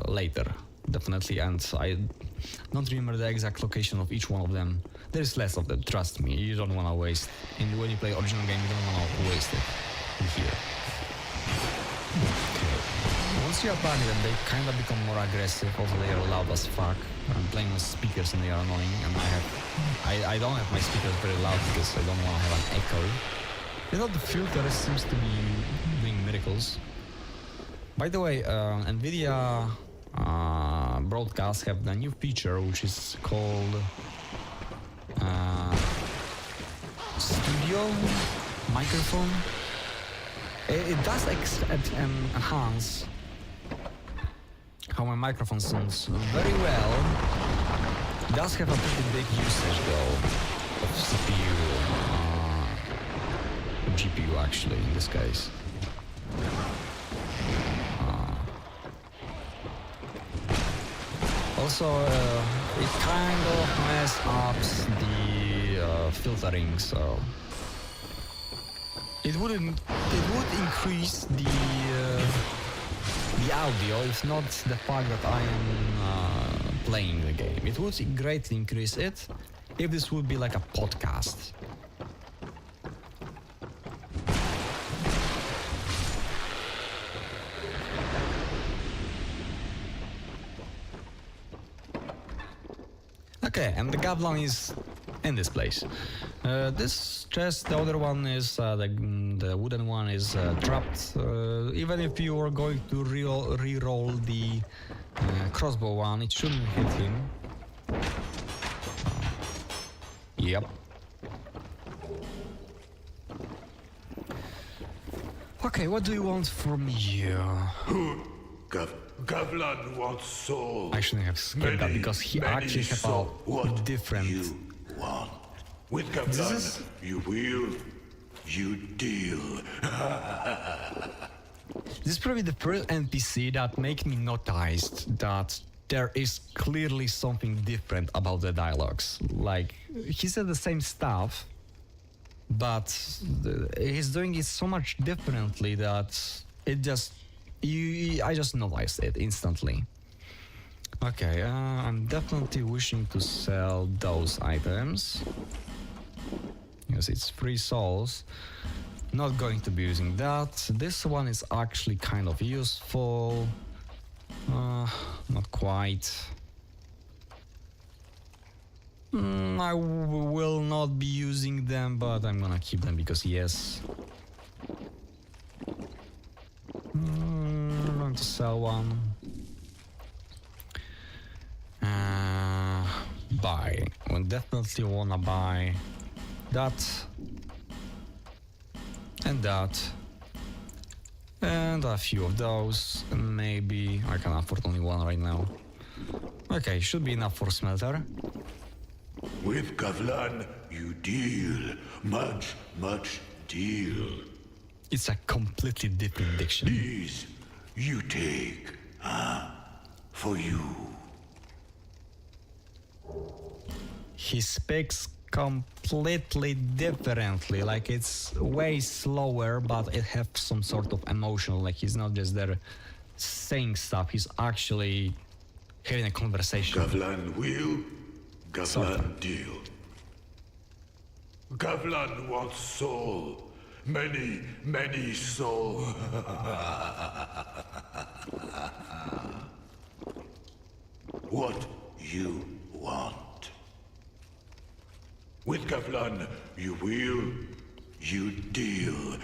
later, definitely, and I don't remember the exact location of each one of them. There's less of them, trust me. You don't wanna waste. And when you play original game, you don't wanna waste it in here. Okay. Once you apply them, they kind of become more aggressive. Also, they are loud as fuck. I'm playing with speakers and they are annoying. And I don't have my speakers very loud because I don't want to have an echo. You know, the filter seems to be doing miracles. By the way, NVIDIA broadcasts have the new feature which is called Studio Microphone. It does enhance how my microphone sounds very well. It does have a pretty big usage though of CPU, GPU actually in this case. Also, it kind of messes up the filtering, so it would increase the audio, if not the fact that I am playing the game. It would greatly increase it if this would be like a podcast. Okay, and the goblin is in this place. This chest, the other one is the wooden one is trapped. Even if you are going to re-roll the crossbow one, it shouldn't hit him. Yep. Okay, what do you want from me? Gavlan wants soul. I shouldn't have skipped that because he actually has a different. You want. With Gavlan, you will, you deal. This is probably the first NPC that make me notice that there is clearly something different about the dialogues. Like, he said the same stuff, but he's doing it so much differently that it just... I just noticed it instantly. Okay, I'm definitely wishing to sell those items. Because it's 3 souls. Not going to be using that. This one is actually kind of useful. Not quite. I will not be using them, but I'm gonna keep them because yes. I'm going to sell one. Buy. We definitely wanna buy that and that and a few of those. Maybe I can afford only one right now. Okay, should be enough for smelter. With Gavlan, you deal. Much deal. It's a completely different diction. These you take, for you. He speaks completely differently, like it's way slower, but it has some sort of emotional, like he's not just there saying stuff, he's actually having a conversation. Gavlan will, Gavlan deal. Gavlan wants soul. Many soul. What you want. With Gavlan, you will, you deal.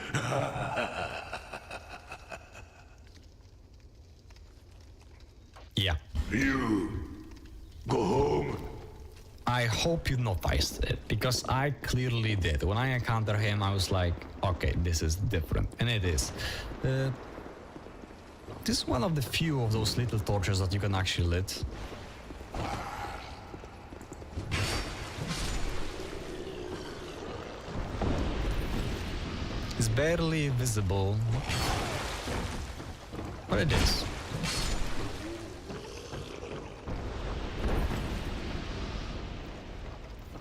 Yeah. You go home. I hope you noticed it, because I clearly did. When I encountered him, I was like, okay, this is different. And it is. This is one of the few of those little torches that you can actually lit. It's barely visible, but it is.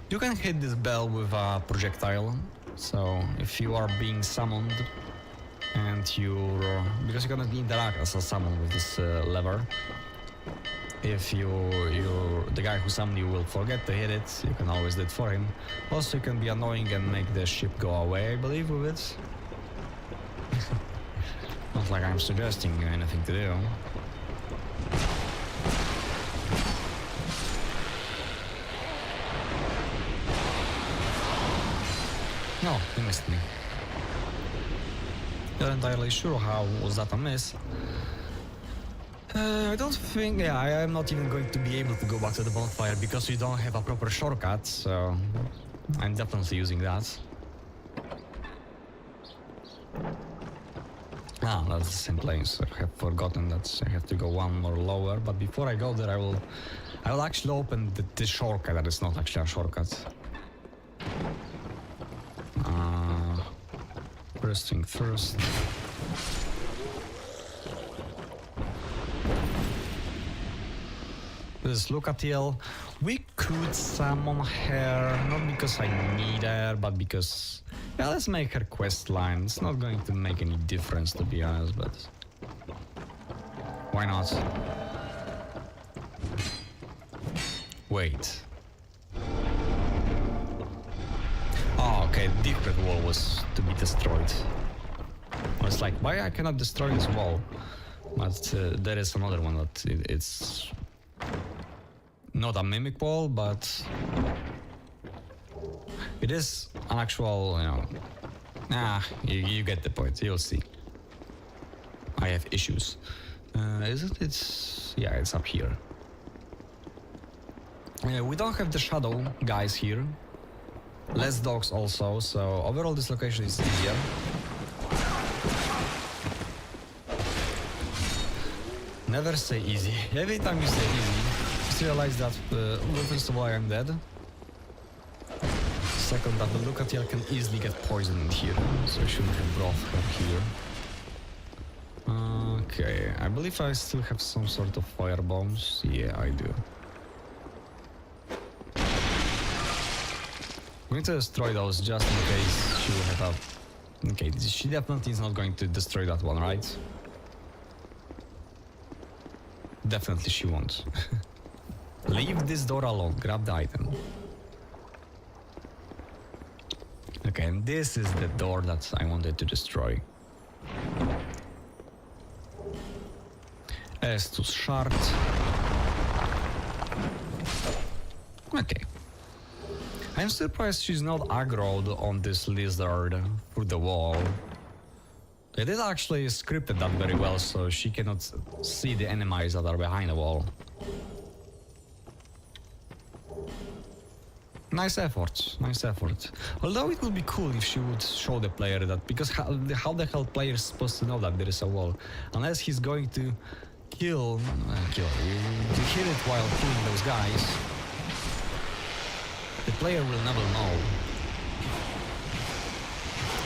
You can hit this bell with a projectile, so if you are being summoned and you're... because you're gonna interact as a summon with this lever. if the guy who summoned you will forget to hit it, you can always do it for him. Also, you can be annoying and make the ship go away, I believe, with it. Not like I'm suggesting anything to do. No, he missed me. Not entirely sure how was that a miss. I don't think, yeah, I am not even going to be able to go back to the bonfire because we don't have a proper shortcut, so I'm definitely using that. Ah, that's the same place. I have forgotten that I have to go one more lower, but before I go there I will actually open the shortcut that is not actually a shortcut. First thing first. This is Lucatiel. We could summon her, not because I need her, but because... Yeah, let's make her quest line. It's not going to make any difference, to be honest, but... Why not? Wait. Oh, okay, the secret wall was to be destroyed. I was like, why I cannot destroy this wall? But there is another one that it's... Not a mimic wall, but... It is an actual, you know... you get the point, you'll see. I have issues. Isn't it? Yeah, it's up here. We don't have the shadow guys here. Less dogs also, so overall this location is easier. Never say easy. Every time you say easy, just realize that first of all I am dead. Second, that the Lucatiel can easily get poisoned in here, so I shouldn't have brought her here. Okay, I believe I still have some sort of fire bombs. Yeah, I do. I'm going to destroy those just in case she will have a... Okay, she definitely is not going to destroy that one, right? Definitely she won't. Leave this door alone, grab the item. Okay, and this is the door that I wanted to destroy. Estus shard. Okay. I'm surprised she's not aggroed on this lizard through the wall. It is actually scripted that very well, so she cannot see the enemies that are behind the wall. Nice effort, nice effort. Although it would be cool if she would show the player that, because how the hell player is supposed to know that there is a wall? Unless he's going to to hit it while killing those guys. The player will never know.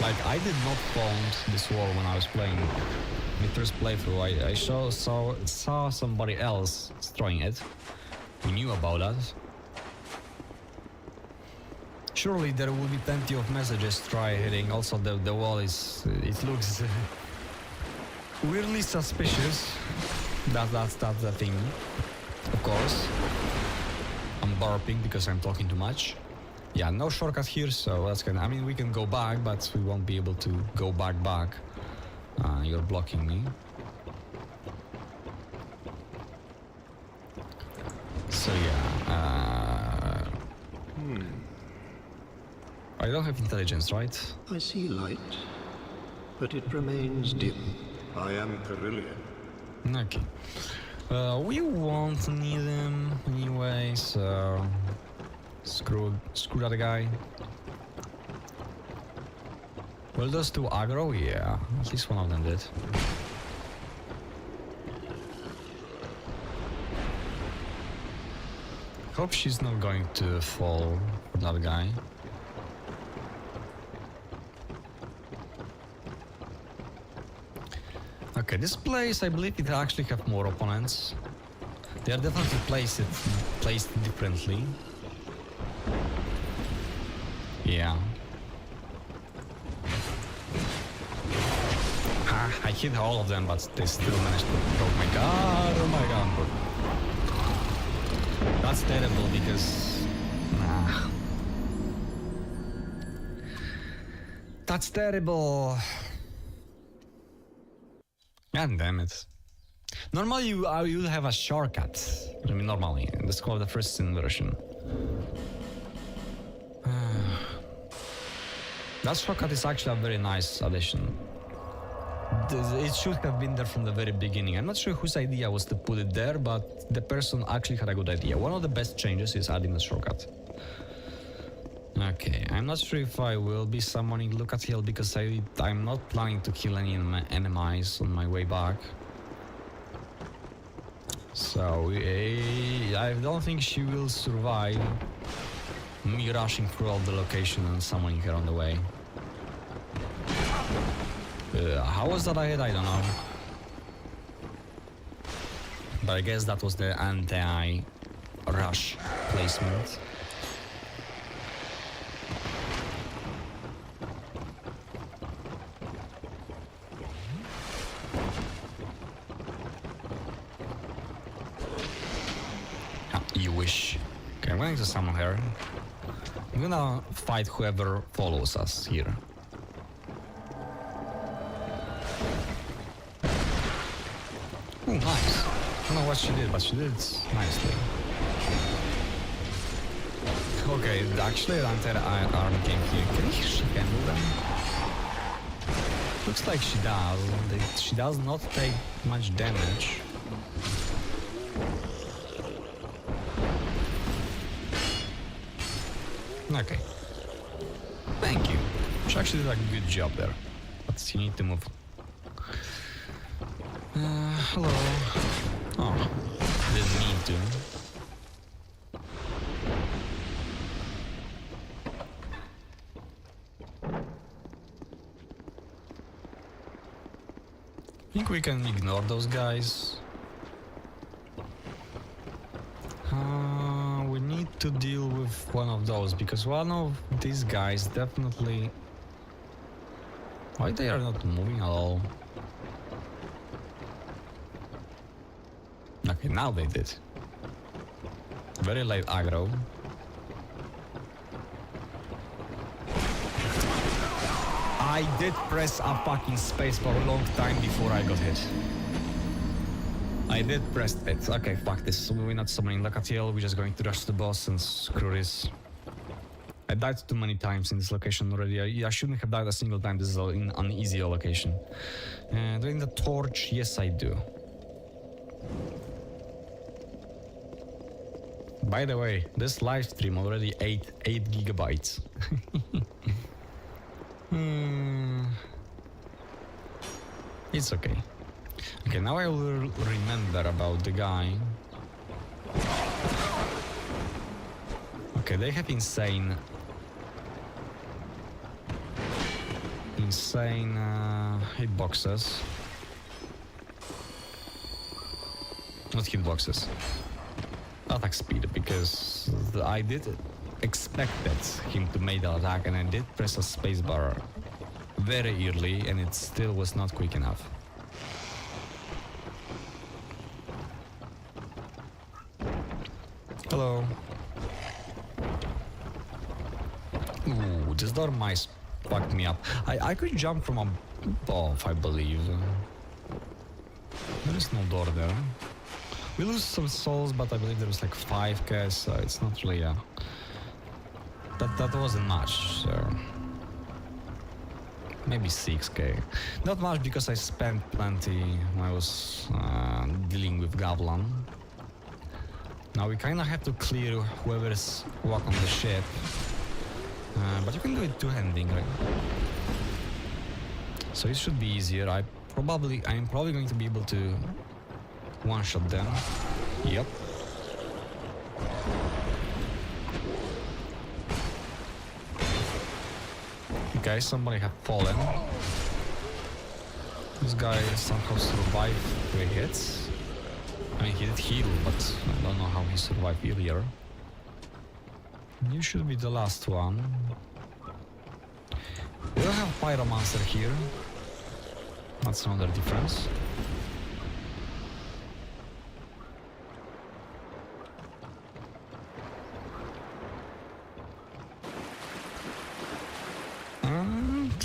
Like, I did not found this wall when I was playing my first playthrough. I saw somebody else destroying it. We knew about that. Surely there will be plenty of messages try hitting. Also, the wall is... it looks weirdly suspicious. That's the thing. Of course. I'm burping because I'm talking too much. Yeah, no shortcut here, so that's gonna... I mean, we can go back, but we won't be able to go back. You're blocking me. So yeah, I don't have intelligence, right? I see light, but it remains dim. I am Carillion. Okay. We won't need him anyway, so... Screw that guy. Will those two aggro? Yeah, at least one of them did. Hope she's not going to fall for that guy. Okay, this place, I believe it actually have more opponents. They are definitely placed differently. Yeah. I hit all of them, but they still managed to... Oh my god, oh my god. That's terrible because... Nah. That's terrible. God damn it. Normally you have a shortcut. I mean, normally. That's called the first sin version. That shortcut is actually a very nice addition. It should have been there from the very beginning. I'm not sure whose idea was to put it there, but the person actually had a good idea. One of the best changes is adding a shortcut. Okay, I'm not sure if I will be summoning Lucatiel because I'm not planning to kill any enemies on my way back. So I don't think she will survive me rushing through all the location and summoning her on the way. How was that I hit? I don't know. But I guess that was the anti-rush placement. You wish. Okay, I'm going to summon her. I'm gonna fight whoever follows us here. Oh, nice. I don't know what she did, but she did it nicely. Okay, actually, anti-arm came here. Can she handle them? Looks like she does. She does not take much damage. Okay. Thank you. She actually did a good job there. But you need to move. Hello. Oh, didn't mean to. I think we can ignore those guys. We need to deal with one of those because one of these guys definitely... Why they are not moving at all? Okay, now they did. Very light aggro. I did press a fucking space for a long time before I got hit. I did press it. Okay, fuck this. So we're not summoning Lucatiel, we're just going to rush the boss and screw this. I died too many times in this location already. I shouldn't have died a single time. This is an easy location. Doing the torch, yes I do. By the way, this live stream already ate 8 gigabytes. It's okay. Okay, now I will remember about the guy. Okay, they have insane hitboxes. Not hitboxes. Attack speed, because I did expected him to make the attack and I did press a spacebar very early and it still was not quick enough. Hello. Ooh, this door might fuck me up. I could jump from above, I believe. There is no door there. We lose some souls, but I believe there was like 5k, so it's not really that wasn't much, so maybe 6k. Not much because I spent plenty when I was dealing with Gavlan. Now we kinda have to clear whoever is walk on the ship, but you can do it two-handing, right? So it should be easier. I'm probably going to be able to one-shot them. Yep. Okay, somebody had fallen. This guy somehow survived 3 hits. I mean, he did heal, but I don't know how he survived earlier. You should be the last one. We don't have Pyromancer here. That's another difference.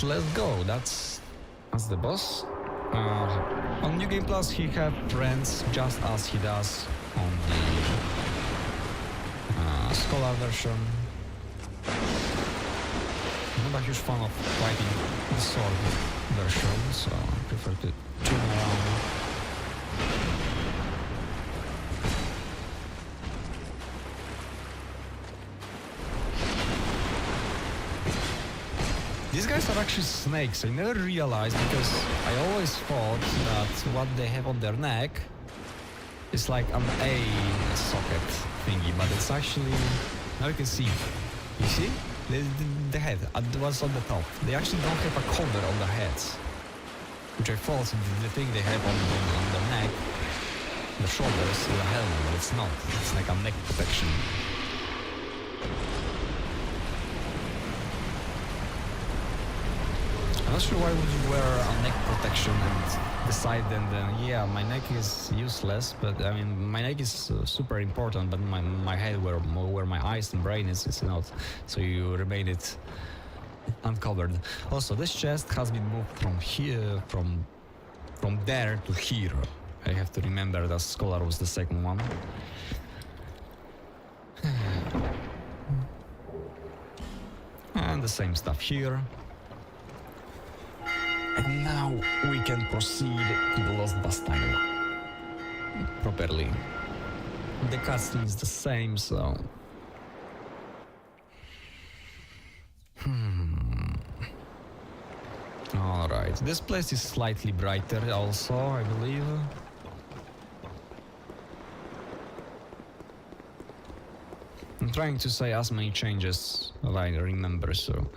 let's go. That's the boss. On New Game Plus, he have friends just as he does on the Scholar version. I'm not a huge fan of fighting the sword version, so I prefer to tune around. These guys are actually snakes. I never realized because I always thought that what they have on their neck is like an A socket thingy, but it's actually, now you can see. You see? The head, what's on the top. They actually don't have a cover on their heads, which I thought the thing they have on their neck, the shoulders, is a helmet, but it's not. It's like a neck protection. I'm not sure why would you wear a neck protection and decide then, yeah, my neck is useless, but I mean, my neck is super important, but my head, where my eyes and brain is not, so you remain it uncovered. Also, this chest has been moved from here, from there to here. I have to remember that Scholar was the second one. And the same stuff here. And now we can proceed to the Lost Bastille properly. The cutscene is the same, so... Alright, this place is slightly brighter also, I believe. I'm trying to say as many changes as I remember, so...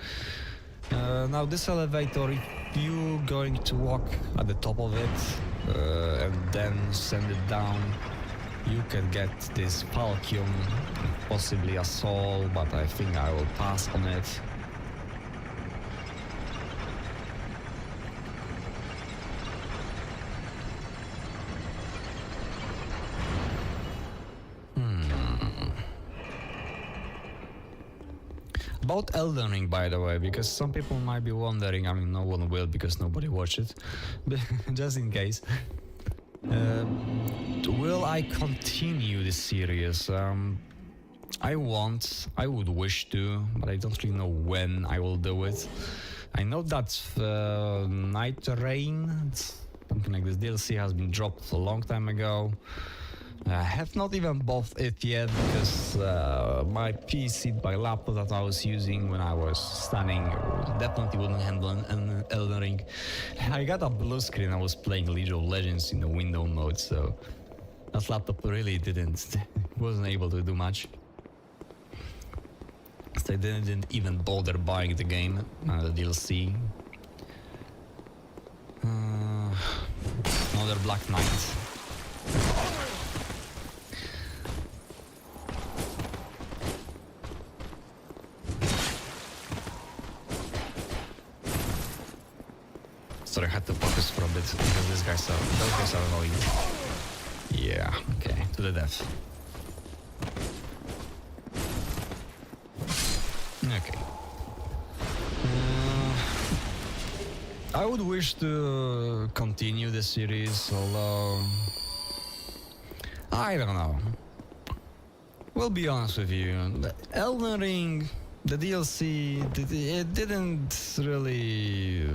now this elevator, if you're going to walk at the top of it and then send it down, you can get this Falchion, possibly a soul, but I think I will pass on it. About Elden Ring, by the way, because some people might be wondering, I mean, no one will because nobody watched it, but just in case. Will I continue this series? I would wish to, but I don't really know when I will do it. I know that Night Rain, something like this DLC, has been dropped a long time ago. I have not even bought it yet because my PC, my laptop that I was using when I was studying definitely wouldn't handle an Elden Ring. I got a blue screen, I was playing League of Legends in the window mode, so that laptop really wasn't able to do much. So I didn't even bother buying the game, the DLC. Another Black Knight. Sorry, I had to focus for a bit because those guys are annoying. Yeah, okay, to the death. Okay. I would wish to continue the series, although I don't know. We'll be honest with you. The Elden Ring, the DLC, it didn't really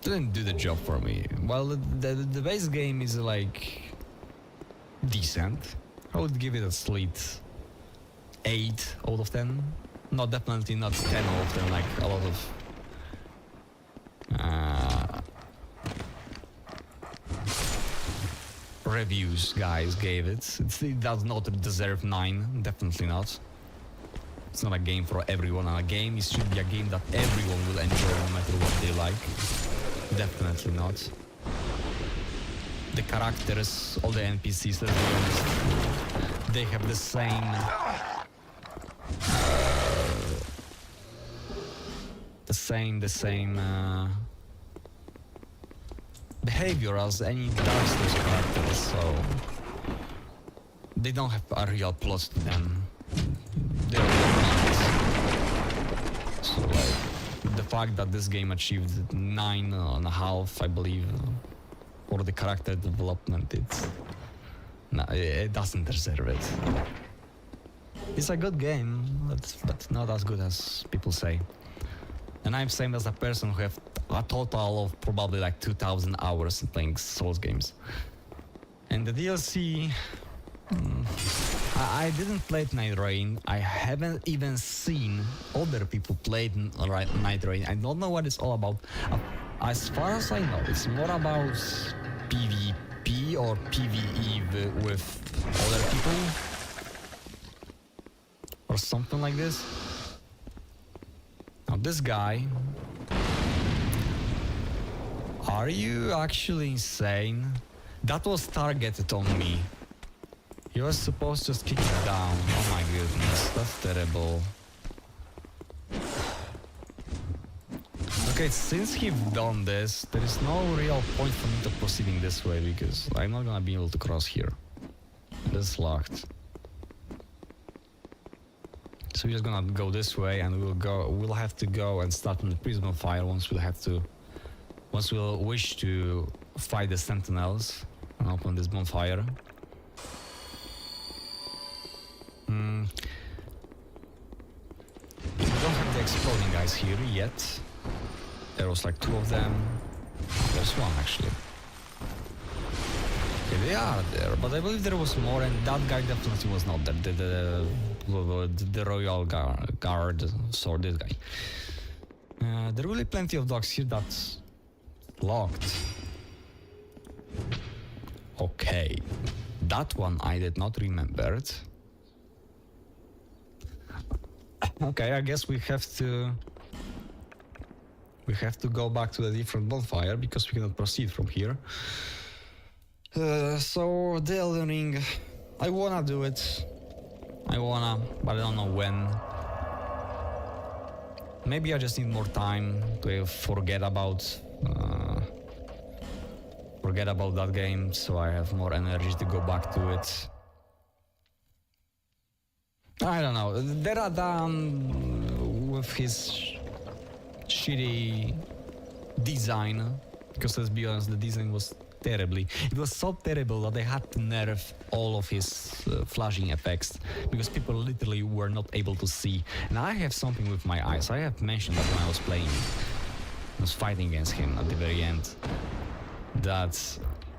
didn't do the job for me. Well, the base game is like decent. I would give it a solid 8 out of 10. Not definitely not 10 out of 10 like a lot of reviews guys gave it. It does not deserve 9, definitely not. It's not a game for everyone. A game should be a game that everyone will enjoy no matter what they like. Definitely not. The characters, all the NPCs, let's be honest, they have the same behavior as any Dark Souls characters, so they don't have a real plot to them. They're not. So like the fact that this game achieved 9.5, I believe, for the character development, it doesn't deserve it. It's a good game, but not as good as people say. And I'm saying as a person who have a total of probably like 2,000 hours in playing Souls games. And the DLC, I didn't play Night Rain. I haven't even seen other people play Night Rain. I don't know what it's all about. As far as I know, it's more about PvP or PvE with other people or something like this. Now this guy, are you actually insane? That was targeted on me. You were supposed to just kick it down. Oh my goodness, that's terrible. Okay, since he's done this, there is no real point for me to proceeding this way because I'm not gonna be able to cross here. This is locked. So we're just gonna go this way, and we'll have to go and start on the Prism of Fire once we'll wish to fight the Sentinels and open this bonfire. We don't have the exploding guys here yet. There was like 2 of them. There's 1 actually. Okay, they are there, but I believe there was more, and that guy definitely was not there. The Royal Guard, so this guy. There will be plenty of dogs here that's locked. Okay, that one I did not remember. Okay, I guess we have to go back to a different bonfire because we cannot proceed from here. So the Elden Ring, I wanna do it. But I don't know when. Maybe I just need more time to forget about that game, so I have more energy to go back to it. I don't know. There are done with his shitty design, because let's be honest, the design was it was so terrible that they had to nerf all of his flashing effects because people literally were not able to see. And I have something with my eyes. I have mentioned that when I was playing, I was fighting against him at the very end, that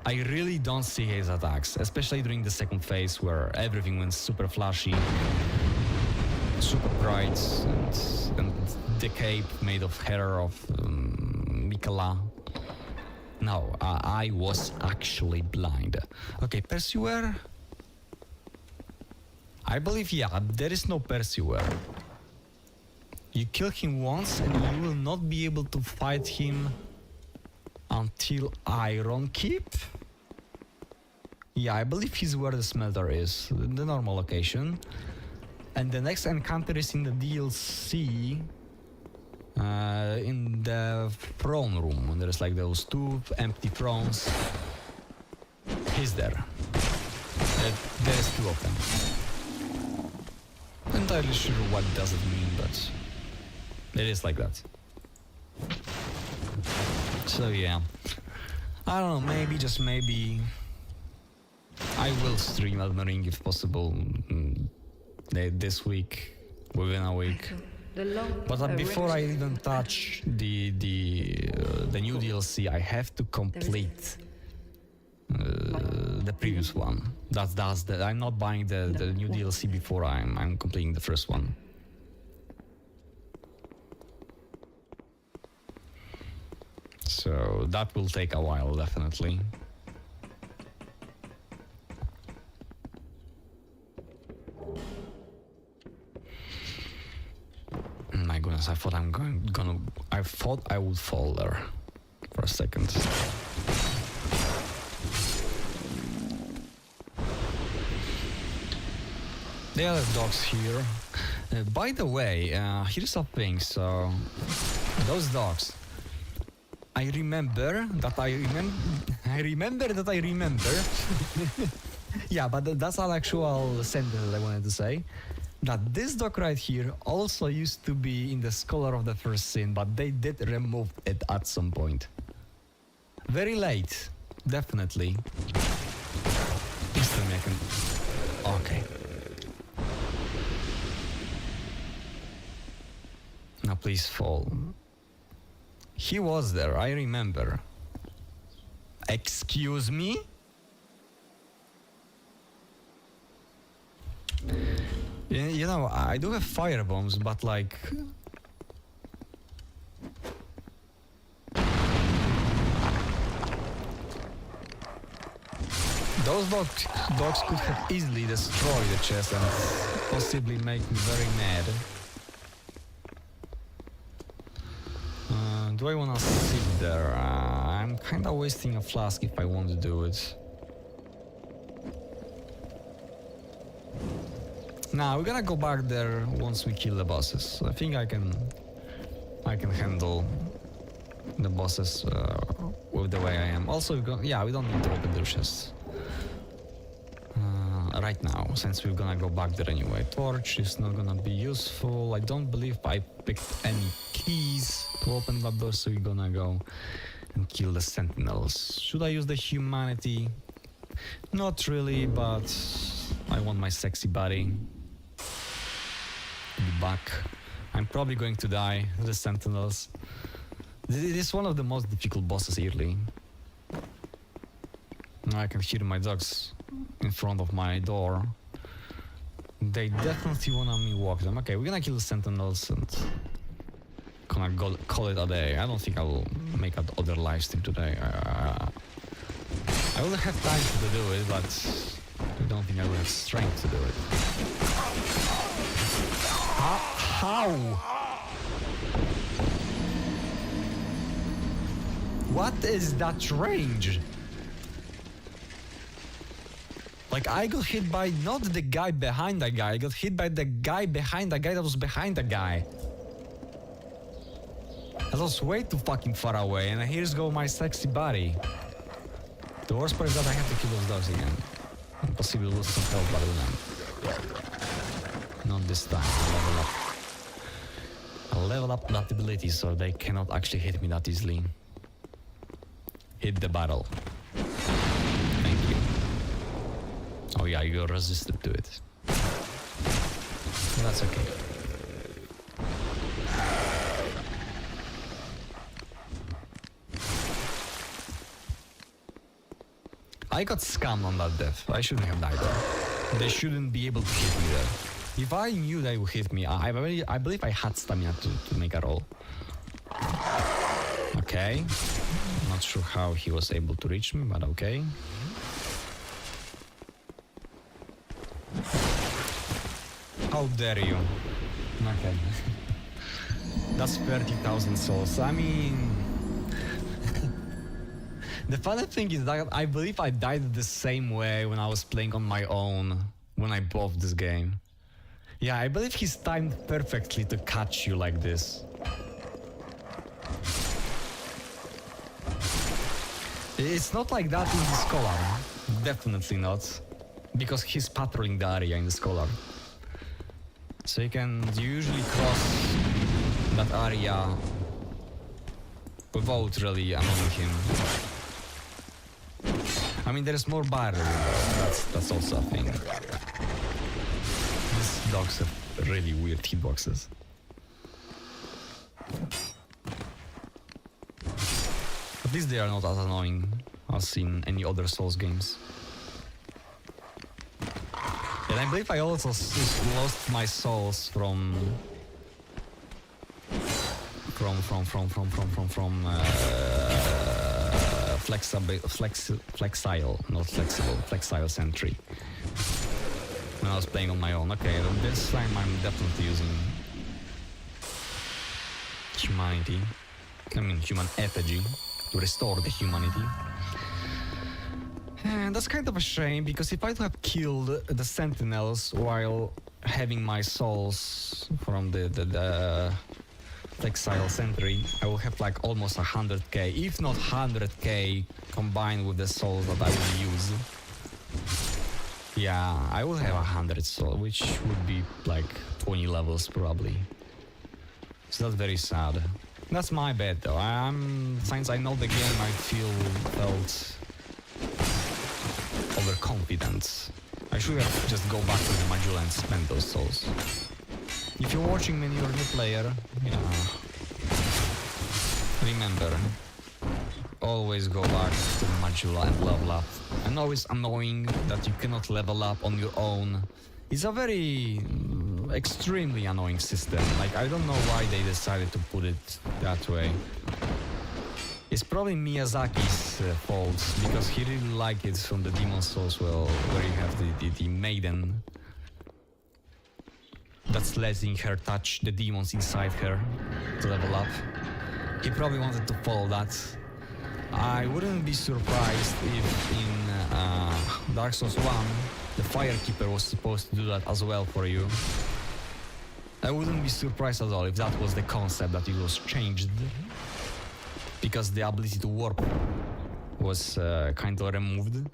I really don't see his attacks, especially during the second phase where everything went super flashy, super bright, and the cape made of hair of Mikala. No, I was actually blind. Okay, Pursuer. I believe, yeah, there is no Pursuer. You kill him once and you will not be able to fight him until Iron Keep. Yeah, I believe he's where the smelter is, the normal location. And the next encounter is in the DLC. In the throne room, there's like those 2 empty thrones. He's there. There's 2 of them. Not entirely sure what does it mean, but it is like that. So yeah, I don't know. Maybe, just maybe, I will stream Elden Ring if possible this week, within a week. But before I even touch the new DLC, I have to complete the previous one. That's the. I'm not buying the new DLC before I'm completing the first one. So that will take a while, definitely. My goodness, I thought I thought I would fall there for a second. There are dogs here. By the way, here's a thing. So those dogs, I remember that I remember. Yeah, but that's an actual sentence I wanted to say. that this dog right here also used to be in the Scholar of the First Sin, but they did remove it at some point. Very late, definitely. Please tell me I can... Okay. Now please fall. He was there, I remember. Excuse me? You know, I do have fire bombs, but like... Those dogs could have easily destroyed the chest and possibly make me very mad. Do I wanna sit there? I'm kinda wasting a flask if I want to do it. Nah, we're gonna go back there once we kill the bosses. I think I can handle the bosses with the way I am. Also, yeah, we don't need to open the chests right now, since we're gonna go back there anyway. Torch is not gonna be useful. I don't believe I picked any keys to open that door, so we're gonna go and kill the sentinels. Should I use the humanity? Not really, but I want my sexy body to be back. I'm probably going to die, the sentinels. It is one of the most difficult bosses yearly. I can hear my dogs in front of my door. They definitely wanna me walk them. Okay, we're gonna kill the sentinels and gonna call it a day. I don't think I will make other live stream today. I will have time to do it, but I don't think I will have strength to do it. How? What is that range? Like, I got hit by not the guy behind the guy, I got hit by the guy behind the guy that was behind the guy. That was way too fucking far away, and here's go my sexy body. The worst part is that I have to kill those dogs again. And possibly lose some health by them. Not this time, I'll level up. I'll level up that ability so they cannot actually hit me that easily. Hit the battle. Thank you. Oh yeah, you're resistant to it. That's okay. I got scammed on that death. I shouldn't have died there. They shouldn't be able to hit me there. If I knew they would hit me, I believe I had stamina to make a roll. Okay. Not sure how he was able to reach me, but okay. How dare you? Okay. That's 30,000 souls. I mean... The funny thing is that I believe I died the same way when I was playing on my own when I bought this game. Yeah, I believe he's timed perfectly to catch you like this. It's not like that in the Scholar. Definitely not. Because he's patrolling the area in the Scholar. So you can usually cross that area without really annoying him. I mean, there's more barrel. That's also a thing. These dogs have really weird hitboxes. At least they are not as annoying as in any other Souls games. And I believe I also lost my souls from Flexile Sentry when I was playing on my own. Okay, this time I'm definitely using humanity. I mean human effigy to restore the humanity. And that's kind of a shame, because if I would have killed the sentinels while having my souls from the Flexile Sentry, I will have like almost 100k, if not 100k, combined with the souls that I will use. Yeah, I will have 100 soul, which would be like 20 levels probably. So that's very sad. That's my bad though. Since I know the game, I felt overconfident. I should have just go back to the Majula and spend those souls. If you're watching me and you're a new player, yeah, remember, always go back to the Majula and level up. I know it's annoying that you cannot level up on your own. It's a very extremely annoying system. Like, I don't know why they decided to put it that way. It's probably Miyazaki's fault, because he really liked it from the Demon's Souls, well, where you have the maiden that's letting her touch the demons inside her to level up. He probably wanted to follow that. I wouldn't be surprised if in Dark Souls 1 the Firekeeper was supposed to do that as well for you. I wouldn't be surprised at all if that was the concept, that it was changed, because the ability to warp was kind of removed.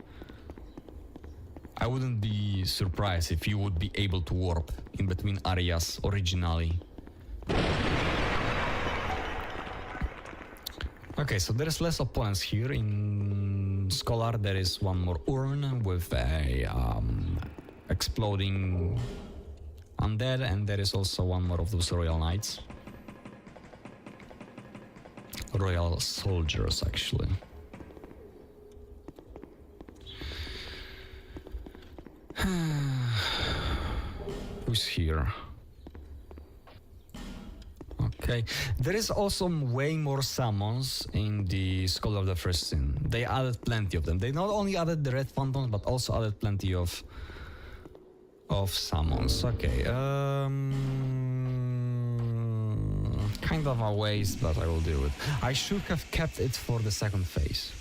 I wouldn't be surprised if you would be able to warp in between areas originally. Okay, so there is less opponents here. In Scholar there is one more urn with a exploding undead, and there is also one more of those Royal Knights. Royal Soldiers, actually. Who's here? Okay, there is also way more summons in the Scholar of the First Sin. They added plenty of them. They not only added the Red Phantoms, but also added plenty of summons. Okay, kind of a waste, but I will do it. I should have kept it for the second phase.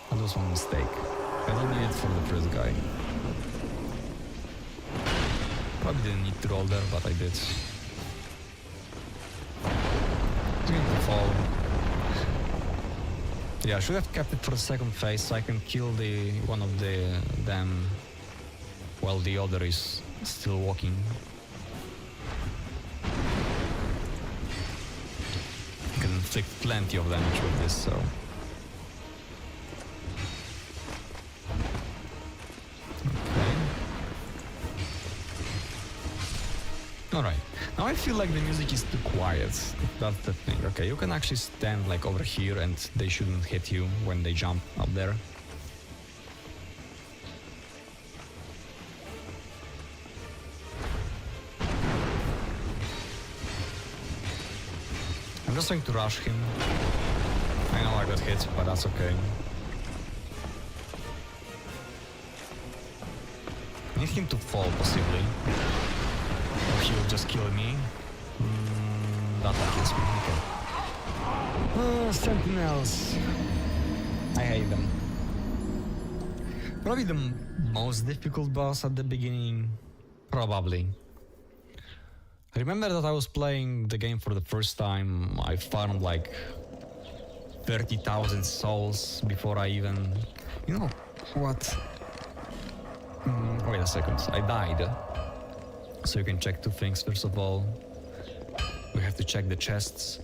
That was one mistake. I don't need it for the first guy. Probably didn't need to roll there, but I did. It's going to fall. Yeah, I should have kept it for the second phase so I can kill one of them while the other is still walking. You can inflict plenty of damage with this, so... Alright, now I feel like the music is too quiet. That's the thing. Okay, you can actually stand like over here and they shouldn't hit you when they jump up there. I'm just going to rush him. I know I got hit, but that's okay. I need him to fall, possibly. Or he will just kill me. That kills me, okay. Oh, Sentinels. I hate them. Probably the most difficult boss at the beginning. Probably. I remember that I was playing the game for the first time. I farmed like 30,000 souls before I even... You know what? Wait a second. I died. So you can check two things. First of all, we have to check the chests.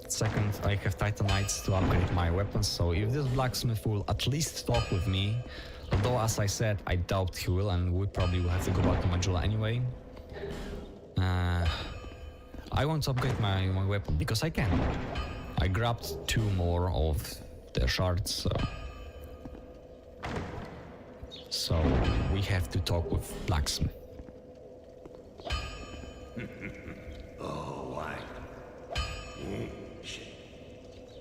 Second, I have Titanites to upgrade my weapons, so if this blacksmith will at least talk with me, although as I said, I doubt he will, and we probably will have to go back to Majula anyway. I want to upgrade my weapon because I can. I grabbed 2 more of the shards, so we have to talk with blacksmith. Oh, why?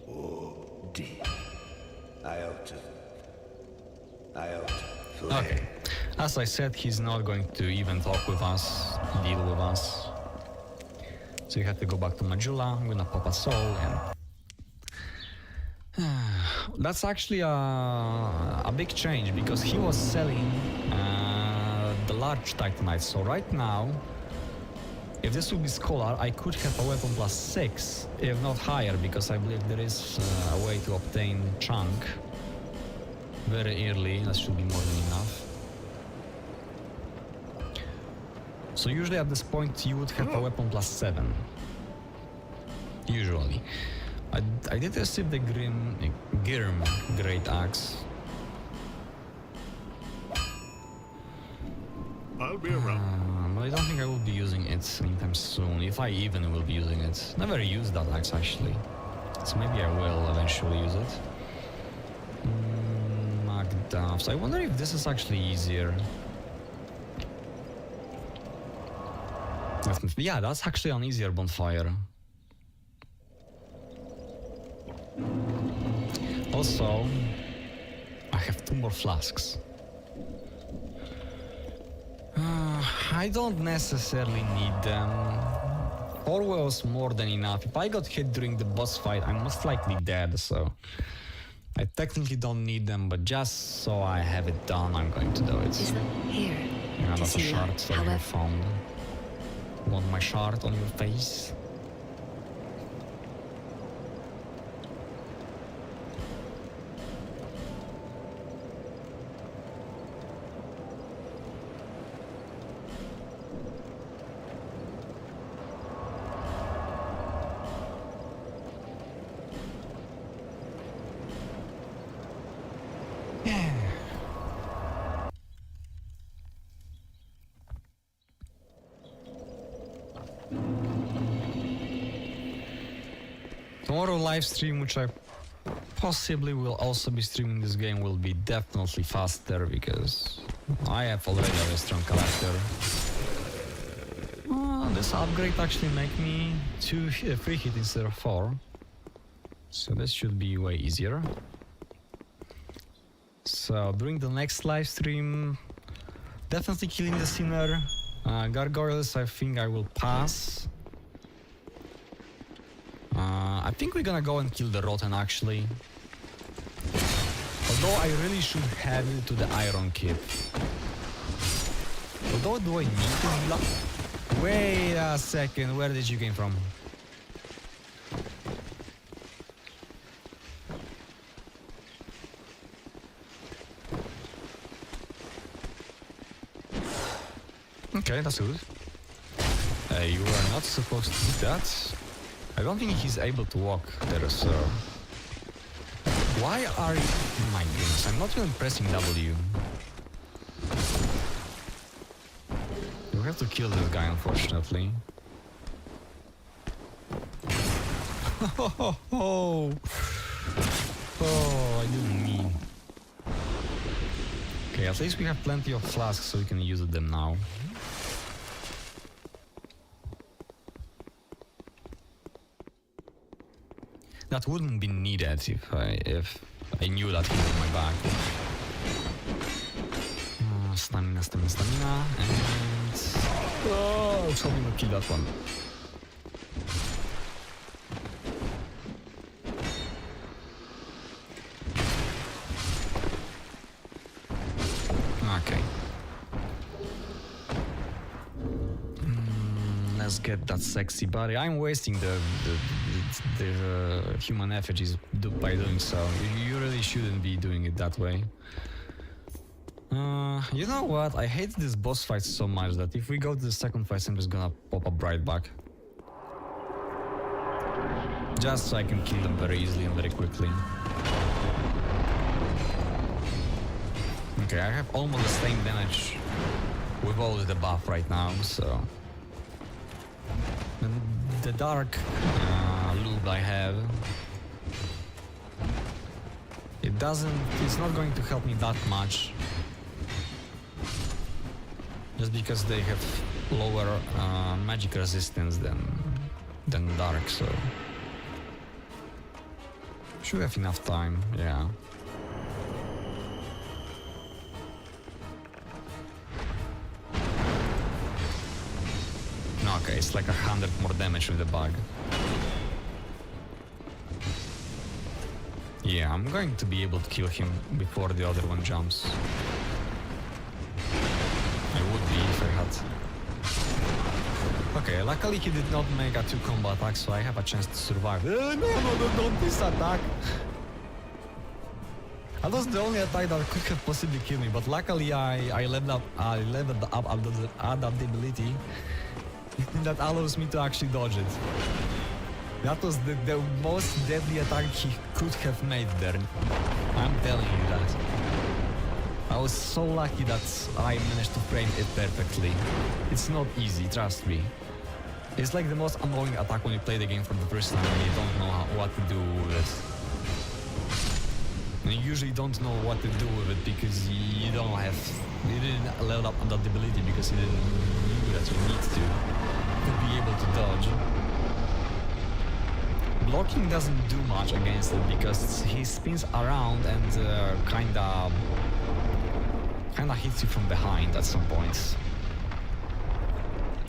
Oh, D. I ought to. Okay. As I said, he's not going to even talk with us, deal with us. So you have to go back to Majula. I'm gonna pop a soul and... That's actually a big change, because he was selling the large Titanites. So right now, if this would be Scholar, I could have a weapon plus 6, if not higher, because I believe there is a way to obtain chunk very early. That should be more than enough. So usually at this point you would have a weapon plus 7. Usually. I did receive the Girm Great Axe. I'll be around. But I don't think I will be using it anytime soon, if I even will be using it. Never used that axe actually. So maybe I will eventually use it. Magdaffs. I wonder if this is actually easier. Yeah, that's actually an easier bonfire. Also, I have 2 more flasks. I don't necessarily need them. 4 was more than enough. If I got hit during the boss fight, I'm most likely dead, so I technically don't need them, but just so I have it done, I'm going to do it. Is that here? Yeah, to that's a see shard light. that I However, have found. Want my shard on your face? Tomorrow live stream, which I possibly will also be streaming this game, will be definitely faster because I have already a very strong character. This upgrade actually make me 3 hit instead of 4. So this should be way easier. So during the next live stream, definitely killing the Sinner. Gargoyles, I think I will pass. I think we're gonna go and kill the Rotten actually. Although I really should head to the Iron Keep. Although do I need to heal up? Wait a second, where did you came from? Okay, that's good. You are not supposed to do that. I don't think he's able to walk there, so... Why are you... My goodness, I'm not even pressing W. You have to kill this guy, unfortunately. Oh, I didn't mean... Okay, at least we have plenty of flasks, so we can use them now. That wouldn't be needed if I knew that he had my back. Stamina, and... Oh, it's probably not kill that one. Okay. Let's get that sexy body. I'm wasting the human effigies by doing so. You really shouldn't be doing it that way. You know what? I hate this boss fight so much that if we go to the second fight, I'm just gonna pop up right back. Just so I can kill them very easily and very quickly. Okay, I have almost the same damage with all the buff right now, so... And the dark lube I have, it's not going to help me that much. Just because they have lower magic resistance than dark, so... Should have enough time, yeah. Okay, it's like 100 more damage with the bug. Yeah, I'm going to be able to kill him before the other one jumps. I would be if I had. Okay, luckily he did not make a 2 combo attack, so I have a chance to survive. No, don't this attack! That was the only attack that could have possibly killed me, but luckily I leveled up adaptability that allows me to actually dodge it. That was the most deadly attack he could have made there. I'm telling you that. I was so lucky that I managed to frame it perfectly. It's not easy, trust me. It's like the most annoying attack when you play the game for the first time and you don't know what to do with it. And you usually don't know what to do with it because you didn't level up adaptability because you didn't knew that you need to be able to dodge. Blocking doesn't do much against it because he spins around and kinda hits you from behind at some points.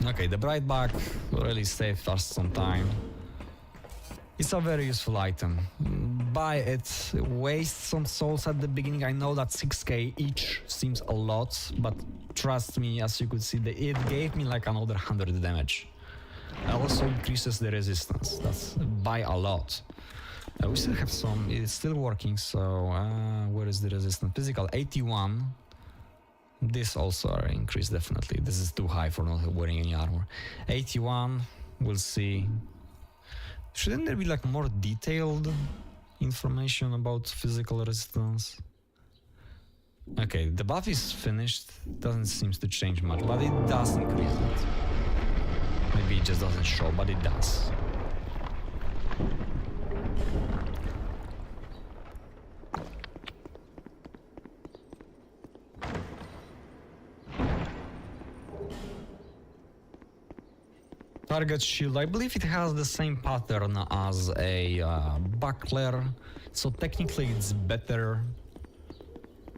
Okay, the Brightback really saved us some time. It's a very useful item. Buy it, waste some souls at the beginning. I know that 6k each seems a lot, but trust me, as you could see, it gave me like another 100 damage. It also increases the resistance. That's by a lot. We still have some, it's still working, so where is the resistance? Physical 81. This also increased definitely. This is too high for not wearing any armor. 81, we'll see. Shouldn't there be like more detailed information about physical resistance? Okay, the buff is finished. Doesn't seem to change much, but it does increase it. Maybe it just doesn't show, but it does. Target shield, I believe it has the same pattern as a buckler, so technically it's better.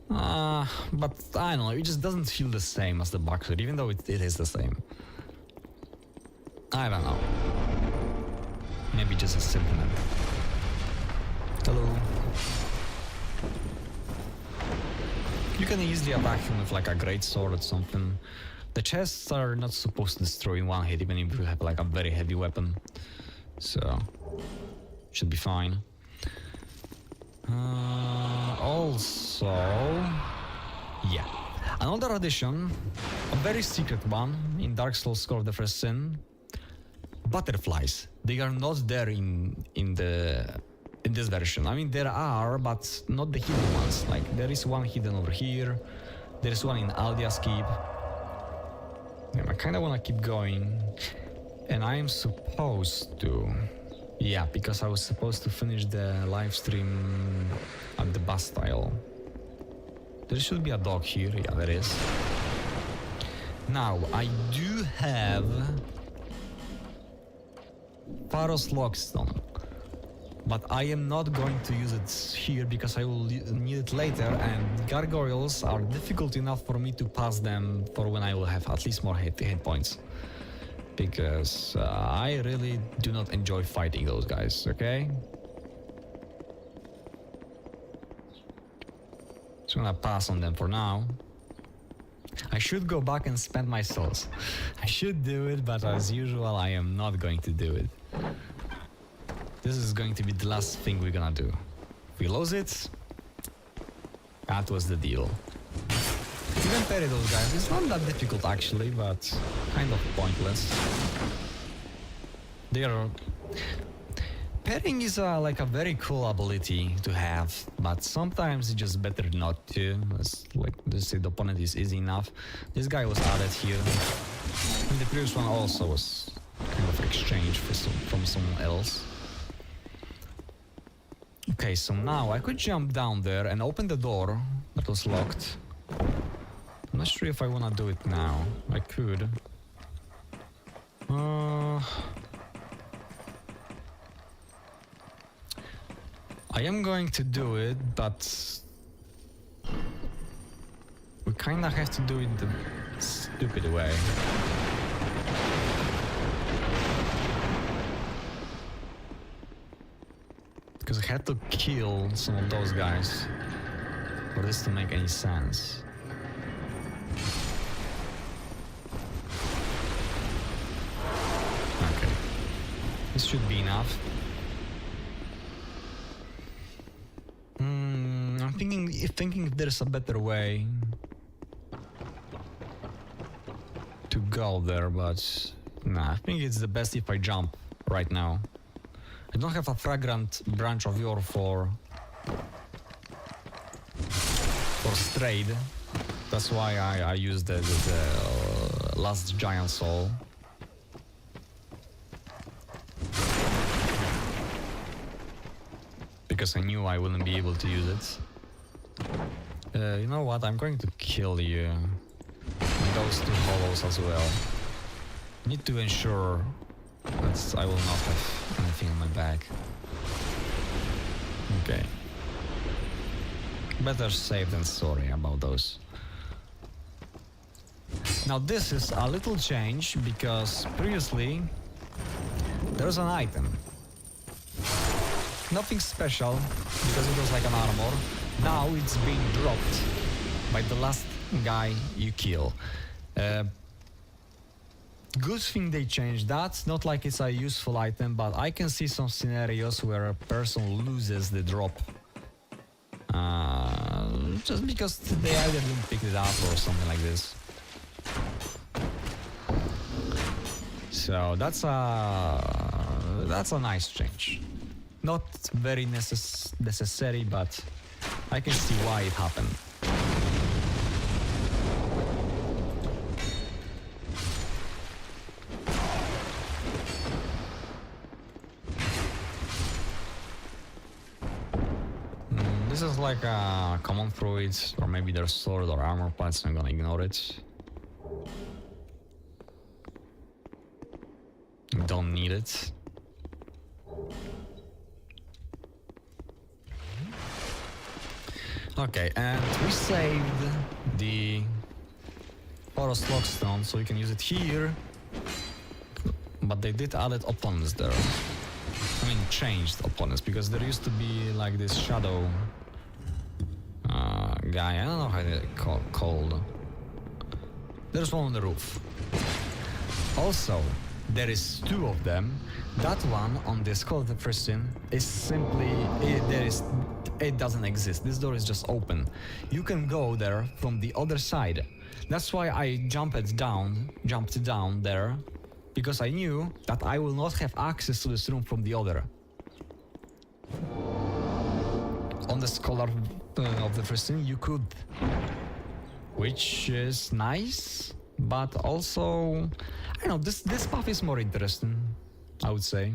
But I don't know, it just doesn't feel the same as the buckler, even though it is the same. I don't know. Maybe just a sentiment. Hello. You can easily attack him with like a great sword or something. The chests are not supposed to destroy in one hit, even if you have like a very heavy weapon. So, should be fine. Also, yeah, another addition, a very secret one in Dark Souls Core of the First Sin. Butterflies. They are not there in this version. I mean, there are, but not the hidden ones. Like there is one hidden over here. There is one in Aldia's Keep. I kind of want to keep going, and I am supposed to, yeah, because I was supposed to finish the live stream at the Bastille. There should be a dog here, yeah, there is. Now, I do have Pharos Lockstone, but I am not going to use it here because I will need it later, and gargoyles are difficult enough for me to pass them for when I will have at least more hit points. Because I really do not enjoy fighting those guys, okay? Just gonna pass on them for now. I should go back and spend my souls. I should do it, but as usual, I am not going to do it. This is going to be the last thing we're gonna do. If we lose it, that was the deal. You can parry those guys. It's not that difficult actually, but kind of pointless. They are... Parrying is like a very cool ability to have, but sometimes it's just better not to. It's like the opponent is easy enough. This guy was added here. And the previous one also was kind of exchanged from someone else. Okay, so now I could jump down there and open the door that was locked. I'm not sure if I wanna do it now. I could. I am going to do it, but we kinda have to do it the stupid way. Because I had to kill some of those guys for this to make any sense. Okay. This should be enough. I'm thinking thinking if there's a better way to go there, but nah, I think it's the best if I jump right now. I don't have a fragrant branch of yore for strayed. That's why I used the last giant soul. Because I knew I wouldn't be able to use it. You know what? I'm going to kill you. And those two hollows as well. Need to ensure that I will not have anything on my back. Okay. Better safe than sorry about those. Now this is a little change because previously there's an item. Nothing special because it was like an armor. Now it's being dropped by the last guy you kill. Good thing they changed that. Not like it's a useful item, but I can see some scenarios where a person loses the drop. Just because they either didn't pick it up or something like this. So that's a nice change. Not very necessary, but I can see why it happened. This is like a common through it, or maybe there's sword or armor parts, I'm gonna ignore it. Don't need it. Okay, and we saved the Forest Lockstone, so we can use it here. But they did added opponents there. I mean, changed opponents, because there used to be like this shadow guy. I don't know how they're called. There's one on the roof. Also, there is two of them. That one on the Skull of the Christian is simply it doesn't exist. This door is just open. You can go there from the other side. That's why I jumped down there, because I knew that I will not have access to this room from the other. On the Skull of the Christian you could, which is nice, but also I don't know, this path is more interesting, I would say.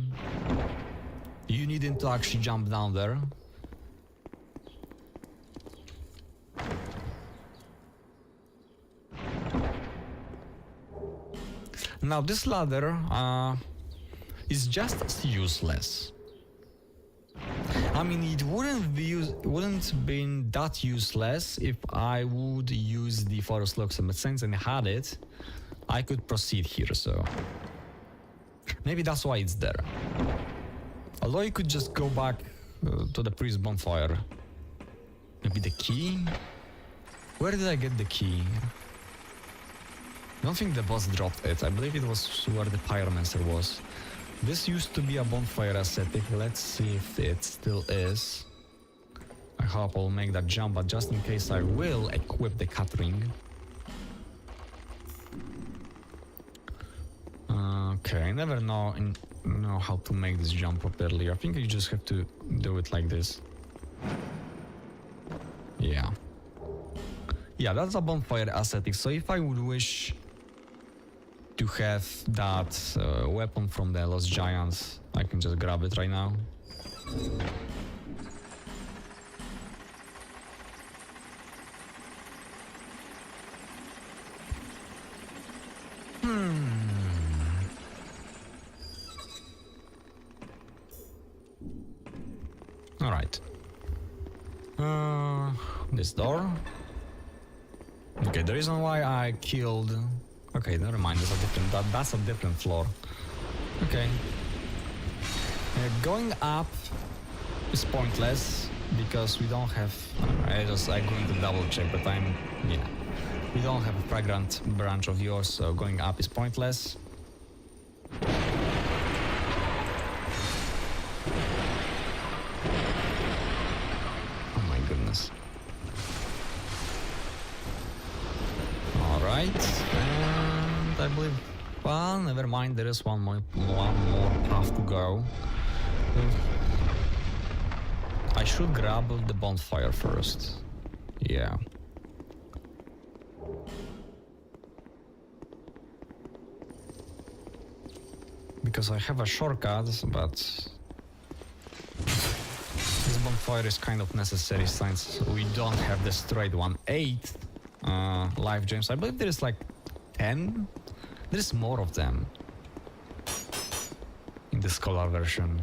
You needn't to actually jump down there. Now this ladder is just as useless. I mean, it wouldn't been that useless if I would use the Forest Lockstone, but since I had it, I could proceed here, so maybe that's why it's there. Although you could just go back to the priest bonfire. Maybe the key? Where did I get the key? I don't think the boss dropped it. I believe it was where the pyromancer was. This used to be a bonfire aesthetic. Let's see if it still is. I hope I'll make that jump, but just in case I will equip the cat ring. Okay, I never know how to make this jump properly. I think you just have to do it like this. Yeah. Yeah, that's a bonfire aesthetic. So if I would wish to have that weapon from the Lost Giants, I can just grab it right now. All right. This door. Okay, the reason why I killed. Okay, never mind. That's a different floor. Okay. Going up is pointless because we don't have. I'm going to double check, but we don't have a fragrant branch of yours, so going up is pointless. Oh my goodness. Right, and I believe. Well, never mind. There is one more path to go. I should grab the bonfire first. Yeah. Because I have a shortcut, but this bonfire is kind of necessary since we don't have the straight one. 8 life gems. I believe there is like 10. There's more of them in the Scholar version.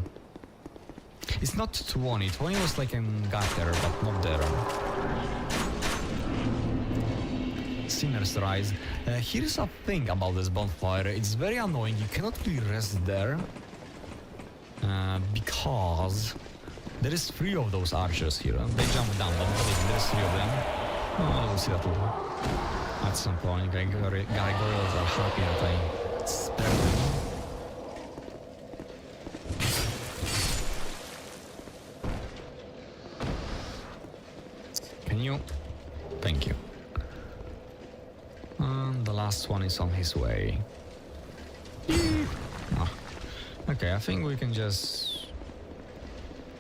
It's not 20. 20 was like in Gutter, but not there. Sinner's Rise. Here's a thing about this bonfire. It's very annoying. You cannot really rest there because there is 3 of those archers here. They jump down, but there's 3 of them. Oh, we'll see that at some point. Gargoyles are happy that I spared them. Can you? Thank you. And the last one is on his way. Ah. Okay, I think we can just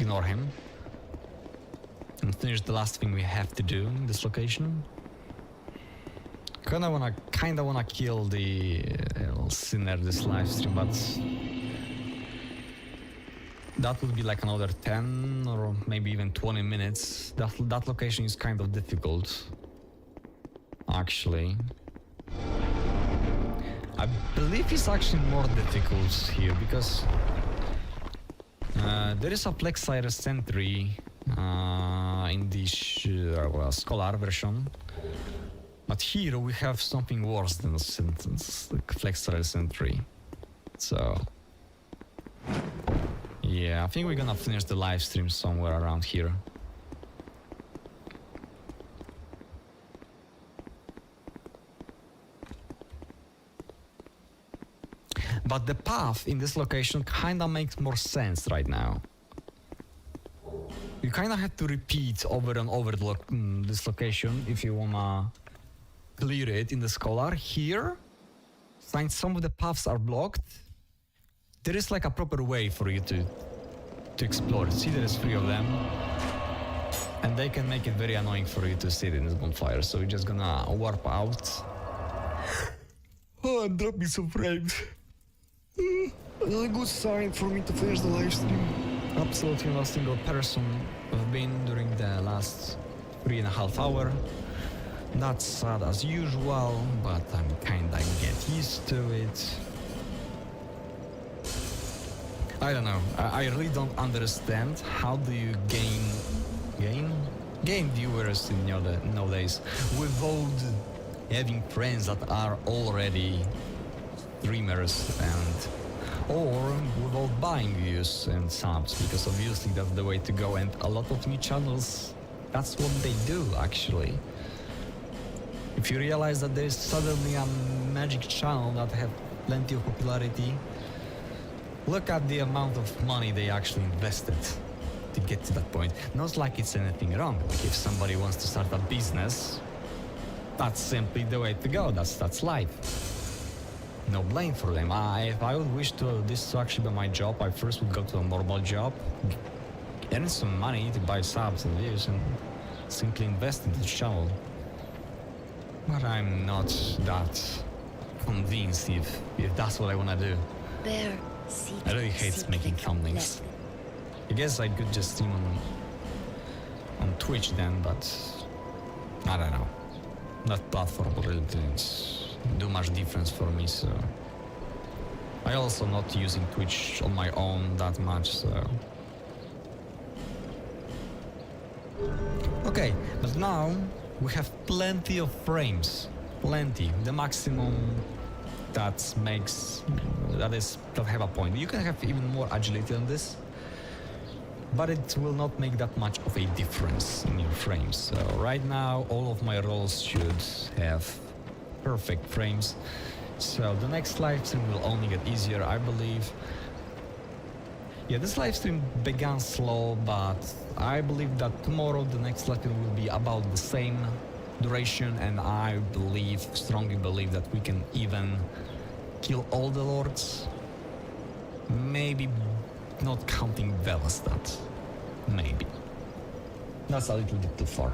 ignore him and finish the last thing we have to do in this location. Kinda wanna kill the sinner this live stream, but that would be like another 10 or maybe even 20 minutes. That location is kind of difficult, actually. I believe it's actually more difficult here because there is a Flexire Sentry in the Scholar version, but here we have something worse than a Flexire Sentry. So yeah, I think we're gonna finish the live stream somewhere around here. But the path in this location kinda makes more sense right now. You kinda have to repeat over and over this location if you wanna clear it in the Scholar. Here, since some of the paths are blocked, there is like a proper way for you to explore. See, there is 3 of them, and they can make it very annoying for you to sit in this bonfire. So we're just gonna warp out. Oh, I'm dropping some frames. A good sign for me to finish the live stream. Absolutely not a single person have been during the last 3.5 hours. Not sad as usual, but I'm kinda get used to it. I don't know. I really don't understand how do you gain viewers in nowadays without having friends that are already streamers and or without buying views and subs, because obviously that's the way to go, and a lot of new channels, that's what they do actually. If you realize that there is suddenly a magic channel that have plenty of popularity, look at the amount of money they actually invested to get to that point. Not like it's anything wrong. Like if somebody wants to start a business, that's simply the way to go. That's life. No blame for them. If I would wish this to actually be my job, I first would go to a normal job, earn some money to buy subs and views, and simply invest in the channel. But I'm not that convinced if that's what I wanna do. There, I really hate making thumbnails. I guess I could just stream on Twitch then, but I don't know. That platform really didn't do much difference for me, so I also not using Twitch on my own that much, so okay. But now we have plenty of frames, plenty. The maximum that have a point. You can have even more agility on this, but it will not make that much of a difference in your frames. So right now all of my rolls should have perfect frames. So the next live stream will only get easier, I believe. Yeah, this live stream began slow, but I believe that tomorrow the next live stream will be about the same. duration, and I believe, strongly believe, that we can even kill all the lords. Maybe not counting Velestad. Maybe. That's a little bit too far.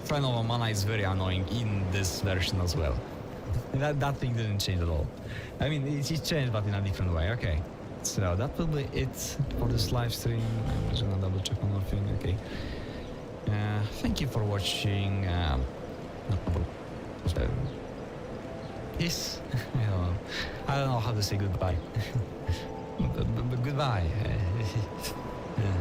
Friend of a Mana is very annoying in this version as well. That thing didn't change at all. I mean, it changed, but in a different way. Okay. So that will be it for this live stream. I'm just gonna double check one more thing. Okay. Thank you for watching. Yes. I don't know how to say goodbye. Goodbye. Yeah.